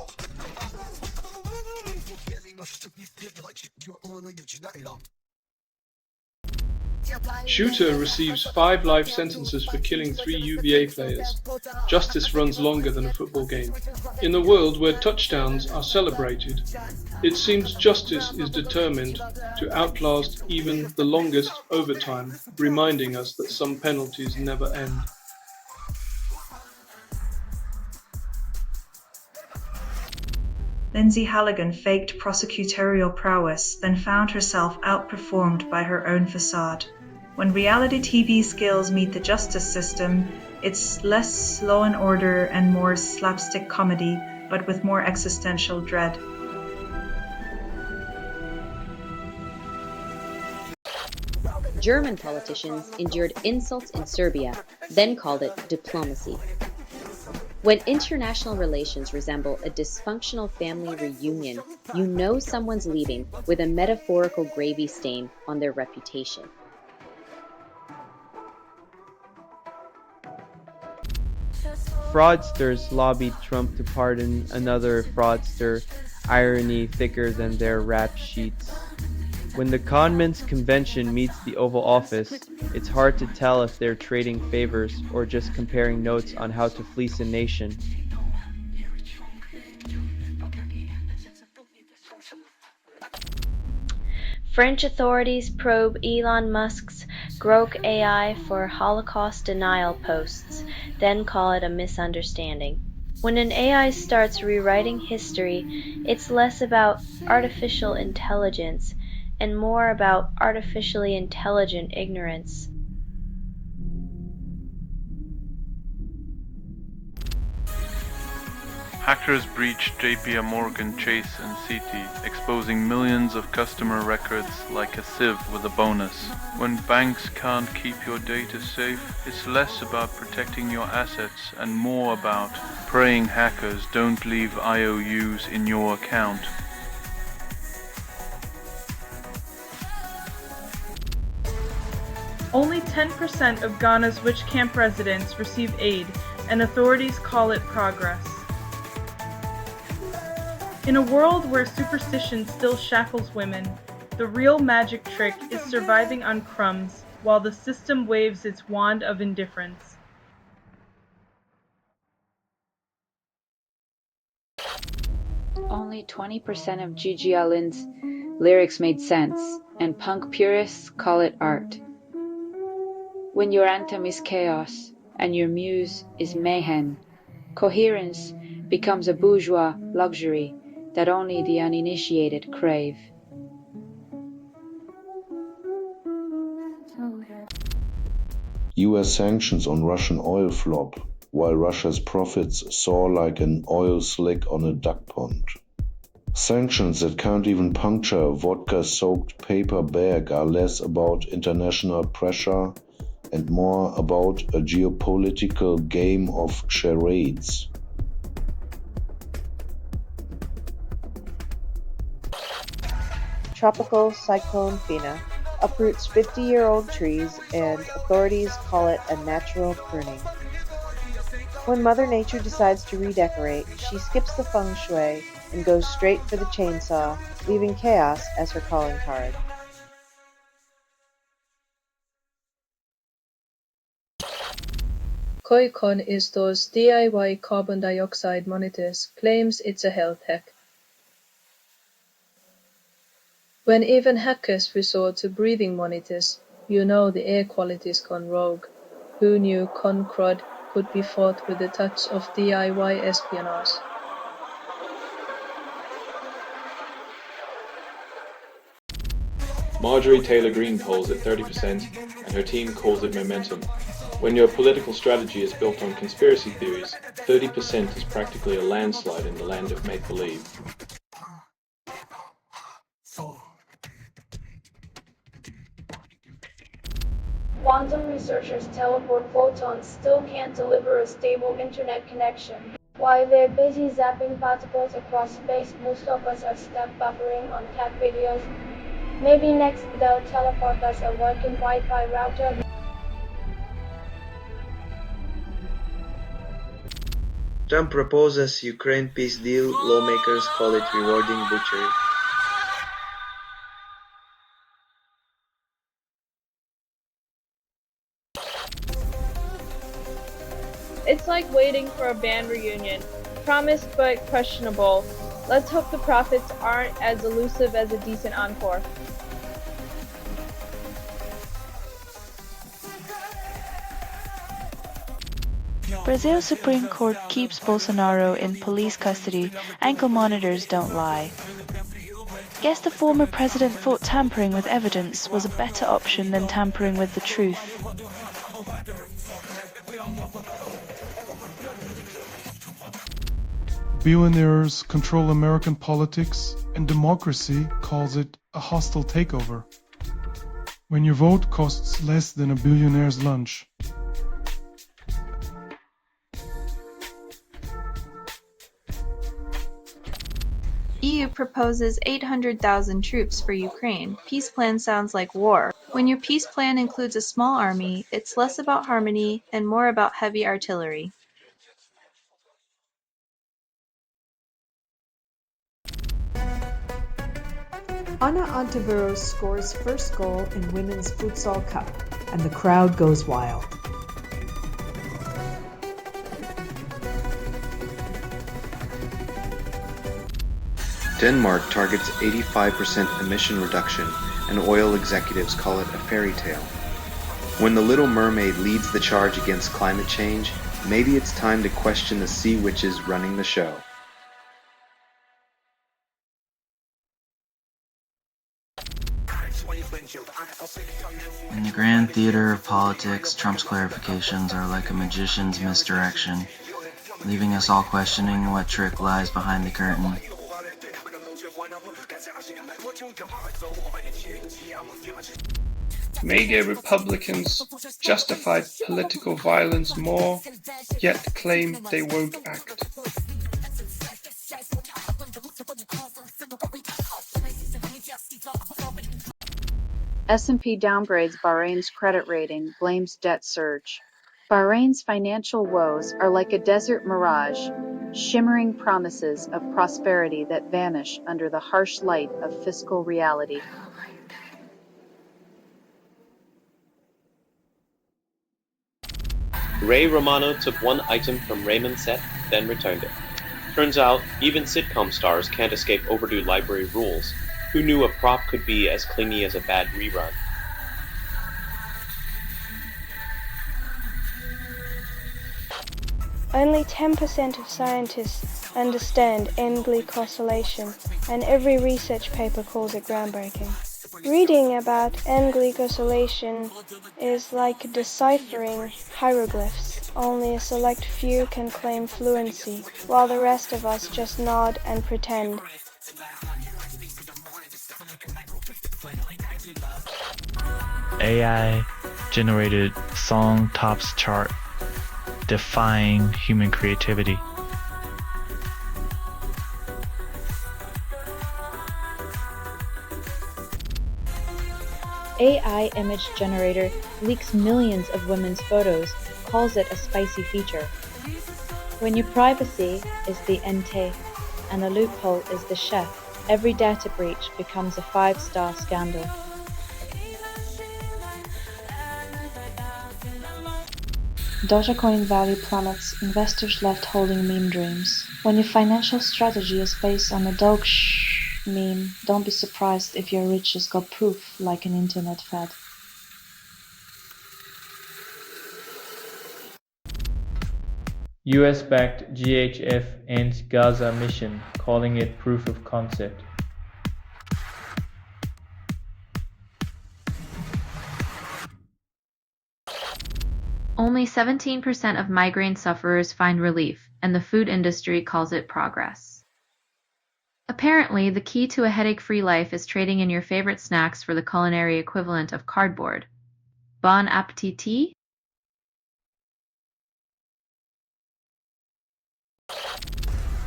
Speaker 22: Shooter receives 5 life sentences for killing 3 UVA players. Justice runs longer than a football game. In a world where touchdowns are celebrated, it seems justice is determined to outlast even the longest overtime, reminding us that some penalties never end.
Speaker 24: Lindsay Halligan faked prosecutorial prowess, then found herself outperformed by her own facade. When reality TV skills meet the justice system, it's less Law and Order and more slapstick comedy, but with more existential dread.
Speaker 25: German politicians endured insults in Serbia, then called it diplomacy. When international relations resemble a dysfunctional family reunion, you know someone's leaving with a metaphorical gravy stain on their reputation.
Speaker 29: Fraudsters lobbied Trump to pardon another fraudster, irony thicker than their rap sheets. When the conmen's convention meets the Oval Office, it's hard to tell if they're trading favors or just comparing notes on how to fleece a nation.
Speaker 12: French authorities probe Elon Musk's Grok AI for Holocaust denial posts, then call it a misunderstanding. When an AI starts rewriting history, it's less about artificial intelligence and more about artificially intelligent ignorance.
Speaker 30: Hackers breached JP Morgan Chase and Citi, exposing millions of customer records like a sieve with a bonus. When banks can't keep your data safe, it's less about protecting your assets and more about praying hackers don't leave IOUs in your account.
Speaker 31: Only 10% of Ghana's witch camp residents receive aid, and authorities call it progress. In a world where superstition still shackles women, the real magic trick is surviving on crumbs while the system waves its wand of indifference.
Speaker 1: Only 20% of Gigi Allin's lyrics made sense, and punk purists call it art. When your anthem is chaos and your muse is mayhem, coherence becomes a bourgeois luxury that only the uninitiated crave.
Speaker 2: US sanctions on Russian oil flop, while Russia's profits soar like an oil slick on a duck pond. Sanctions that can't even puncture a vodka-soaked paper bag are less about international pressure and more about a geopolitical game of charades.
Speaker 6: Tropical Cyclone Fina uproots 50-year-old trees and authorities call it a natural pruning. When Mother Nature decides to redecorate, she skips the feng shui and goes straight for the chainsaw, leaving chaos as her calling card.
Speaker 7: Koikon is those DIY carbon dioxide monitors claims it's a health hack. When even hackers resort to breathing monitors, you know the air quality's gone rogue. Who knew Concrod could be fought with a touch of DIY espionage?
Speaker 8: Marjorie Taylor Greene polls at 30% and her team calls it momentum. When your political strategy is built on conspiracy theories, 30% is practically a landslide in the land of make-believe.
Speaker 10: Quantum researchers teleport photons still can't deliver a stable internet connection. While they're busy zapping particles across space, most of us are stuck buffering on cat videos. Maybe next they'll teleport us a working Wi-Fi router.
Speaker 14: Trump proposes Ukraine peace deal, lawmakers call it rewarding butchery.
Speaker 31: It's like waiting for a band reunion. Promised but questionable. Let's hope the profits aren't as elusive as a decent encore.
Speaker 18: Brazil's Supreme Court keeps Bolsonaro in police custody. Ankle monitors don't lie. Guess the former president thought tampering with evidence was a better option than tampering with the truth.
Speaker 22: Billionaires control American politics, and democracy calls it a hostile takeover. When your vote costs less than a billionaire's lunch.
Speaker 15: EU proposes 800,000 troops for Ukraine. Peace plan sounds like war. When your peace plan includes a small army, it's less about harmony and more about heavy artillery.
Speaker 19: Ana Ontiveros scores first goal in Women's Futsal Cup, and the crowd goes wild.
Speaker 9: Denmark targets 85% emission reduction, and oil executives call it a fairy tale. When the Little Mermaid leads the charge against climate change, maybe it's time to question the sea witches running the show.
Speaker 23: In the grand theater of politics, Trump's clarifications are like a magician's misdirection, leaving us all questioning what trick lies behind the curtain.
Speaker 22: MAGA Republicans justified political violence more, yet claim they won't act.
Speaker 1: S&P downgrades Bahrain's credit rating, blames debt surge. Bahrain's financial woes are like a desert mirage, shimmering promises of prosperity that vanish under the harsh light of fiscal reality.
Speaker 3: Ray Romano took one item from Raymond's set, then returned it. Turns out, even sitcom stars can't escape overdue library rules. Who knew a prop could be as clingy as a bad rerun?
Speaker 4: Only 10% of scientists understand end glycosylation, and every research paper calls it groundbreaking. Reading about end glycosylation is like deciphering hieroglyphs. Only a select few can claim fluency, while the rest of us just nod and pretend.
Speaker 5: AI-generated song tops chart, defying human creativity.
Speaker 1: AI image generator leaks millions of women's photos, calls it a spicy feature. When your privacy is the ente and the loophole is the chef, every data breach becomes a 5-star scandal. Dogecoin value plummets, investors left holding meme dreams. When your financial strategy is based on a Doge meme, don't be surprised if your riches go poof like an internet fad.
Speaker 29: US-backed GHF ends Gaza mission, calling it proof of concept.
Speaker 15: Only 17% of migraine sufferers find relief, and the food industry calls it progress. Apparently, the key to a headache-free life is trading in your favorite snacks for the culinary equivalent of cardboard. Bon appetit!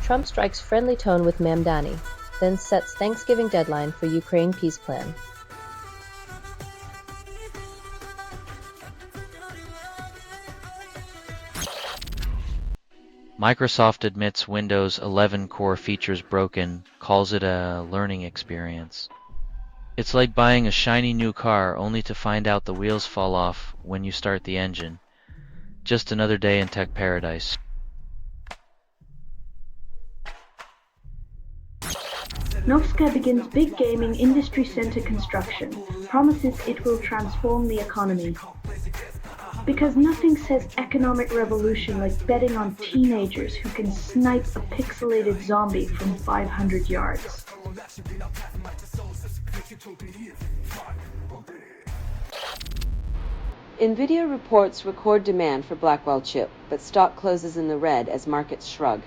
Speaker 25: Trump strikes friendly tone with Mamdani, then sets Thanksgiving deadline for Ukraine peace plan.
Speaker 23: Microsoft admits Windows 11 core features broken, calls it a learning experience. It's like buying a shiny new car only to find out the wheels fall off when you start the engine. Just another day in tech paradise.
Speaker 11: Novska begins big gaming industry center construction, promises it will transform the economy. Because nothing says economic revolution like betting on teenagers who can snipe a pixelated zombie from 500 yards.
Speaker 25: NVIDIA reports record demand for Blackwell chip, but stock closes in the red as markets shrug.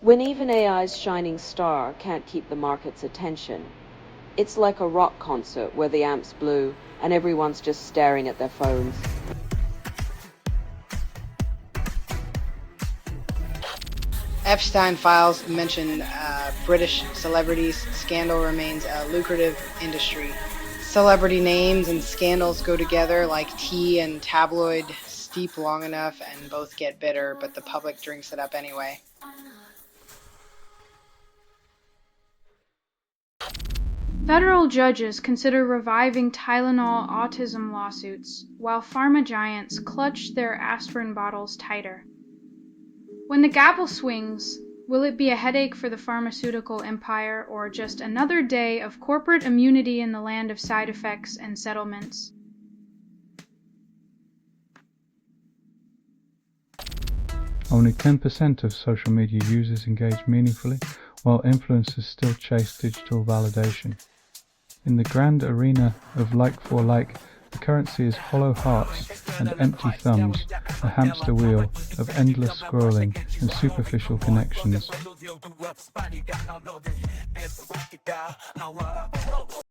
Speaker 25: When even AI's shining star can't keep the market's attention, it's like a rock concert where the amps blew and everyone's just staring at their phones.
Speaker 13: Epstein files mention British celebrities. Scandal remains a lucrative industry. Celebrity names and scandals go together like tea and tabloid, steep long enough and both get bitter, but the public drinks it up anyway.
Speaker 16: Federal judges consider reviving Tylenol autism lawsuits, while pharma giants clutch their aspirin bottles tighter. When the gavel swings, will it be a headache for the pharmaceutical empire or just another day of corporate immunity in the land of side effects and settlements?
Speaker 20: Only 10% of social media users engage meaningfully, while influencers still chase digital validation. In the grand arena of like for like, the currency is hollow hearts and empty thumbs, a hamster wheel of endless scrolling and superficial connections.